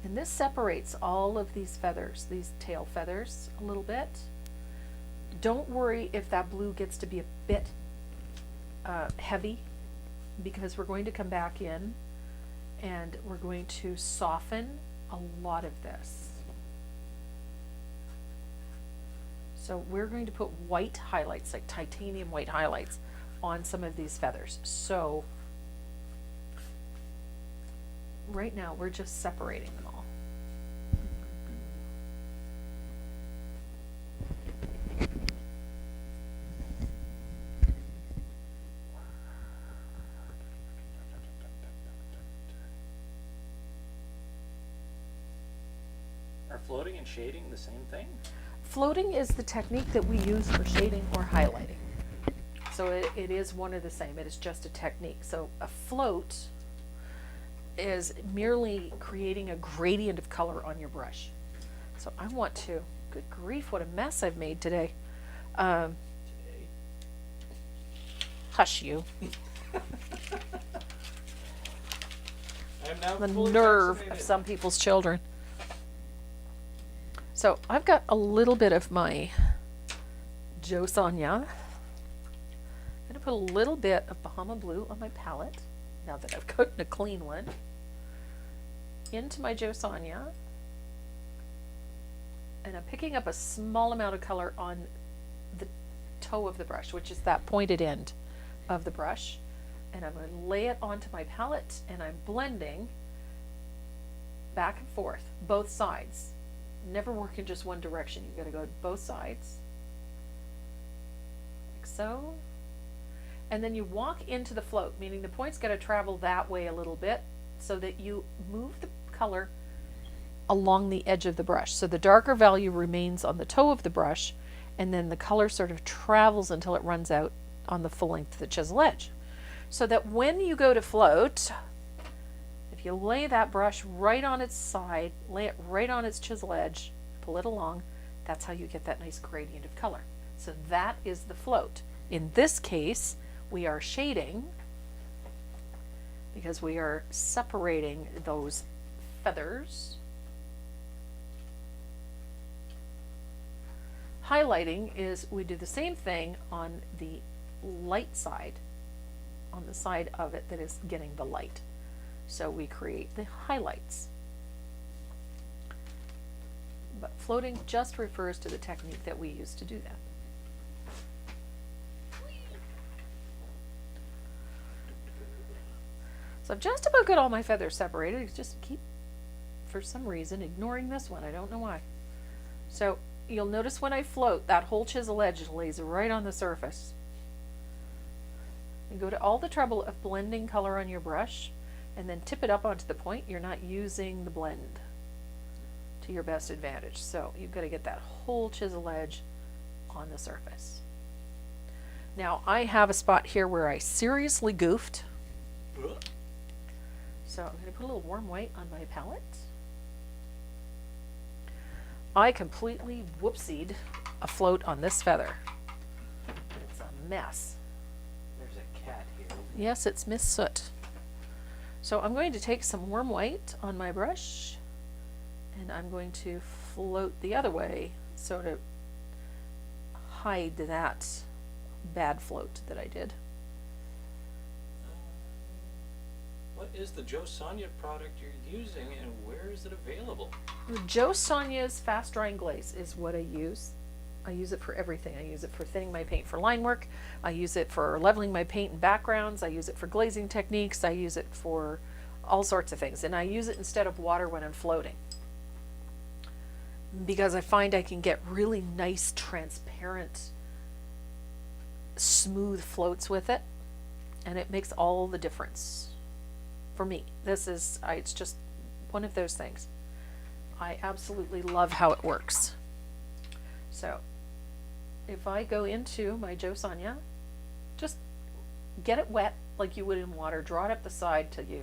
And this separates all of these feathers, these tail feathers, a little bit. Don't worry if that blue gets to be a bit heavy, because we're going to come back in and we're going to soften a lot of this. So we're going to put white highlights, like titanium white highlights, on some of these feathers. So right now we're just separating them all. Are floating and shading the same thing? Floating is the technique that we use for shading or highlighting. So it is one of the same. It is just a technique. So a float is merely creating a gradient of color on your brush. So I want to, good grief, what a mess I've made today. Hush you. I am now The fully nerve vaccinated. of some people's children. So I've got a little bit of my Joe Sonja. I'm going to put a little bit of Bahama blue on my palette, now that I've gotten a clean one, into my Joe Sonja. And I'm picking up a small amount of color on the toe of the brush, which is that pointed end of the brush. And I'm going to lay it onto my palette, and I'm blending back and forth, both sides. Never work in just one direction. You've got to go to both sides, like so. And then you walk into the float, meaning the point's got to travel that way a little bit so that you move the color along the edge of the brush. So the darker value remains on the toe of the brush, and then the color sort of travels until it runs out on the full length of the chisel edge. So that when you go to float, if you lay that brush right on its side, lay it right on its chisel edge, pull it along, that's how you get that nice gradient of color. So that is the float. In this case, we are shading because we are separating those feathers. Highlighting is we do the same thing on the light side, on the side of it that is getting the light. So we create the highlights. But floating just refers to the technique that we use to do that. So I've just about got all my feathers separated. I just keep, for some reason, ignoring this one. I don't know why. So you'll notice when I float, that whole chisel edge lays right on the surface. And go to all the trouble of blending color on your brush, and then tip it up onto the point. You're not using the blend to your best advantage. So you've got to get that whole chisel edge on the surface. Now I have a spot here where I seriously goofed. So I'm going to put a little warm white on my palette. I completely whoopsied a float on this feather. It's a mess. There's a cat here. Yes, it's Miss Soot. So I'm going to take some warm white on my brush, and I'm going to float the other way so to hide that bad float that I did. What is the Joe Sonja product you're using, and where is it available? Joe Sonja's fast drying glaze is what I use. I use it for everything. I use it for thinning my paint for line work. I use it for leveling my paint in backgrounds. I use it for glazing techniques. I use it for all sorts of things. And I use it instead of water when I'm floating, because I find I can get really nice, transparent, smooth floats with it. And it makes all the difference for me. This is, it's just one of those things. I absolutely love how it works. So if I go into my Joe Sonja, just get it wet like you would in water, draw it up the side till you,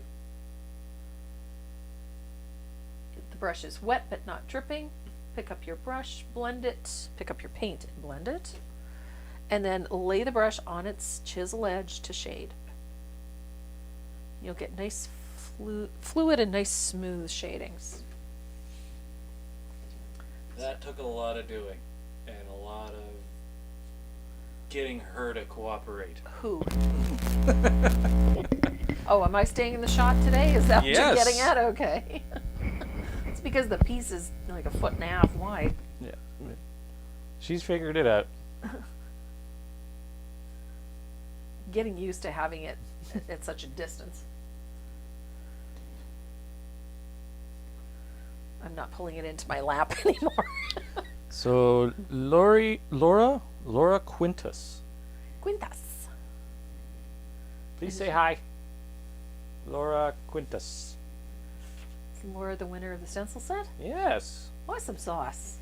the brush is wet but not dripping. Pick up your brush, blend it, pick up your paint and blend it. and then lay the brush on its chisel edge to shade. You'll get nice fluid and nice smooth shadings. That took a lot of doing and a lot of getting her to cooperate. Who? Oh, am I staying in the shot today? Is that what you're Yes. getting at? Okay. It's because the piece is like 1.5 feet wide. Yeah. She's figured it out. Getting used to having it at such a distance. I'm not pulling it into my lap anymore. So Laura Quintus. Quintas. Please say hi. Laura Quintus. Is Laura the winner of the stencil set? Yes. Awesome sauce.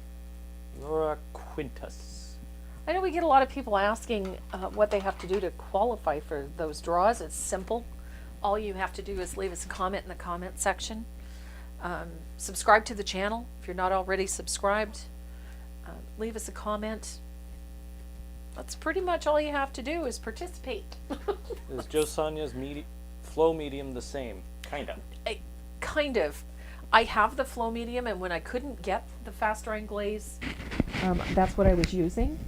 Laura Quintus. I know we get a lot of people asking what they have to do to qualify for those draws. It's simple. All you have to do is leave us a comment in the comment section. Subscribe to the channel if you're not already subscribed. Leave us a comment. That's pretty much all you have to do is participate. Is Joe Sonja's flow medium the same? Kinda. Kind of. I have the flow medium, and when I couldn't get the fast drying glaze, that's what I was using.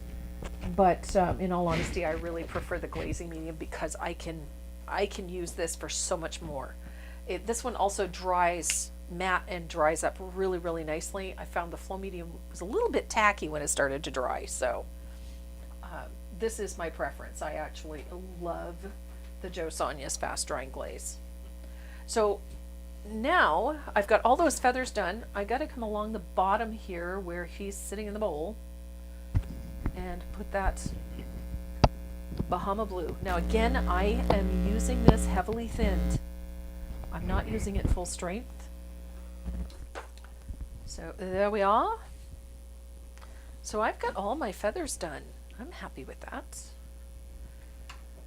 But in all honesty, I really prefer the glazing medium because I can use this for so much more. This one also dries matte and dries up really, really nicely. I found the flow medium was a little bit tacky when it started to dry, so this is my preference. I actually love the Joe Sonja's fast drying glaze. So now I've got all those feathers done. I got to come along the bottom here where he's sitting in the bowl and put that Bahama blue. Now again, I am using this heavily thinned. I'm not using it full strength. So there we are. So I've got all my feathers done. I'm happy with that.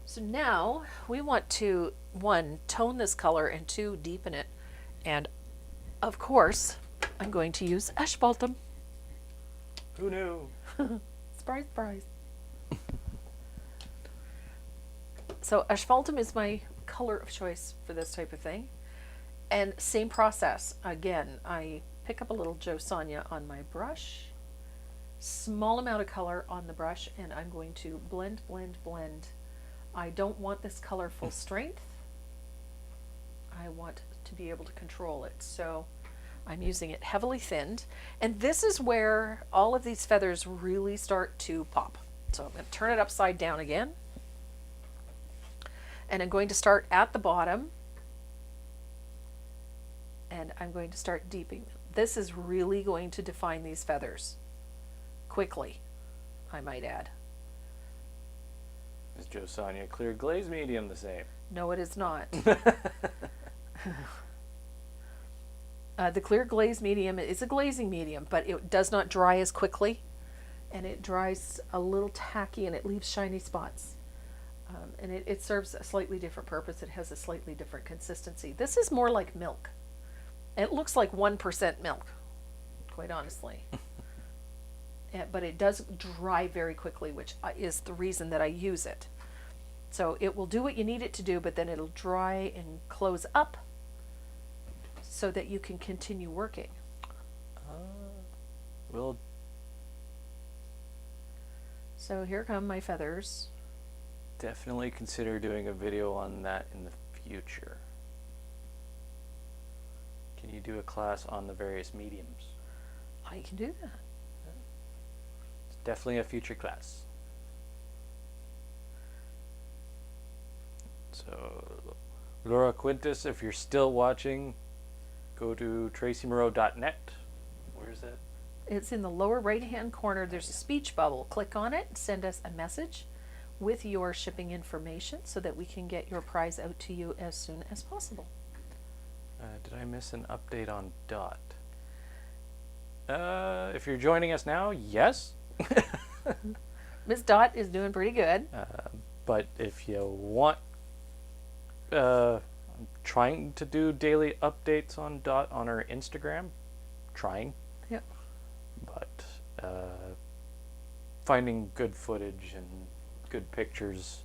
So now we want to, 1, tone this color, and 2, deepen it. And of course, I'm going to use asphaltum. Who knew? Surprise, surprise. So asphaltum is my color of choice for this type of thing. And same process. Again, I pick up a little Joe Sonja on my brush, small amount of color on the brush, and I'm going to blend, blend, blend. I don't want this color full strength. I want to be able to control it. So I'm using it heavily thinned. And this is where all of these feathers really start to pop. So I'm going to turn it upside down again. And I'm going to start at the bottom. And I'm going to start deepening. This is really going to define these feathers quickly, I might add. Is Joe Sonja clear glaze medium the same? No, it is not. The clear glaze medium is a glazing medium, but it does not dry as quickly, and it dries a little tacky and it leaves shiny spots. And it serves a slightly different purpose. It has a slightly different consistency. This is more like milk. It looks like 1% milk, quite honestly. But it does dry very quickly, which is the reason that I use it. So it will do what you need it to do, but then it'll dry and close up so that you can continue working. We'll So here come my feathers. definitely consider doing a video on that in the future. Can you do a class on the various mediums? I can do that. It's definitely a future class. So, Laura Quintus, if you're still watching, go to tracymoreau.net. Where's that? It's in the lower right hand corner. There's a speech bubble. Click on it, send us a message with your shipping information so that we can get your prize out to you as soon as possible. Did I miss an update on Dot? If you're joining us now, yes. Miss Dot is doing pretty good. But if you want, I'm trying to do daily updates on Dot on our Instagram. Trying. Yep. But finding good footage and good pictures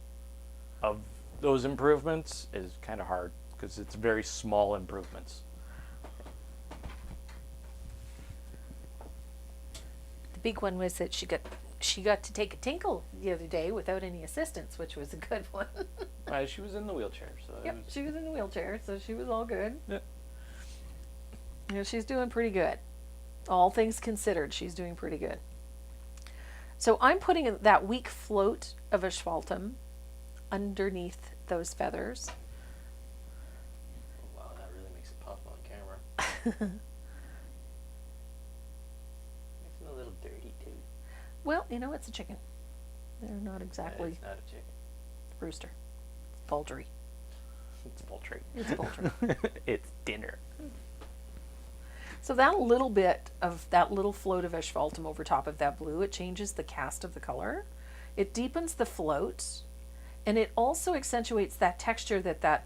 of those improvements is kind of hard because it's very small improvements. The big one was that she got to take a tinkle the other day without any assistance, which was a good one. She was in the wheelchair, so it Yep, was, she was in the wheelchair, so she was all good. yeah. Yeah, she's doing pretty good. All things considered, she's doing pretty good. So I'm putting that weak float of asphaltum underneath those feathers. Wow, that really makes it pop on camera. Makes it a little dirty too. Well, it's a chicken. They're not exactly It's not a chicken. rooster. Poultry. It's poultry. It's poultry. It's dinner. So that little bit of that little float of asphaltum over top of that blue, it changes the cast of the color. It deepens the float, and it also accentuates that texture that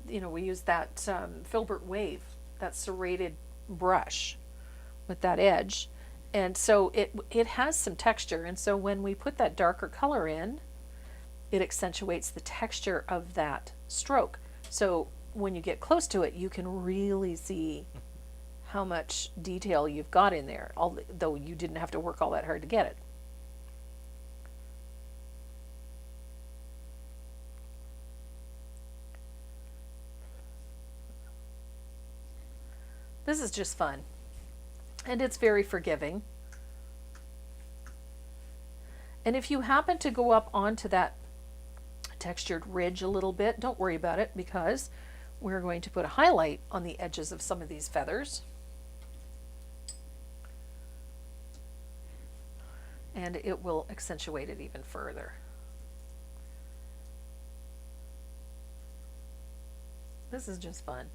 we use that filbert wave, that serrated brush with that edge. And so it has some texture, and so when we put that darker color in, it accentuates the texture of that stroke. So when you get close to it, you can really see how much detail you've got in there, although you didn't have to work all that hard to get it. This is just fun, and it's very forgiving. And if you happen to go up onto that textured ridge a little bit, don't worry about it, because we're going to put a highlight on the edges of some of these feathers. And it will accentuate it even further. This is just fun.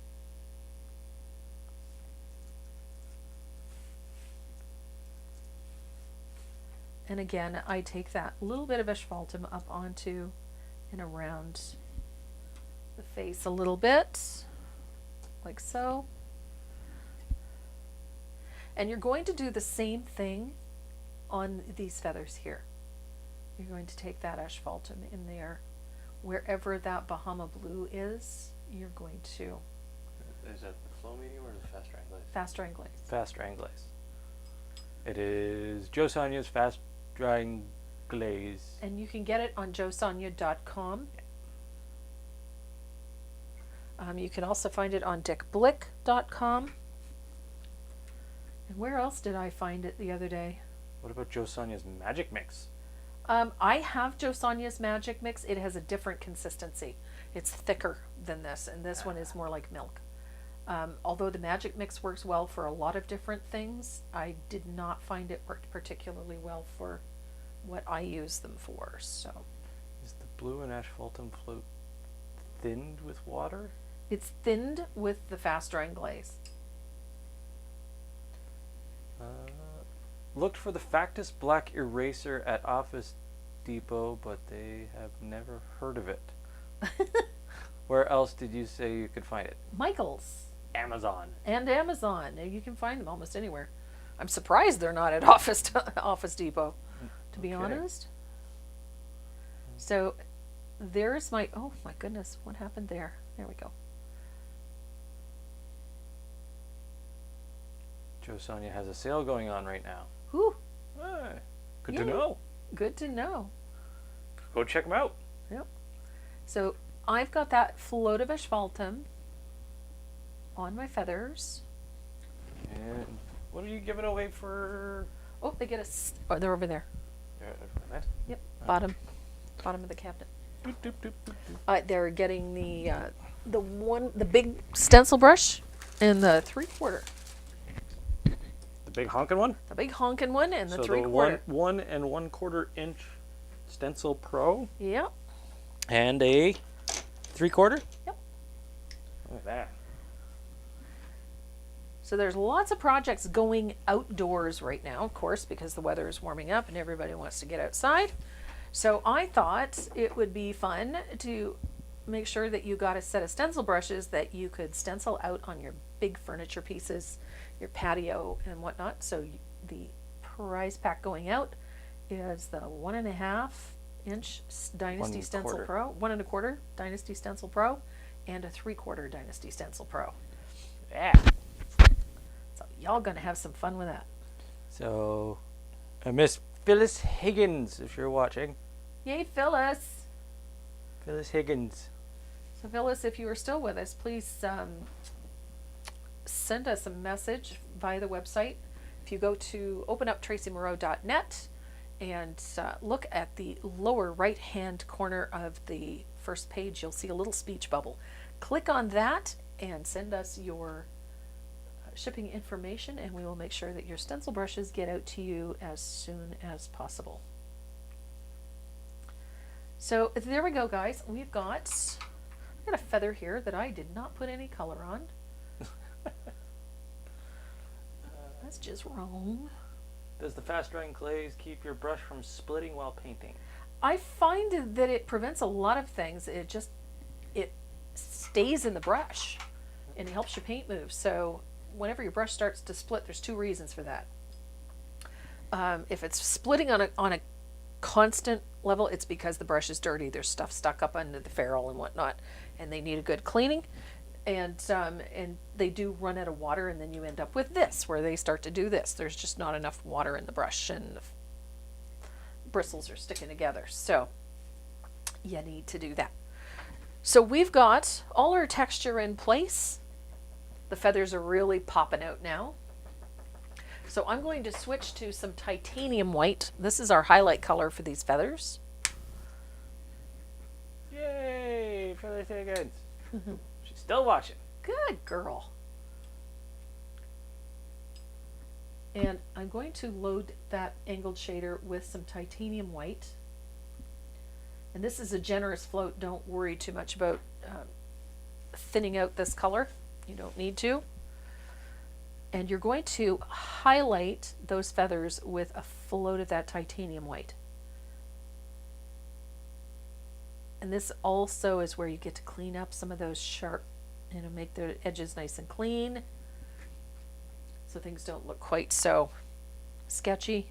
And again, I take that little bit of asphaltum up onto and around the face a little bit, like so. And you're going to do the same thing on these feathers here. You're going to take that asphaltum in there. Wherever that Bahama blue is, you're going to... Is that the flow medium or the fast drying glaze? Fast drying glaze. Fast drying glaze. It is Joe Sonja's fast drying glaze. And you can get it on joesonja.com. You can also find it on dickblick.com. And where else did I find it the other day? What about Joe Sonja's magic mix? I have Joe Sonja's magic mix. It has a different consistency. It's thicker than this, and this one is more like milk. Although the magic mix works well for a lot of different things, I did not find it worked particularly well for what I use them for. So Is the blue and asphaltum float thinned with water? it's thinned with the fast drying glaze. Looked for the Factus Black Eraser at Office Depot, but they have never heard of it. Where else did you say you could find it? Michael's Amazon. and Amazon. You can find them almost anywhere. I'm surprised they're not at Office Depot, to be Okay. honest. So there's my, oh my goodness, what happened there? There we go. Joe Sonja has a sale going on right now. Whew, Hey, good Yay. to know. good to know. Go check them out. Yep. So I've got that float of asphaltum on my feathers. And what are you giving away for? Oh, they get oh, they're over there. That? Yep, bottom of the cabinet. Doop, doop, doop, doop, doop. They're getting the big stencil brush and the 3/4. The big honking one? The big honking one and the So 3/4. the 1 1/4 inch Stencil Pro Yep. and a 3/4? Yep. Look at that. So there's lots of projects going outdoors right now, of course, because the weather is warming up and everybody wants to get outside. So I thought it would be fun to make sure that you got a set of stencil brushes that you could stencil out on your big furniture pieces, your patio and whatnot. So the prize pack going out is the 1.5 1/2" Dynasty Stencil 1/4. Pro, 1 1/4 Dynasty Stencil Pro, and a 3/4 Dynasty Stencil Pro. Yeah. So y'all gonna have some fun with that. So, Miss Phyllis Higgins, if you're watching. Yay, Phyllis! Phyllis Higgins. So Phyllis, if you are still with us, please send us a message via the website. If you go to openuptracymoreau.net and look at the lower right hand corner of the first page, you'll see a little speech bubble. Click on that and send us your shipping information, and we will make sure that your stencil brushes get out to you as soon as possible. So there we go, guys. I've got a feather here that I did not put any color on. That's just wrong. Does the fast drying glaze keep your brush from splitting while painting? I find that it prevents a lot of things. It stays in the brush and it helps your paint move. So whenever your brush starts to split, there's 2 reasons for that. If it's splitting on a constant level, it's because the brush is dirty. There's stuff stuck up under the ferrule and whatnot, and they need a good cleaning. And they do run out of water, and then you end up with this, where they start to do this. There's just not enough water in the brush, and the bristles are sticking together. So you need to do that. So we've got all our texture in place. The feathers are really popping out now. So I'm going to switch to some titanium white. This is our highlight color for these feathers. Yay, Phyllis Higgins. She's still watching. Good girl. And I'm going to load that angled shader with some titanium white. And this is a generous float. Don't worry too much about thinning out this color. You don't need to. And you're going to highlight those feathers with a float of that titanium white. And this also is where you get to clean up some of those sharp, make the edges nice and clean, so things don't look quite so sketchy.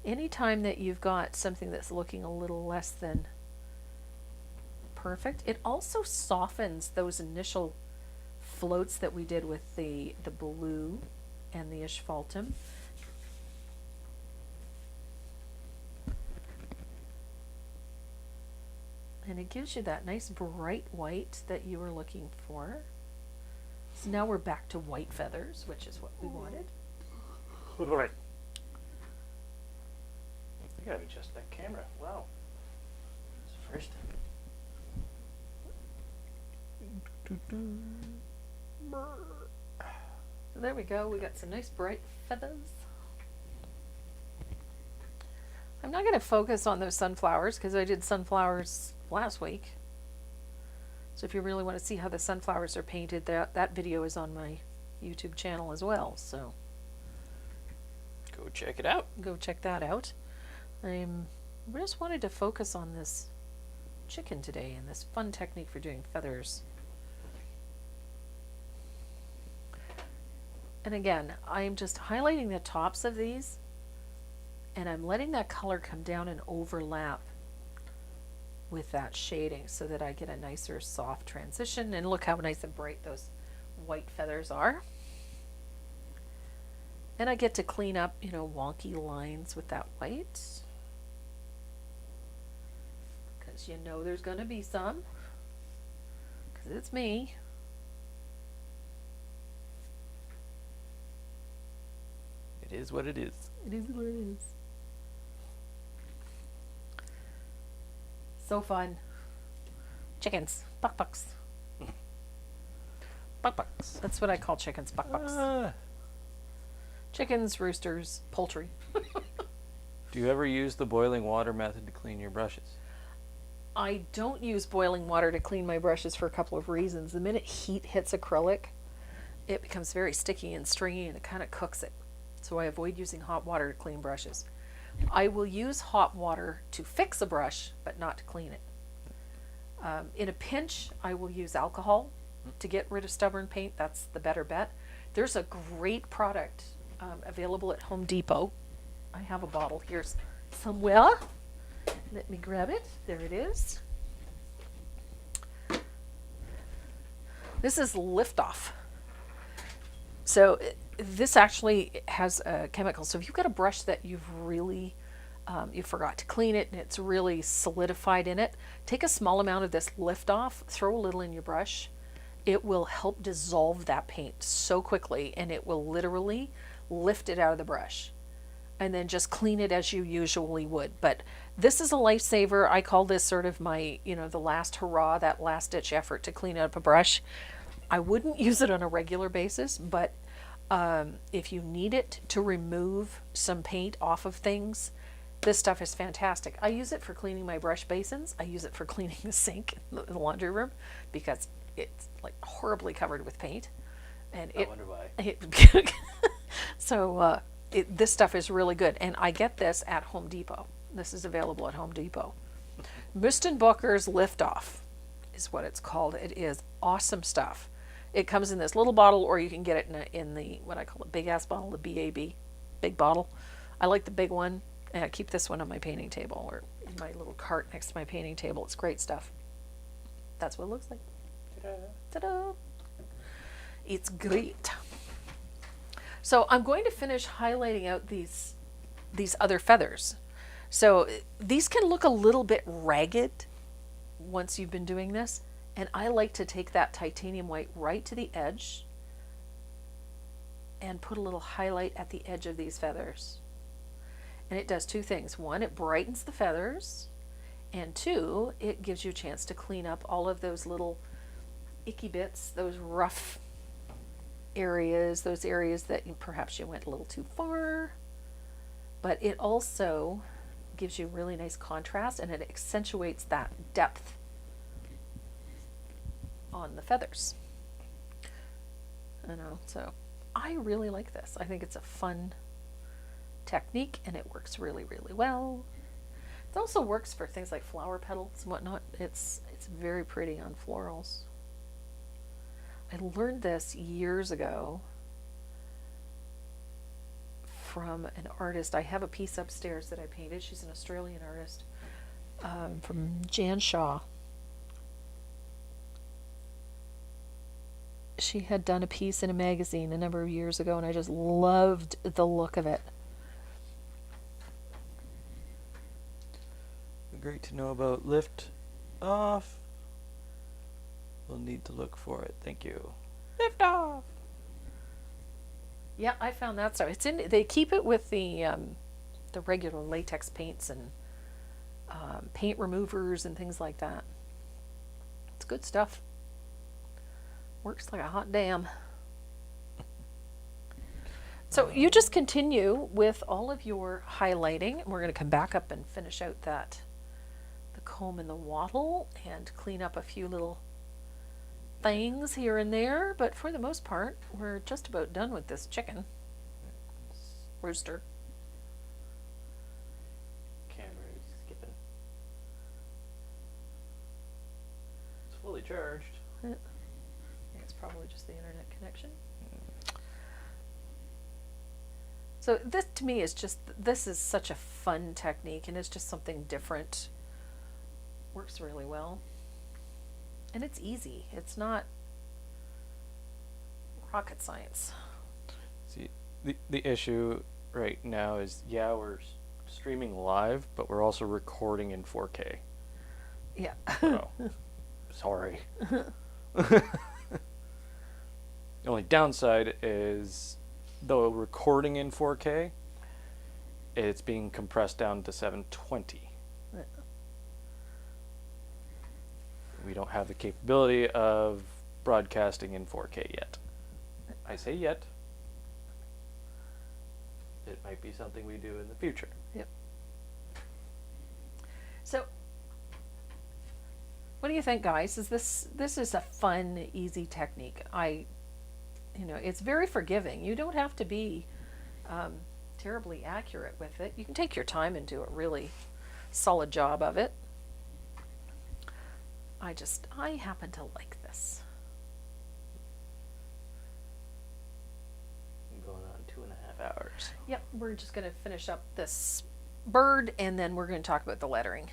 Anytime that you've got something that's looking a little less than perfect, it also softens those initial floats that we did with the blue and the asphaltum. And it gives you that nice bright white that you were looking for. So now we're back to white feathers, which is what we wanted. Right. I gotta adjust that camera. Wow. It's first. So there we go. We got some nice bright feathers. I'm not going to focus on those sunflowers because I did sunflowers last week. So if you really want to see how the sunflowers are painted, that video is on my YouTube channel as well. So Go check it out. go check that out. I just wanted to focus on this chicken today and this fun technique for doing feathers. And again, I'm just highlighting the tops of these, and I'm letting that color come down and overlap with that shading so that I get a nicer soft transition. And look how nice and bright those white feathers are. And I get to clean up, wonky lines with that white. Because there's going to be some. Because it's me. It is what it is. It is what it is. So fun. Chickens. Buck-bucks. Buck-bucks. That's what I call chickens. Buck-bucks. Chickens, roosters, poultry. Do you ever use the boiling water method to clean your brushes? I don't use boiling water to clean my brushes for a couple of reasons. The minute heat hits acrylic, it becomes very sticky and stringy and it kind of cooks it. So I avoid using hot water to clean brushes. I will use hot water to fix a brush, but not to clean it. In a pinch, I will use alcohol to get rid of stubborn paint. That's the better bet. There's a great product available at Home Depot. I have a bottle here somewhere. Let me grab it. There it is. This is Liftoff. So this actually has a chemical. So if you've got a brush that you've really, you forgot to clean it and it's really solidified in it, take a small amount of this Liftoff, throw a little in your brush. It will help dissolve that paint so quickly, and it will literally lift it out of the brush. And then just clean it as you usually would. But this is a lifesaver. I call this sort of my, the last hurrah, that last ditch effort to clean up a brush. I wouldn't use it on a regular basis, but if you need it to remove some paint off of things, this stuff is fantastic. I use it for cleaning my brush basins. I use it for cleaning the sink in the laundry room because it's like horribly covered with paint. And I wonder why. So this stuff is really good. And I get this at Home Depot. This is available at Home Depot. Muston Booker's Liftoff is what it's called. It is awesome stuff. It comes in this little bottle, or you can get it in the what I call a big ass bottle, the BAB, big bottle. I like the big one, and I keep this one on my painting table or in my little cart next to my painting table. It's great stuff. That's what it looks like. Ta-da! Ta-da! It's great. So I'm going to finish highlighting out these other feathers. So these can look a little bit ragged once you've been doing this. And I like to take that titanium white right to the edge and put a little highlight at the edge of these feathers. And it does two things. One, it brightens the feathers. And two, it gives you a chance to clean up all of those little icky bits, those rough areas, those areas that perhaps you went a little too far. But it also gives you really nice contrast, and it accentuates that depth on the feathers. So I really like this. I think it's a fun technique, and it works really, really well. It also works for things like flower petals and whatnot. It's very pretty on florals. I learned this years ago from an artist. I have a piece upstairs that I painted. She's an Australian artist, from Jan Shaw. She had done a piece in a magazine a number of years ago, and I just loved the look of it. Great to know about lift off. We'll need to look for it. Thank you. Lift off. Yeah, I found that stuff. It's in. They keep it with the regular latex paints and paint removers and things like that. It's good stuff. Works like a hot damn. So you just continue with all of your highlighting. We're going to come back up and finish out the comb and the wattle and clean up a few little things here and there. But for the most part, we're just about done with this chicken. Rooster. Camera is skipping. It's fully charged. Yeah. It's probably just the internet connection. So this to me is this is such a fun technique, and it's just something different. Works really well. And it's easy. It's not rocket science. See, the issue right now is, yeah, we're streaming live, but we're also recording in 4K. Yeah. So, sorry. The only downside is, though recording in 4K, it's being compressed down to 720. We don't have the capability of broadcasting in 4K yet. I say yet. It might be something we do in the future. Yep. So, what do you think, guys? This is a fun, easy technique. It's very forgiving. You don't have to be terribly accurate with it. You can take your time and do a really solid job of it. I happen to like this. Going on 2.5 hours. Yep, we're just going to finish up this bird, and then we're going to talk about the lettering.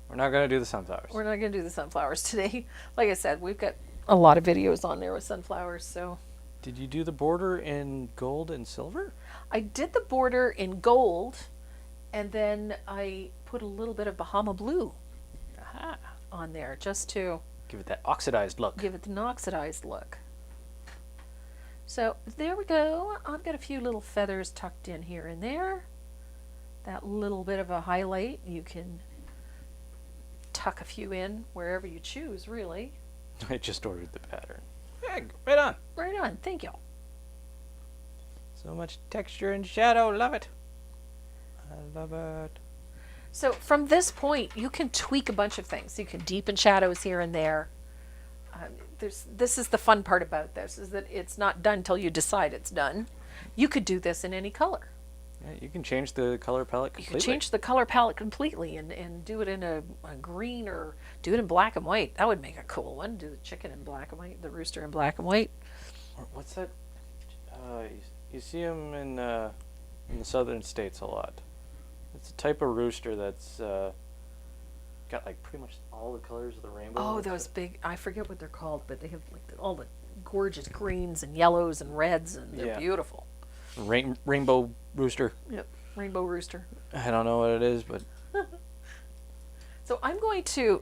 We're not going to do the sunflowers. We're not going to do the sunflowers today. Like I said, we've got a lot of videos on there with sunflowers, so. Did you do the border in gold and silver? I did the border in gold, and then I put a little bit of Bahama blue Aha. on there just to Give it that oxidized look. give it an oxidized look. So there we go. I've got a few little feathers tucked in here and there. That little bit of a highlight, you can tuck a few in wherever you choose, really. I just ordered the pattern. Yeah, right on. Right on, thank you. So much texture and shadow. Love it. I love it. So from this point, you can tweak a bunch of things. You can deepen shadows here and there. This is the fun part about this, is that it's not done till you decide it's done. You could do this in any color. Yeah, you can change the color palette You completely. could change the color palette completely and do it in a green, or do it in black and white. That would make a cool one. Do the chicken in black and white, the rooster in black and white. Or what's that? You see them in the southern states a lot. It's a type of rooster that's got like pretty much all the colors of the rainbow. Oh, those big, I forget what they're called, but they have like all the gorgeous greens and yellows and reds, and they're Yeah. beautiful. Rainbow rooster. Yep, rainbow rooster. I don't know what it is, but So I'm going to,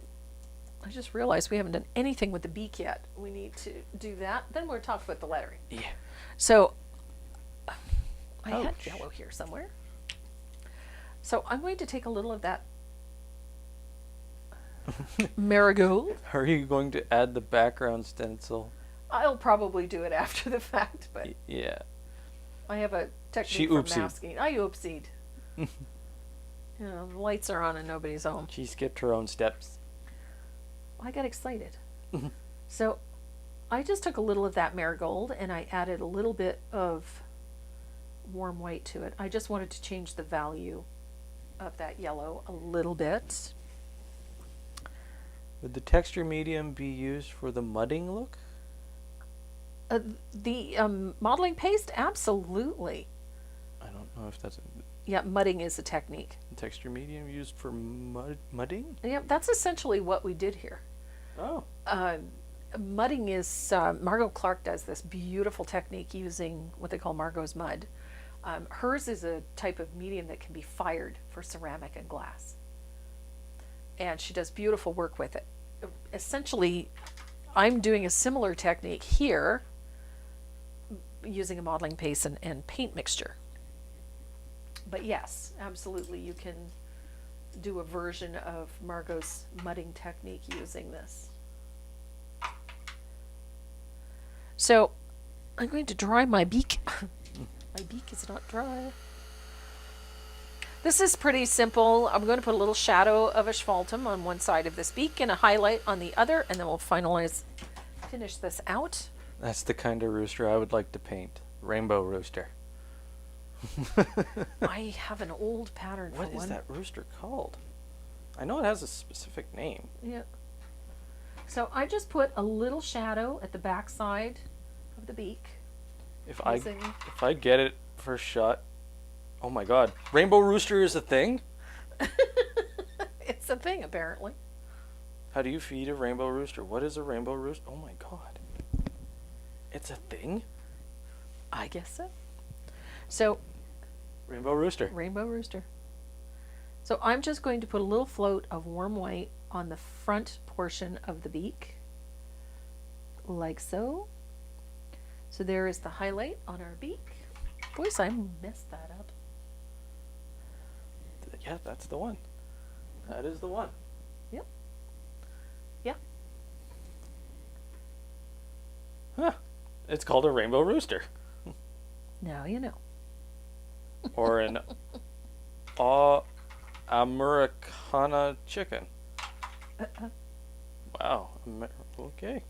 I just realized we haven't done anything with the beak yet. We need to do that. Then we'll talk about the lettering. yeah. So I had Ouch. yellow here somewhere. So I'm going to take a little of that marigold. Are you going to add the background stencil? I'll probably do it after the fact, but Yeah. I have a technique She for oopsied. masking. I oopsied. You know, the lights are on and nobody's home. She skipped her own steps. I got excited. So I just took a little of that marigold and I added a little bit of warm white to it. I just wanted to change the value of that yellow a little bit. Would the texture medium be used for the mudding look? The modeling paste, absolutely. I don't know if that's a Yeah, mudding is a technique. texture medium used for mudding. Yeah, that's essentially what we did here. Oh. Mudding is, Margot Clark does this beautiful technique using what they call Margot's mud. Hers is a type of medium that can be fired for ceramic and glass. And she does beautiful work with it. Essentially, I'm doing a similar technique here using a modeling paste and paint mixture. But yes, absolutely, you can do a version of Margot's mudding technique using this. So I'm going to dry my beak. My beak is not dry. This is pretty simple. I'm going to put a little shadow of asphaltum on one side of this beak and a highlight on the other, and then we'll finish this out. That's the kind of rooster I would like to paint. Rainbow rooster. I have an old pattern for What one. is that rooster called? I know it has a specific name. Yeah. So I just put a little shadow at the back side of the beak. If using- I get it first shot, oh my god, rainbow rooster is a thing? It's a thing, apparently. How do you feed a rainbow rooster? What is a rainbow rooster? Oh my god. It's a thing? I guess so. So, Rainbow rooster. rainbow rooster. So I'm just going to put a little float of warm white on the front portion of the beak, like so. So there is the highlight on our beak. Boys, I messed that up. Yeah, that's the one. That is the one. Yep. Yeah. Huh. It's called a rainbow rooster. Now you know. Or an Americana chicken. Wow. Okay.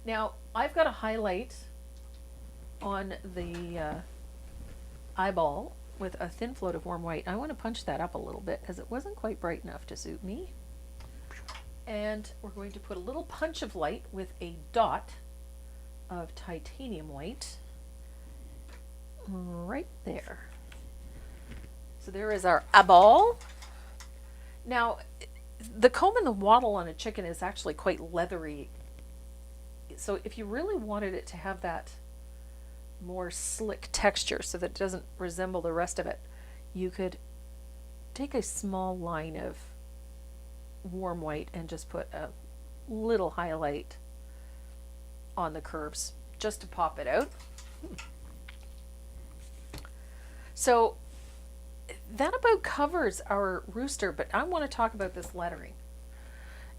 Now, I've got a highlight on the eyeball with a thin float of warm white. I want to punch that up a little bit because it wasn't quite bright enough to suit me. And we're going to put a little punch of light with a dot of titanium white right there. So there is our eyeball. Now, the comb and the wattle on a chicken is actually quite leathery. So if you really wanted it to have that more slick texture so that it doesn't resemble the rest of it, you could take a small line of warm white and just put a little highlight on the curves just to pop it out. So that about covers our rooster, but I want to talk about this lettering.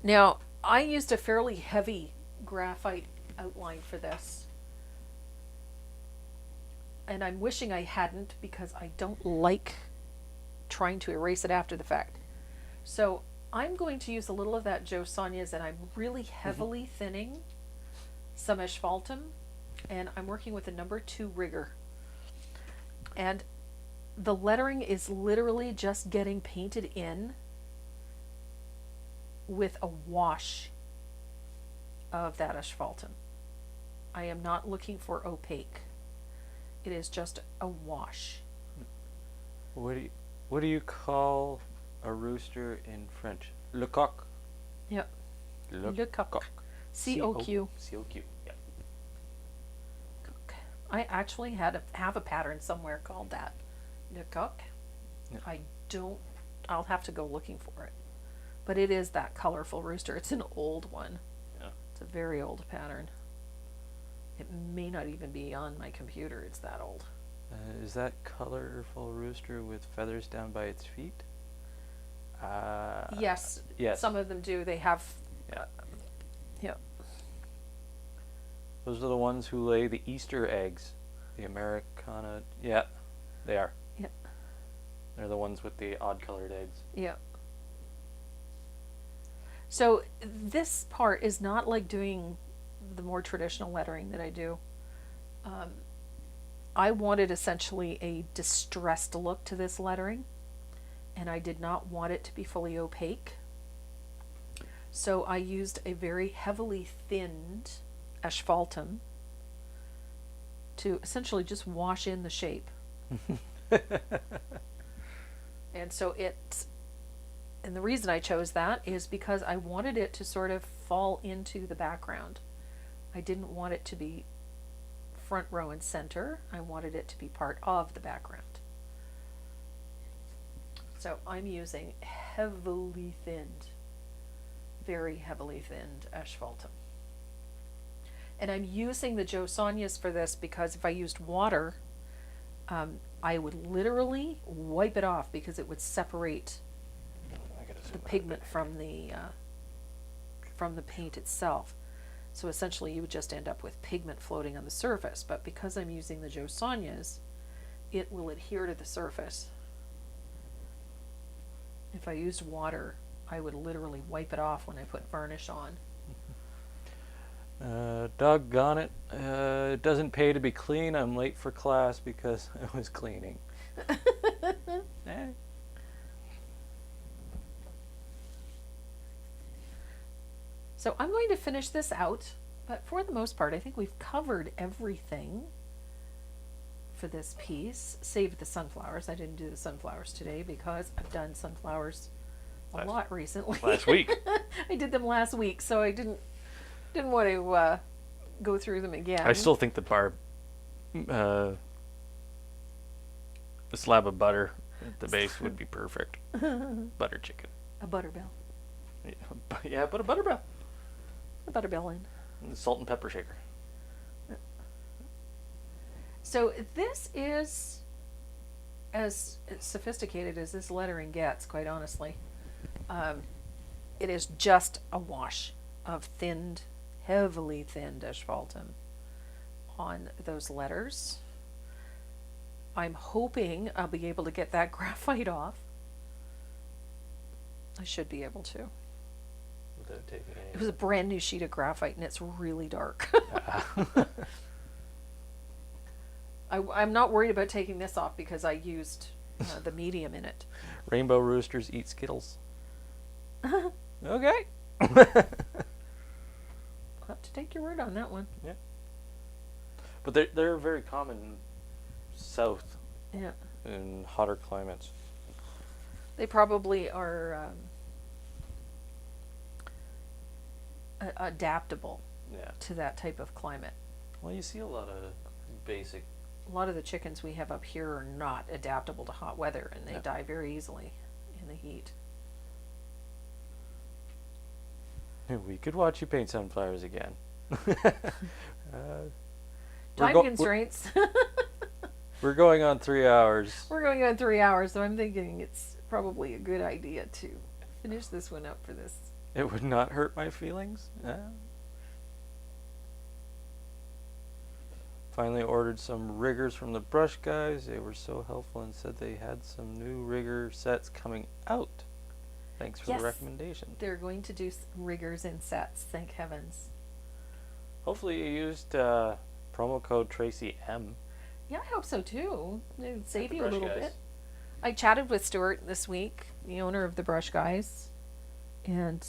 Now, I used a fairly heavy graphite outline for this, and I'm wishing I hadn't because I don't like trying to erase it after the fact. So I'm going to use a little of that Joe Sonja's, and I'm really heavily thinning some asphaltum, and I'm working with a number 2 rigger. And the lettering is literally just getting painted in with a wash of that asphaltum. I am not looking for opaque. It is just a wash. What do you call a rooster in French? Le coq. Yep. Le coq. C-O-Q. C-O-Q. Yeah. Coq. I actually have a pattern somewhere called that. Le coq. Yeah. I'll have to go looking for it. But it is that colorful rooster. It's an old one. Yeah. It's a very old pattern. It may not even be on my computer. It's that old. Is that colorful rooster with feathers down by its feet? Yes. Yes. Some of them do. They have. Yeah. Yeah. Those are the ones who lay the Easter eggs. The Americana. Yeah, they are. Yeah. They're the ones with the odd-colored eggs. Yeah. So this part is not like doing the more traditional lettering that I do. I wanted essentially a distressed look to this lettering, and I did not want it to be fully opaque. So I used a very heavily thinned asphaltum to essentially just wash in the shape. And so and the reason I chose that is because I wanted it to sort of fall into the background. I didn't want it to be front row and center. I wanted it to be part of the background. So I'm using heavily thinned, very heavily thinned asphaltum. And I'm using the Joe Sonja's for this because if I used water, I would literally wipe it off because it would separate the pigment from the paint itself. So essentially you would just end up with pigment floating on the surface, but because I'm using the Joe Sonja's, it will adhere to the surface. If I used water, I would literally wipe it off when I put varnish on. Doggone it. It doesn't pay to be clean. I'm late for class because I was cleaning. So I'm going to finish this out, but for the most part, I think we've covered everything for this piece, save the sunflowers. I didn't do the sunflowers today because I've done sunflowers a lot recently. Last week. I did them last week, so I didn't want to go through them again. I still think the slab of butter at the base would be perfect. Butter chicken. A butterbell. Yeah, put a butterbell. A butterbell in. And salt and pepper shaker. So this is as sophisticated as this lettering gets, quite honestly. It is just a wash of thinned, heavily thinned asphaltum on those letters. I'm hoping I'll be able to get that graphite off. I should be able to. Without taking any. It was a brand new sheet of graphite and it's really dark. I'm not worried about taking this off because I used the medium in it. Rainbow roosters eat Skittles. Okay. I'll have to take your word on that one. Yeah. But they're very common south Yeah. in hotter climates. They probably are adaptable Yeah. to that type of climate. Well, you see a lot of basic. A lot of the chickens we have up here are not adaptable to hot weather, and they Yeah. die very easily in the heat. We could watch you paint sunflowers again. Time constraints. We're going on 3 hours. We're going on 3 hours, so I'm thinking it's probably a good idea to finish this one up for this. It would not hurt my feelings. Finally ordered some riggers from the brush guys. They were so helpful and said they had some new rigger sets coming out. Thanks for Yes. the recommendation. They're going to do riggers in sets, thank heavens. Hopefully you used promo code Tracy M. Yeah, I hope so too. It would save the you a brush little guys. bit. I chatted with Stuart this week, the owner of the Brush Guys, and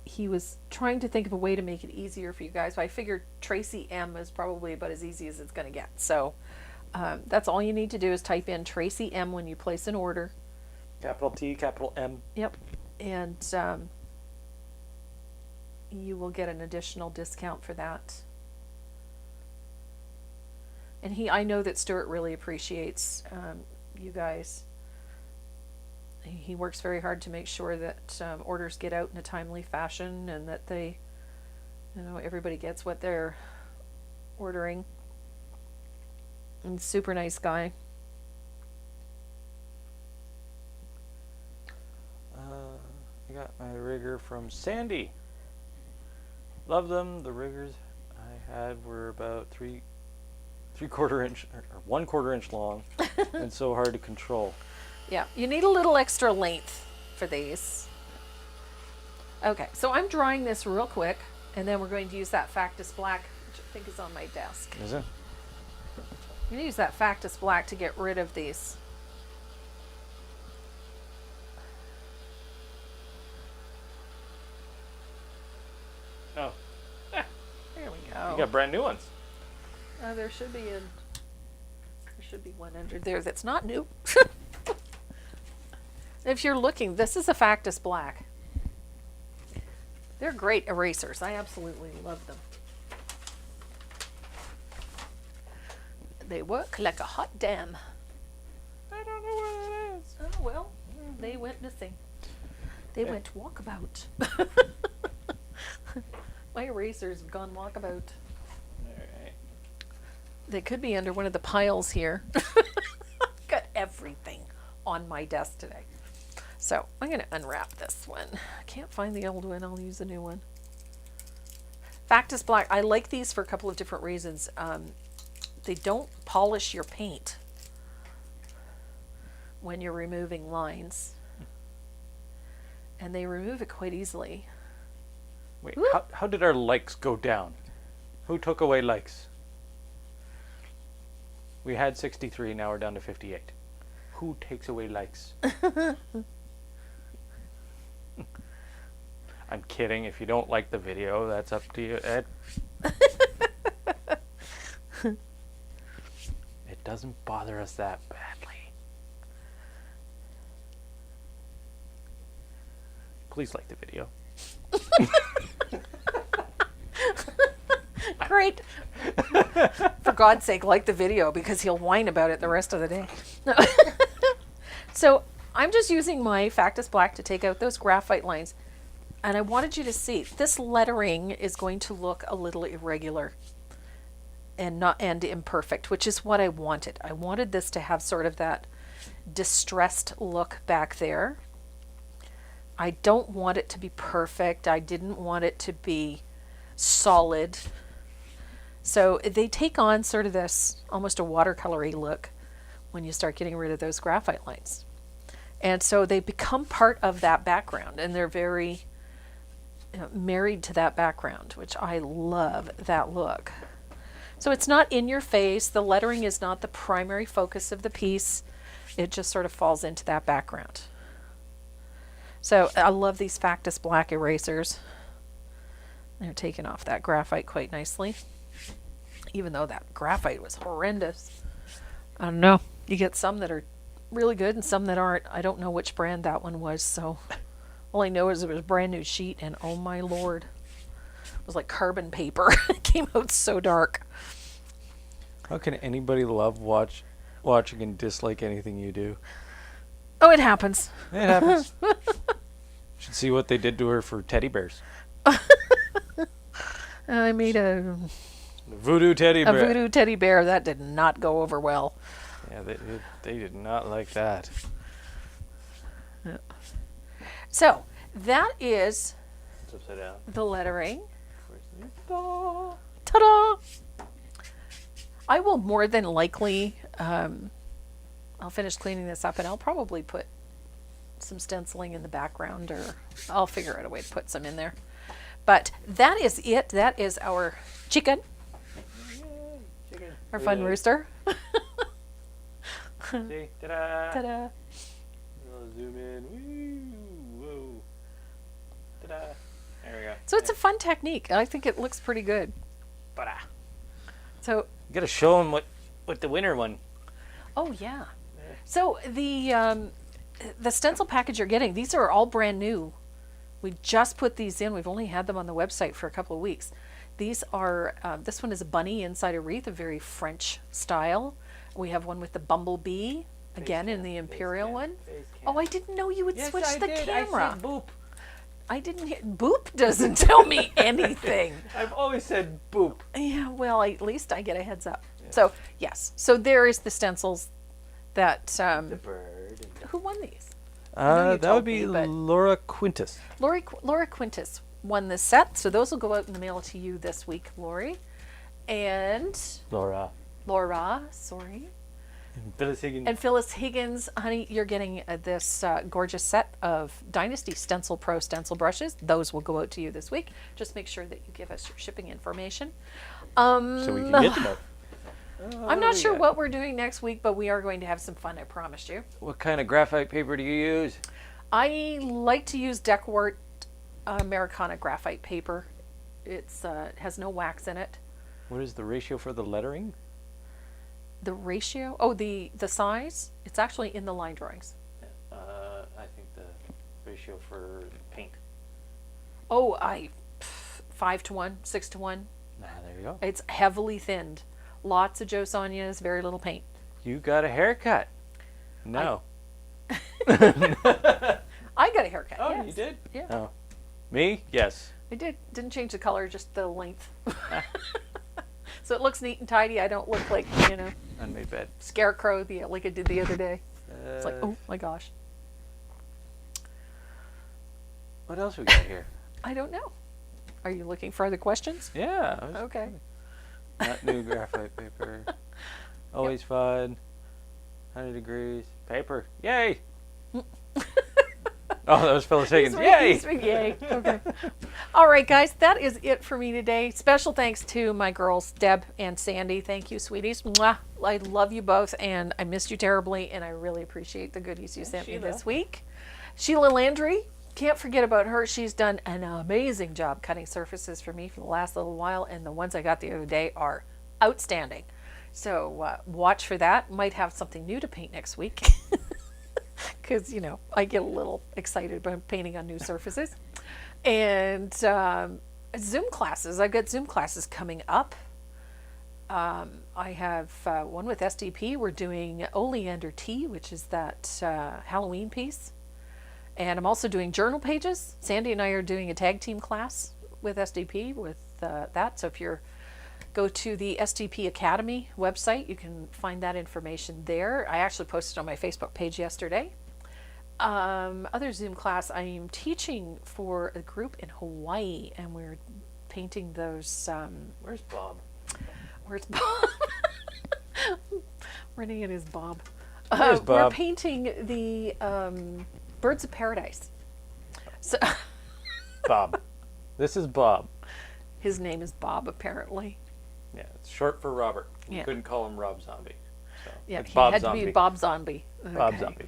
he was trying to think of a way to make it easier for you guys. But I figured Tracy M is probably about as easy as it's going to get. So that's all you need to do is type in Tracy M when you place an order. Capital T, capital M. Yep, and you will get an additional discount for that. And I know that Stuart really appreciates you guys. He works very hard to make sure that orders get out in a timely fashion and that they, everybody gets what they're ordering. And super nice guy. I got my rigger from Sandy. Love them. The riggers I had were about 3/4 inch or 1/4 inch long and so hard to control. Yeah, you need a little extra length for these. Okay, so I'm drying this real quick, and then we're going to use that Factus Black, which I think is on my desk. Is it? I'm going to use that Factus Black to get rid of these. No. There we go. You got brand new ones. There should be one under there that's not new. If you're looking, this is a Factus Black. They're great erasers. I absolutely love them. They work like a hot damn. I don't know where that is. Oh well, they went missing. They went walkabout. My erasers have gone walkabout. Alright. They could be under one of the piles here. Got everything on my desk today. So I'm going to unwrap this one. I can't find the old one. I'll use the new one. Factus Black. I like these for a couple of different reasons. They don't polish your paint when you're removing lines. And they remove it quite easily. Wait, Whoop. how did our likes go down? Who took away likes? We had 63, now we're down to 58. Who takes away likes? I'm kidding. If you don't like the video, that's up to you, Ed. It doesn't bother us that badly. Please like the video. Great. For God's sake, like the video because he'll whine about it the rest of the day. No. So I'm just using my Factus Black to take out those graphite lines. And I wanted you to see this lettering is going to look a little irregular and imperfect, which is what I wanted. I wanted this to have sort of that distressed look back there. I don't want it to be perfect. I didn't want it to be solid. So they take on sort of this almost a watercolory look when you start getting rid of those graphite lines. And so they become part of that background, and they're very married to that background, which I love that look. So it's not in your face. The lettering is not the primary focus of the piece. It just sort of falls into that background. So I love these Factus Black erasers. They're taking off that graphite quite nicely. Even though that graphite was horrendous. I don't know. You get some that are really good and some that aren't. I don't know which brand that one was, so all I know is it was a brand new sheet, and oh my lord, it was like carbon paper. It came out so dark. How can anybody love watching and dislike anything you do? Oh, it happens. It happens. Should see what they did to her for teddy bears. I made a Voodoo teddy bear. voodoo teddy bear. That did not go over well. Yeah, they did not like that. So that is It's upside down. the lettering. Oh. Ta-da! I will more than likely, I'll finish cleaning this up and I'll probably put some stenciling in the background, or I'll figure out a way to put some in there. But that is it. That is our chicken, our fun rooster. See? Ta-da! Ta-da! I'll zoom in. Woo! Whoa! Ta-da! There we go. So it's a fun technique. I think it looks pretty good. Ta-da! So, You gotta show them what the winner one. oh yeah. So the stencil package you're getting, these are all brand new. We just put these in. We've only had them on the website for a couple of weeks. These are, this one is a bunny inside a wreath, a very French style. We have one with the bumblebee, again in the imperial one. Oh, I didn't know you would switch the camera. I said boop. I didn't hear, boop doesn't tell me anything. I've always said boop. Yeah, well, at least I get a heads up. So, yes. So there is the stencils that, The bird. who won these? know you That told would be me, but- Laura Quintus. Laura Quintus won this set, so those will go out in the mail to you this week, Lori. And Laura. Laura, sorry. Phyllis Higgins. And Phyllis Higgins, honey, you're getting this gorgeous set of Dynasty Stencil Pro stencil brushes. Those will go out to you this week. Just make sure that you give us your shipping information. So we can get them out. I'm not sure yeah. what we're doing next week, but we are going to have some fun, I promised you. What kind of graphite paper do you use? I like to use Deckwart Americana graphite paper. It's it has no wax in it. What is the ratio for the lettering? The ratio, oh, the size, it's actually in the line drawings. I think the ratio for paint. Oh, 5-to-1, 6-to-1. Ah, there you go. It's heavily thinned. Lots of Joe Sonjas, very little paint. You got a haircut. No. I got a haircut. Oh, yes. you did? Yeah. Oh. Me? Yes. I did. Didn't change the color, just the length. So it looks neat and tidy. I don't look like, Unmade bed. scarecrow like I did the other day. It's like, oh my gosh. What else we got here? I don't know. Are you looking for other questions? Yeah. I was- Okay. Not new graphite paper. Always fun. 100 degrees. Paper. Yay! Oh, that was Phyllis Higgins. Yay! Yay. Okay. All right, guys, that is it for me today. Special thanks to my girls, Deb and Sandy. Thank you, sweeties. Mwah. I love you both, and I missed you terribly, and I really appreciate the goodies you sent me this week. Sheila Landry, can't forget about her. She's done an amazing job cutting surfaces for me for the last little while, and the ones I got the other day are outstanding. So watch for that. Might have something new to paint next week. Because, I get a little excited about painting on new surfaces. And Zoom classes. I've got Zoom classes coming up. I have one with SDP. We're doing Oleander Tea, which is that Halloween piece. And I'm also doing journal pages. Sandy and I are doing a tag team class with SDP with that. So if you're go to the SDP Academy website, you can find that information there. I actually posted on my Facebook page yesterday. Other Zoom class, I am teaching for a group in Hawaii, and we're painting those. Where's Bob? Where's Bob? Running it is Bob. Where's We're Bob? painting the Birds of Paradise. So Bob. This is Bob. his name is Bob, apparently. Yeah, it's short for Robert. You Yeah. couldn't call him Rob Zombie. So Yeah, it's he Bob had Zombie. to be Bob Zombie. Bob Okay. Zombie.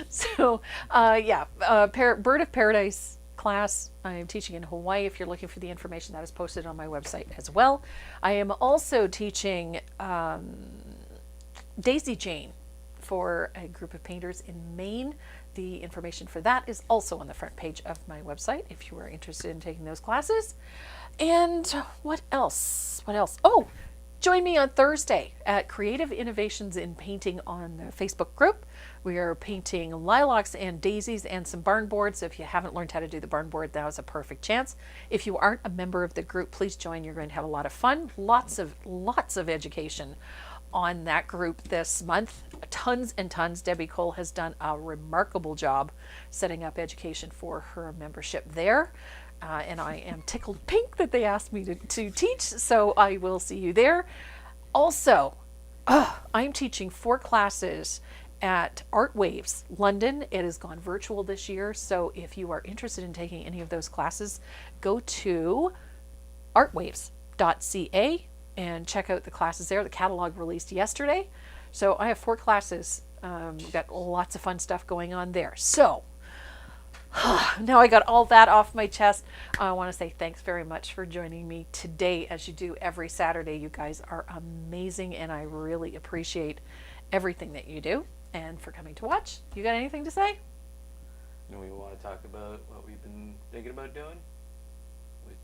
So, Bird of Paradise class. I am teaching in Hawaii. If you're looking for the information, that is posted on my website as well. I am also teaching Daisy Jane for a group of painters in Maine. The information for that is also on the front page of my website if you are interested in taking those classes. And what else? What else? Oh, join me on Thursday at Creative Innovations in Painting on the Facebook group. We are painting lilacs and daisies and some barn boards. If you haven't learned how to do the barn board, that was a perfect chance. If you aren't a member of the group, please join. You're going to have a lot of fun. Lots of education on that group this month. Tons and tons. Debbie Cole has done a remarkable job setting up education for her membership there. And I am tickled pink that they asked me to teach, so I will see you there. Also, I'm teaching 4 classes at Art Waves London. It has gone virtual this year, so if you are interested in taking any of those classes, go to artwaves.ca and check out the classes there. The catalog released yesterday. So I have 4 classes. We've got lots of fun stuff going on there. So now I got all that off my chest. I want to say thanks very much for joining me today, as you do every Saturday. You guys are amazing, and I really appreciate everything that you do, and for coming to watch. You got anything to say? Do we want to talk about what we've been thinking about doing? With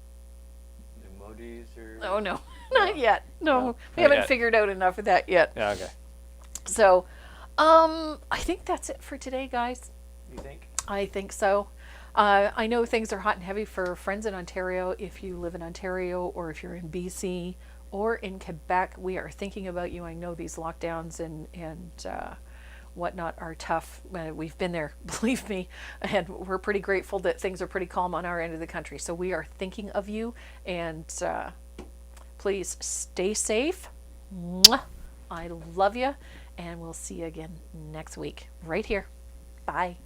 emojis or... Oh, no, not yet. No, No, we not haven't yet. figured out enough of that yet. Yeah, okay. So, I think that's it for today, guys. You think? I think so. I know things are hot and heavy for friends in Ontario. If you live in Ontario, or if you're in BC or in Quebec, we are thinking about you. I know these lockdowns and whatnot are tough. We've been there, believe me, and we're pretty grateful that things are pretty calm on our end of the country. So we are thinking of you, and please stay safe. Mwah. I love you, and we'll see you again next week right here. Bye.